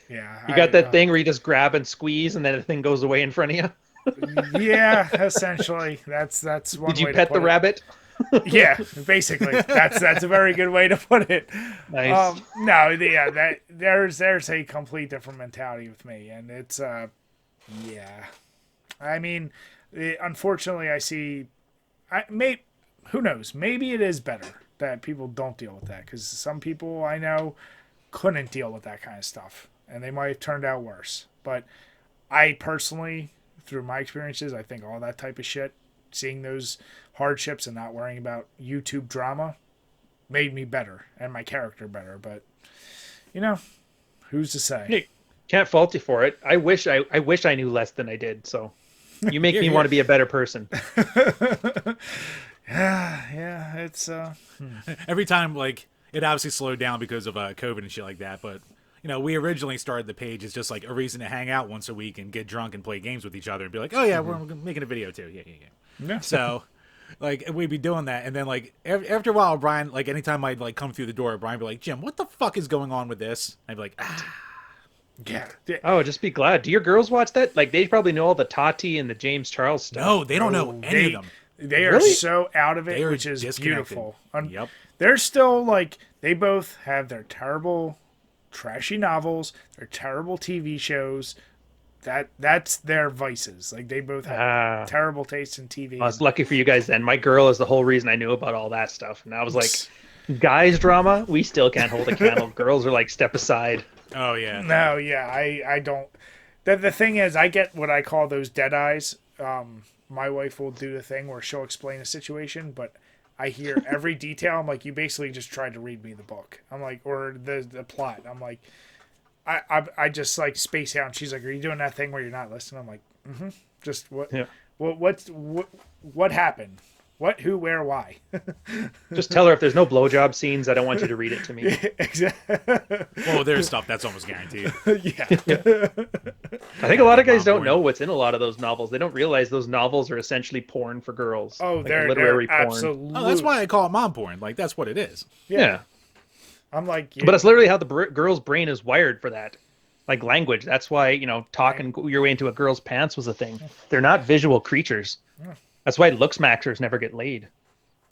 Yeah. You got that thing where you just grab and squeeze and then the thing goes away in front of you? Yeah, essentially. That's one way to put it. Did you pet the rabbit? Yeah, basically. That's a very good way to put it. Nice. There's a complete different mentality with me, and it's I mean, unfortunately, I see. Who knows? Maybe it is better that people don't deal with that, because some people I know couldn't deal with that kind of stuff, and they might have turned out worse. But I personally, through my experiences, I think all that type of shit, seeing those hardships and not worrying about YouTube drama, made me better and my character better. But who's to say? Hey, can't fault you for it. I wish I knew less than I did. So you make me want to be a better person. Yeah, it's Every time, like, it obviously slowed down because of COVID and shit like that, but we originally started the page as just like a reason to hang out once a week and get drunk and play games with each other and be like, oh yeah, we're making a video too. Yeah. So, like, we'd be doing that, and then, like, after a while, Brian, like, anytime I'd, like, come through the door, Brian would be like, Jim, what the fuck is going on with this? I'd be like, Yeah. Oh, just be glad. Do your girls watch that? Like, they probably know all the Tati and the James Charles stuff. No, they don't know any of them. They are so out of it, which is beautiful. Yep. They're still, like, they both have their terrible, trashy novels, their terrible TV shows. That's their vices. Like, they both have terrible taste in TV. I was lucky for you guys then. My girl is the whole reason I knew about all that stuff. And I was like, guys drama, we still can't hold a candle. Girls are like, step aside. Oh, yeah. No, yeah, I don't. The thing is, I get what I call those dead eyes. My wife will do the thing where she'll explain a situation, but I hear every detail. I'm like, you basically just tried to read me the book. I'm like, or the plot. I'm like, I just like space out. And she's like, are you doing that thing where you're not listening? I'm like, mm-hmm. Just what? Yeah. What happened? What, who, where, why? Just tell her if there's no blowjob scenes, I don't want you to read it to me. Yeah, exactly. Well, there's stuff that's almost guaranteed. Yeah. I think a lot of guys don't know what's in a lot of those novels. They don't realize those novels are essentially porn for girls. Oh, like they're literary porn. Absolutely. Oh, that's why I call it mom porn. Like, that's what it is. Yeah. I'm like, but it's literally how the girl's brain is wired for that. Like language. That's why, talking your way into a girl's pants was a thing. They're not visual creatures. That's why looks maxers never get laid.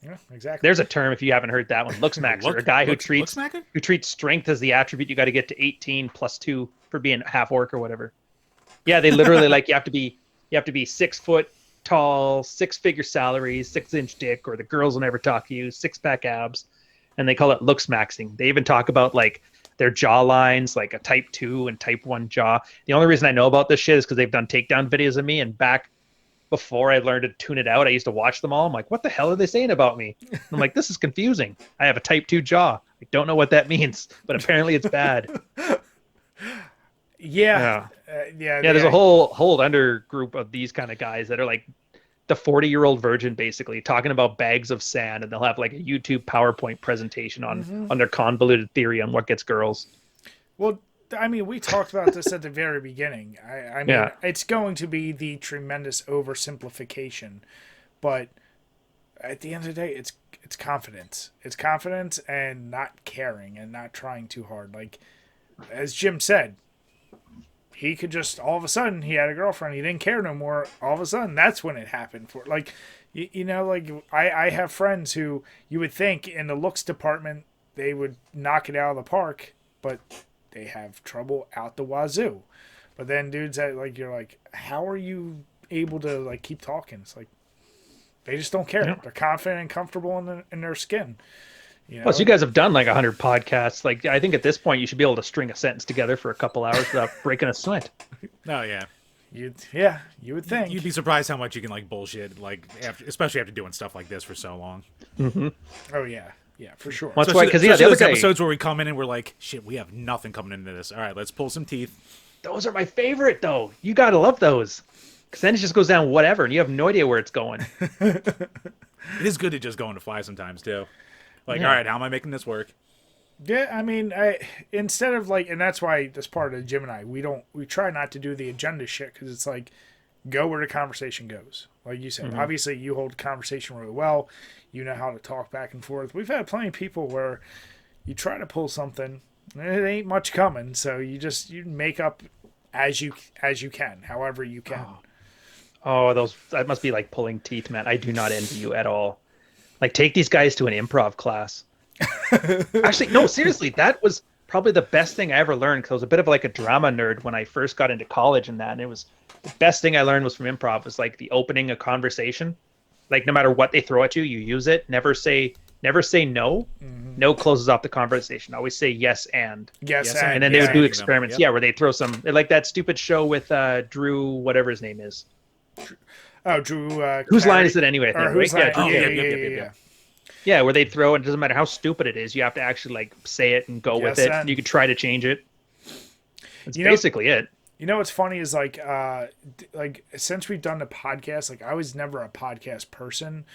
Yeah, exactly. There's a term if you haven't heard that one. Looks maxer, a guy who treats strength as the attribute. You got to get to 18 plus 2 for being half orc or whatever. Yeah, they literally like you have to be 6 foot tall, 6-figure salary, 6-inch dick, or the girls will never talk to you, 6-pack abs, and they call it looks maxing. They even talk about like their jaw lines, like a type 2 and type 1 jaw. The only reason I know about this shit is because they've done takedown videos of me, and back before I learned to tune it out, I used to watch them all. I'm like, what the hell are they saying about me? And I'm like, this is confusing. I have a type 2 jaw. I don't know what that means, but apparently it's bad. Yeah. There's a whole under group of these kind of guys that are like the 40-year-old virgin, basically talking about bags of sand, and they'll have like a YouTube PowerPoint presentation on their convoluted theory on what gets girls. Well, I mean, we talked about this at the very beginning. I mean, it's going to be the tremendous oversimplification, but at the end of the day, it's confidence. It's confidence and not caring and not trying too hard. Like, as Jim said, he could just, all of a sudden, he had a girlfriend. He didn't care no more. All of a sudden, that's when it happened. For like, you know, like I have friends who you would think in the looks department, they would knock it out of the park, but they have trouble out the wazoo. But then dudes that like, you're like, how are you able to like keep talking? It's like, they just don't care. Yeah. They're confident and comfortable in their skin. You know? Plus, you guys have done like 100 podcasts. Like, I think at this point you should be able to string a sentence together for a couple hours without breaking a sweat. Oh yeah, you would think. You'd be surprised how much you can like bullshit, like especially after doing stuff like this for so long. Mm-hmm. Oh yeah, for sure. Well, that's why, because the other episodes where we come in and we're like, shit, we have nothing coming into this. All right, let's pull some teeth. Those are my favorite though. You gotta love those, because then it just goes down whatever, and you have no idea where it's going. It is good to just go on the fly sometimes too. Like, all right, how am I making this work? Yeah, I mean, instead of like, and that's why this part of Jim and I, we try not to do the agenda shit, because it's like, go where the conversation goes. Like you said, obviously you hold the conversation really well. You know how to talk back and forth. We've had plenty of people where you try to pull something, and it ain't much coming. So you make up as you can, however you can. Oh, that must be like pulling teeth, man. I do not envy you at all. Like, take these guys to an improv class. Actually, no, seriously, that was probably the best thing I ever learned, because I was a bit of like a drama nerd when I first got into college and that. And it was the best thing I learned was from improv, was like the opening a conversation. Like, no matter what they throw at you, you use it. Never say no. Mm-hmm. No closes off the conversation. Always say yes and. Yes and then they would do experiments. Where they throw some, like that stupid show with Drew, whatever his name is. Oh, Drew. Whose line is it anyway? Yeah, where they throw it. It doesn't matter how stupid it is. You have to actually like say it and go with it. And you could try to change it. That's basically it. You know what's funny is like since we've done the podcast, like I was never a podcast person.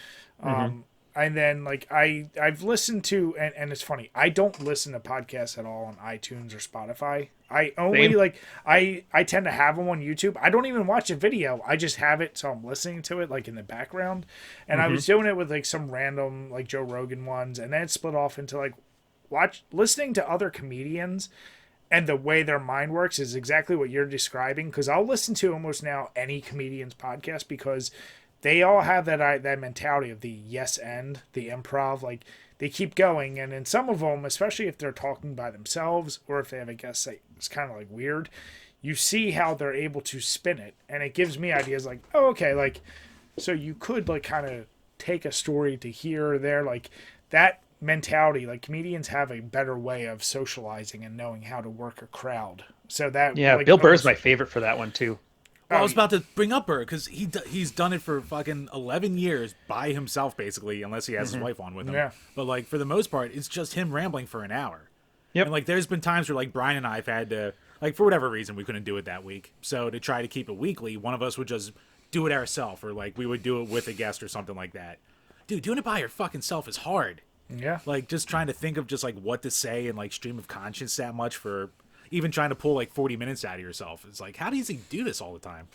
And then like I've listened to, and it's funny, I don't listen to podcasts at all on iTunes or Spotify. I only I tend to have them on YouTube. I don't even watch a video. I just have it, so I'm listening to it like in the background. And I was doing it with like some random like Joe Rogan ones, and then it split off into like listening to other comedians, and the way their mind works is exactly what you're describing. Because I'll listen to almost now any comedian's podcast, because they all have that mentality of the yes and the improv. Like, they keep going, and in some of them, especially if they're talking by themselves or if they have a guest that is kind of like weird, you see how they're able to spin it, and it gives me ideas like, oh, okay, like, so you could like kind of take a story to here or there, like that mentality. Like, comedians have a better way of socializing and knowing how to work a crowd. So that like, Bill Burr's my favorite for that one too. Well, I was about to bring up Burr, because he's done it for fucking 11 years by himself, basically, unless he has his wife on with him. Yeah. But, like, for the most part, it's just him rambling for an hour. Yep. And, like, there's been times where, like, Brian and I have had to, like, for whatever reason, we couldn't do it that week. So to try to keep it weekly, one of us would just do it ourselves, or, like, we would do it with a guest or something like that. Dude, doing it by your fucking self is hard. Yeah. Like, just trying to think of just, like, what to say and, like, stream of conscience that much for even trying to pull, like, 40 minutes out of yourself. It's like, how does he do this all the time?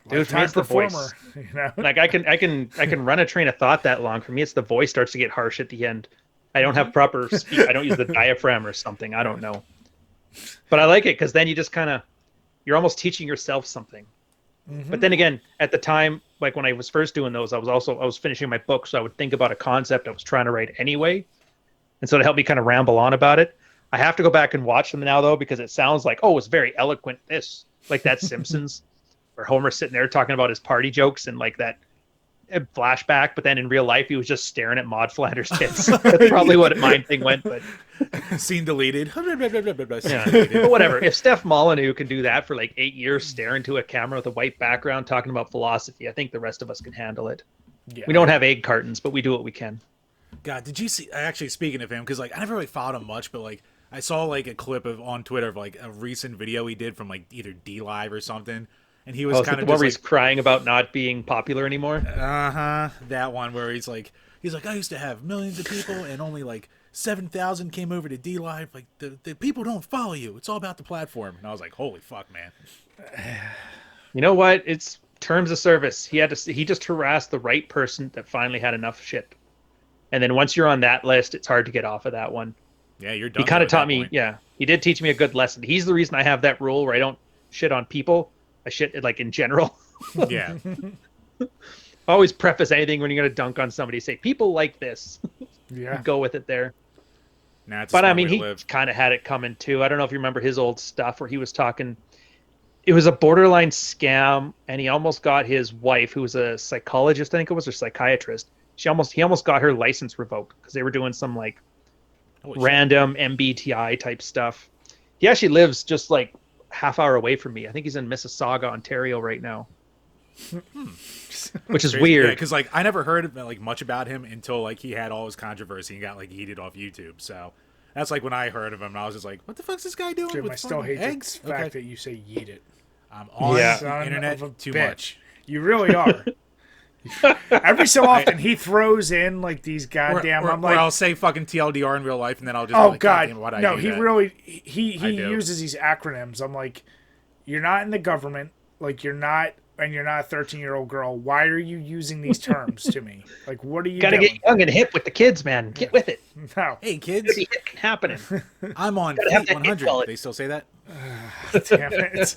Dude, for me, it's the voice. You know? Like, I can run a train of thought that long. For me, it's the voice starts to get harsh at the end. I don't have proper speech. I don't use the diaphragm or something. I don't know. But I like it, because then you just kind of, you're almost teaching yourself something. But then again, at the time, like when I was first doing those, I was finishing my book, so I would think about a concept I was trying to write anyway, and so to help me kind of ramble on about it, I have to go back and watch them now though, because it sounds like, oh, it's very eloquent. This like that Simpsons, where Homer's sitting there talking about his party jokes and like that flashback, but then in real life he was just staring at Maud Flanders' tits. That's probably what my thing went, but Scene deleted. yeah. But whatever. If Steph Molyneux can do that for like 8 years, stare into a camera with a white background talking about philosophy, I think the rest of us can handle it. Yeah. We don't have egg cartons, but we do what we can. God, did you see? Actually, speaking of him, because like I never really followed him much, but like I saw like a clip of on Twitter of like a recent video he did from like either D Live or something, and he was kind of where he's crying about not being popular anymore. That one where he's like I used to have millions of people and only like 7,000 came over to D Live. Like the people don't follow you. It's all about the platform. And I was like, holy fuck, man. You know what? It's terms of service. He just harassed the right person that finally had enough shit. And then once you're on that list, it's hard to get off of that one. Yeah, you're done. He kind of taught me, he did teach me a good lesson. He's the reason I have that rule where I don't shit on people. I shit like in general. Yeah. Always preface anything when you're going to dunk on somebody. Say, people like this. Yeah. Go with it there. Nah, But I mean, he kind of had it coming too. I don't know if you remember his old stuff where he was talking. It was a borderline scam, and he almost got his wife, who was a psychologist, I think it was, or psychiatrist. He almost got her license revoked because they were doing some like random MBTI type stuff. He actually lives just like half hour away from me. I think he's in Mississauga, Ontario right now. Which is weird. Yeah, because like I never heard like much about him until like he had all his controversy and got like heated off YouTube. So that's like when I heard of him, and I was just like, "What the fuck's this guy doing?" Jim, with I still hate eggs? the fact that you say "yeet it." I'm on the internet too bitch. much. You really are. Every so often he throws in like these goddamn. Or I'm like, I'll say fucking TLDR in real life, and then I'll just. Oh be like, God, damn, why'd I no! do He that? really he uses these acronyms. I'm like, you're not in the government. Like you're not, and you're not a 13-year-old girl. Why are you using these terms to me? Like, what are you Gotta doing? get young and hip with the kids, man. Get with it. No. Hey kids, Be hip and happening. I'm on Gotta have Fleet that 100. quality. They still say that? Damn it!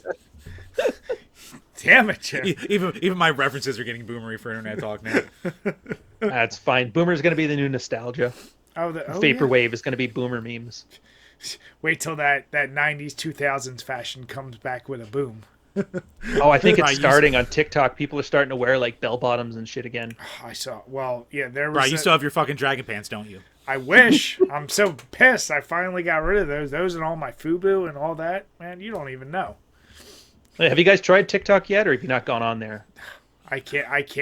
Damn it, Jim. Even my references are getting boomery for internet talk now. That's fine. Boomer's gonna be the new nostalgia. Vaporwave is gonna be boomer memes. Wait till that 90s 2000s fashion comes back with a boom. Oh, I think it's starting on TikTok. People are starting to wear like bell bottoms and shit again. I saw. Well, yeah, there was. Right, you still have your fucking dragon pants, don't you? I wish. I'm so pissed. I finally got rid of those. Those and all my FUBU and all that. Man, you don't even know. Have you guys tried TikTok yet, or have you not gone on there? I can't. Thanks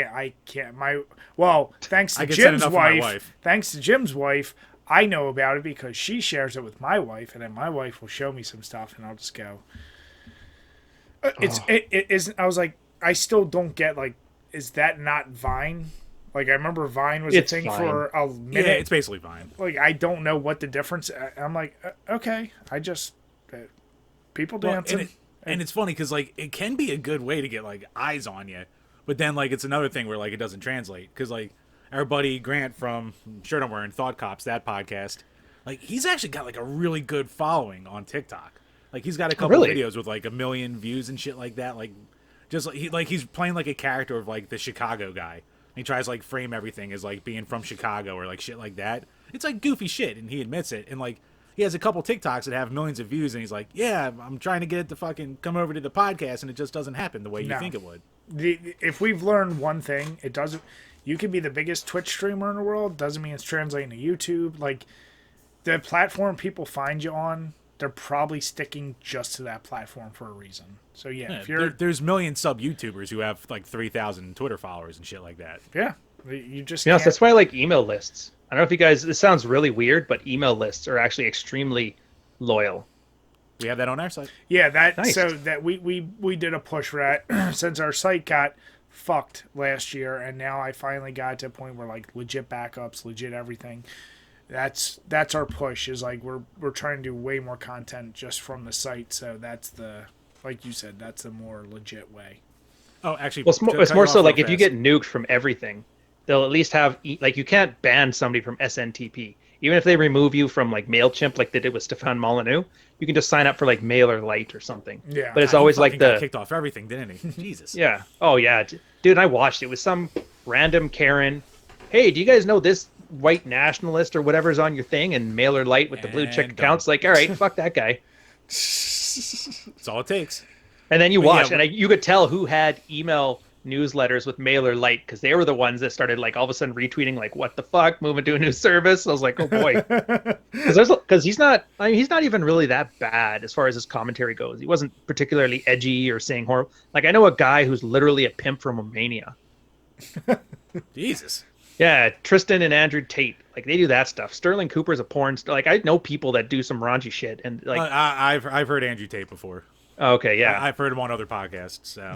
to I get Jim's enough of my wife. wife. Thanks to Jim's wife, I know about it because she shares it with my wife, and then my wife will show me some stuff, and I'll just go. It isn't. I was like, I still don't get like, is that not Vine? Like I remember Vine was a thing Vine. for a minute. Yeah, it's basically Vine. Like I don't know what the difference. I'm like, okay, I just people dancing. And it's funny because like it can be a good way to get like eyes on you, but then like it's another thing where like it doesn't translate because like our buddy Grant from Shirt I'm Wearing Thought Cops, that podcast, like he's actually got like a really good following on TikTok. Like he's got a couple videos with like 1 million views and shit like that. Like just like he's playing like a character of like the Chicago guy. He tries to like frame everything as like being from Chicago or like shit like that. It's like goofy shit, and he admits it. And like he has a couple TikToks that have millions of views, and he's like, "Yeah, I'm trying to get it to fucking come over to the podcast, and it just doesn't happen the way you think it would." If we've learned one thing, it doesn't. You can be the biggest Twitch streamer in the world. Doesn't mean it's translating to YouTube. Like the platform people find you on, they're probably sticking just to that platform for a reason. So yeah, if there's million sub YouTubers who have like 3,000 Twitter followers and shit like that. Yeah, you just yes, that's why I like email lists. I don't know if you guys. This sounds really weird, but email lists are actually extremely loyal. We have that on our site. Yeah, that nice. So that we did a push for that since our site got fucked last year, and now I finally got to a point where like legit backups, legit everything. That's our push. Is like we're trying to do way more content just from the site. So that's the, like you said, that's the more legit way. Oh, actually, well, it's more so like if you get nuked from everything, they'll at least have like you can't ban somebody from SNTP. even if they remove you from like MailChimp, like they did with Stefan Molyneux, you can just sign up for like MailerLite or something. Yeah. But it's God, he always like fucking got the kicked off everything, didn't he? Jesus. yeah. Oh yeah, dude. I watched it. It was some random Karen. Hey, do you guys know this white nationalist or whatever's on your thing? And MailerLite with the blue check And accounts. Like, all right, fuck that guy. That's all it takes. And then you But watch, yeah, and you could tell who had email newsletters with MailerLite because they were the ones that started like all of a sudden retweeting like, "What the fuck? Moving to a new service." I was like, "Oh boy," because he's not. I mean, he's not even really that bad as far as his commentary goes. He wasn't particularly edgy or saying horrible. Like I know a guy who's literally a pimp from Romania. Jesus. Yeah, Tristan and Andrew Tate, like they do that stuff. Sterling Cooper's a porn star. Like I know people that do some raunchy shit, and like, I've heard Andrew Tate before. okay, yeah, I've heard him on other podcasts. So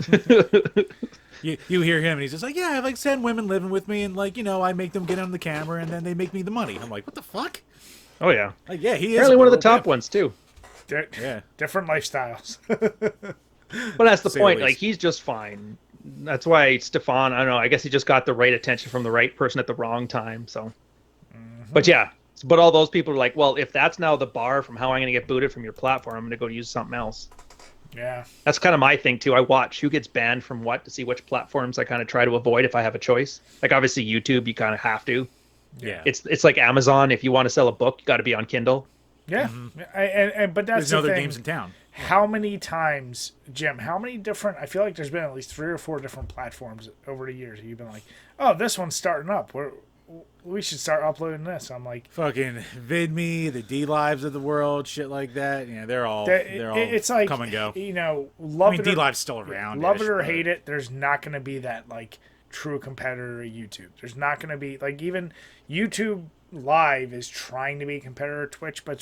you hear him, and he's just like, yeah, I have like 10 women living with me, and like I make them get on the camera, and then they make me the money. I'm like, what the fuck? oh yeah, Like, yeah, he is apparently one of the brutal top ones too. Yeah. Different lifestyles. But that's the Say the point. least. Like he's just fine. That's why Stefan. I don't know. I guess he just got the right attention from the right person at the wrong time. So, but yeah. But all those people are like, well, if that's now the bar from how I'm going to get booted from your platform, I'm going to go use something else. Yeah. That's kind of my thing too. I watch who gets banned from what to see which platforms I kind of try to avoid if I have a choice. Like obviously YouTube, you kind of have to. Yeah. It's like Amazon. If you want to sell a book, you got to be on Kindle. Yeah. And but that's There's no the other thing. games in town. How many times, Jim, how many different, I feel like there's been at least 3 or 4 different platforms over the years. You've been like, oh, this one's starting up. We should start uploading this. I'm like, Fucking VidMe, the D Lives of the world, shit like that. Yeah, they're all it's like, come and go. Love I mean, it D or, Live's still around. love it or hate it, there's not going to be that, like, true competitor to YouTube. There's not going to be, like, even YouTube Live is trying to be a competitor to Twitch, but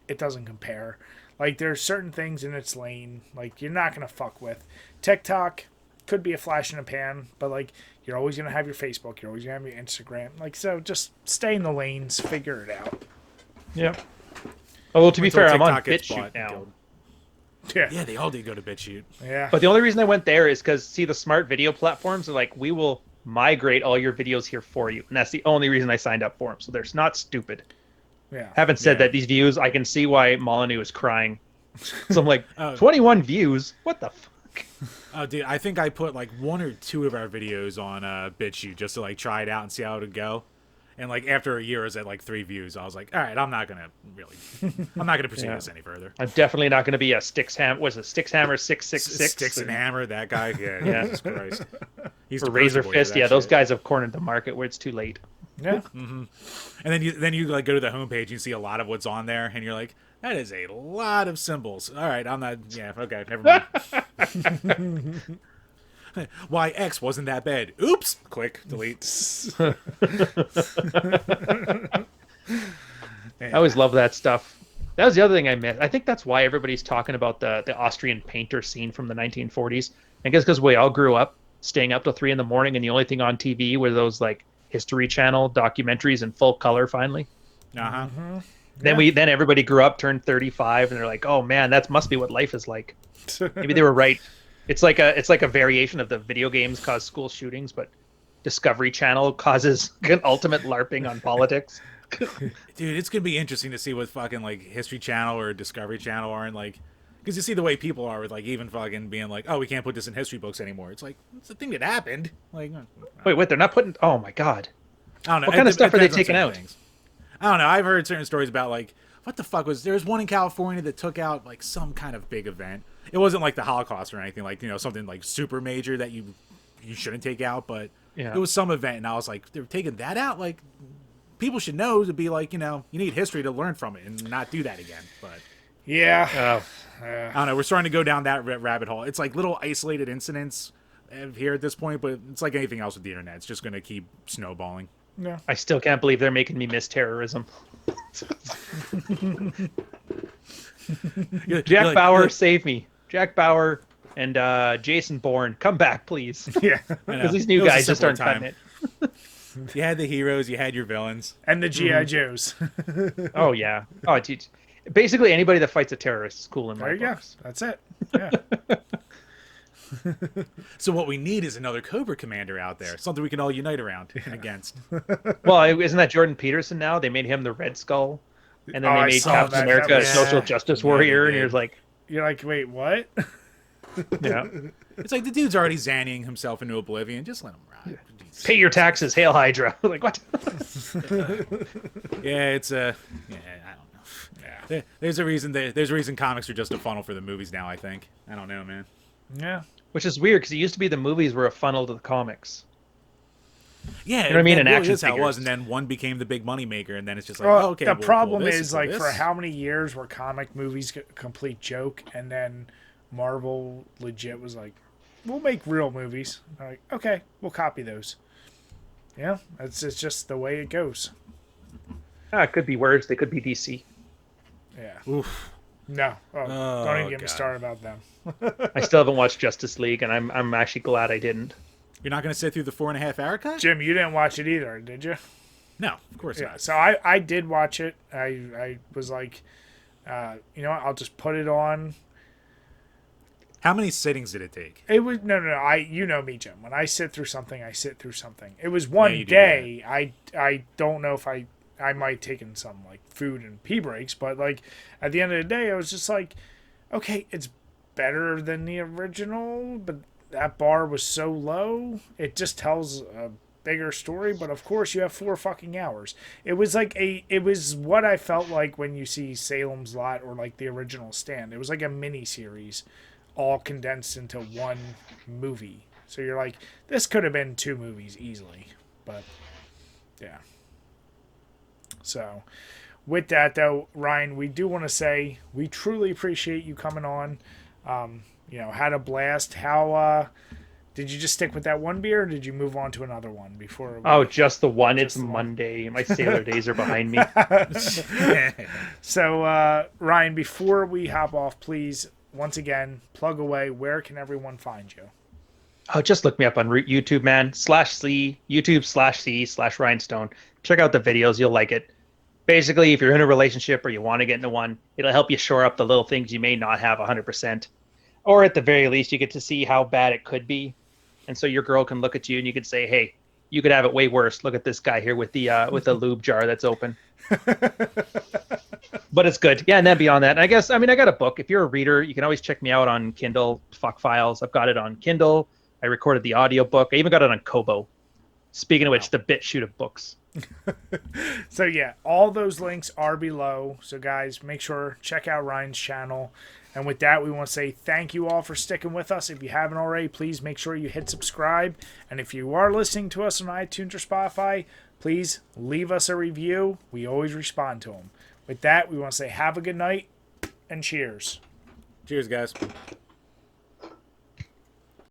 it doesn't compare. Like, there's certain things in its lane, like, you're not going to fuck with. TikTok could be a flash in a pan, but, like, you're always going to have your Facebook. You're always going to have your Instagram. Like, so just stay in the lanes, figure it out. Yeah. Oh, well, to be Until fair, I'm on TikTok gets BitChute bought and now. killed. Yeah. Yeah, they all did go to BitChute. Yeah. But the only reason I went there is because, see, the smart video platforms are like, we will migrate all your videos here for you. And that's the only reason I signed up for them. So they're not stupid. Yeah. Having said Yeah. that, these views, I can see why Molyneux is crying. So I'm like, Oh. 21 views? What the fuck? Oh, dude, I think I put like 1 or 2 of our videos on BitChute just to like try it out and see how it would go. And like after a year, I was at like 3 views. I was like, all right, I'm not gonna pursue Yeah. this any further. I'm definitely not going to be a Hammer 666. Sticks and Hammer, that guy. Yeah, Yeah. Jesus Christ. He's Or the Razor poster boy for Fist. that Yeah, those shit. guys have cornered the market where it's too late. Yeah. And then you like go to the homepage and you see a lot of what's on there, and you're like, that is a lot of symbols. All right, I'm not. Yeah, okay, never mind. Why X wasn't that bad? Oops. Click delete. I always love that stuff. That was the other thing I missed. I think that's why everybody's talking about the Austrian painter scene from the 1940s. I guess because we all grew up staying up till 3 a.m, and the only thing on TV were those like History Channel documentaries in full color. Finally, Uh-huh. then everybody grew up, turned 35, and they're like, "Oh man, that must be what life is like." Maybe they were right. It's like a variation of the video games cause school shootings, but Discovery Channel causes an ultimate LARPing on politics. Dude, it's gonna be interesting to see what fucking like History Channel or Discovery Channel are, and like, because you see the way people are with like even fucking being like, oh, we can't put this in history books anymore. It's like it's a thing that happened. Like, Wait, they're not putting. Oh my god. I don't know. What kind of stuff are they depends on taking certain out? things. I don't know. I've heard certain stories about like what the fuck was there's one in California that took out like some kind of big event. It wasn't like the Holocaust or anything, like something like super major that you shouldn't take out, but Yeah. it was some event, and I was like, they're taking that out. Like, people should know to be like, you need history to learn from it and not do that again. But Yeah. I don't know. We're starting to go down that rabbit hole. It's like little isolated incidents here at this point, but it's like anything else with the internet. It's just going to keep snowballing. Yeah. I still can't believe they're making me miss terrorism. Jack Bauer, save me. Jack Bauer and Jason Bourne, come back, please. Yeah. Because these new guys just aren't cutting it. You had the heroes, you had your villains. And the G.I. Joes. Oh, yeah. Oh, geez. Basically, anybody that fights a terrorist is cool in my There you go. books. That's it. Yeah. So what we need is another Cobra Commander out there, something we can all unite around and against. Well, isn't that Jordan Peterson now? They made him the Red Skull, and then Oh, they I made saw Captain that. America That a was- social Yeah. justice Yeah, warrior, they and you're did. like, You're like, wait, what? yeah, It's like the dude's already zannying himself into oblivion. Just let him ride. pay your taxes, Hail Hydra. Like what? Yeah, it's a. Yeah, I don't know. Yeah. There's a reason. There's a reason comics are just a funnel for the movies now. I think. I don't know, man. Yeah. Which is weird because it used to be the movies were a funnel to the comics. Yeah, know what I mean? That In really action is how it was, figures. and then one became the big money maker, and then it's just like, Well, oh, okay. the we'll pull problem this is, and like, pull for this. how many years were comic movies a complete joke, and then Marvel legit was like, we'll make real movies. They're like, okay, we'll copy those. Yeah, it's just the way it goes. It could be worse. They could be DC. Yeah. Oof. No. Oh, don't even get me God. started about them. I still haven't watched Justice League, and I'm actually glad I didn't. You're not going to sit through the 4.5 hour cut? Jim, you didn't watch it either, did you? No, of course Yeah. not. So I did watch it. I was like, you know what? I'll just put it on. How many sittings did it take? It was no. You know me, Jim. When I sit through something, I sit through something. It was one you do day. I don't know if I might taken some like food and pee breaks, but like at the end of the day, I was just like, okay, it's better than the original, but that bar was so low. It just tells a bigger story, but of course you have 4 fucking hours. It was like it was what I felt like when you see Salem's Lot or like the original Stand. It was like a mini series all condensed into one movie. So you're like, this could have been 2 movies easily. But yeah. So with that though, Ryan, we do want to say we truly appreciate you coming on. You know, had a blast. How did you just stick with that one beer, or did you move on to another one before? Oh, just the one. It's the one. Monday. My sailor days are behind me. So, Ryan, before we hop off, please, once again, plug away. Where can everyone find you? Oh, just look me up on YouTube, man. /C, YouTube/C/Rian Stone. Check out the videos. You'll like it. Basically, if you're in a relationship or you want to get into one, it'll help you shore up the little things you may not have 100%. Or at the very least, you get to see how bad it could be. And so your girl can look at you and you can say, hey, you could have it way worse. Look at this guy here with the lube jar that's open. But it's good. Yeah, and then beyond that, I guess, I got a book. If you're a reader, you can always check me out on Kindle, Fuck Files. I've got it on Kindle. I recorded the audiobook. I even got it on Kobo. Speaking of which, the BitChute of books. So yeah, all those links are below. So guys, make sure check out Ryan's channel. And with that, we want to say thank you all for sticking with us. If you haven't already, please make sure you hit subscribe. And if you are listening to us on iTunes or Spotify, please leave us a review. We always respond to them. With that, we want to say have a good night and cheers. Cheers, guys.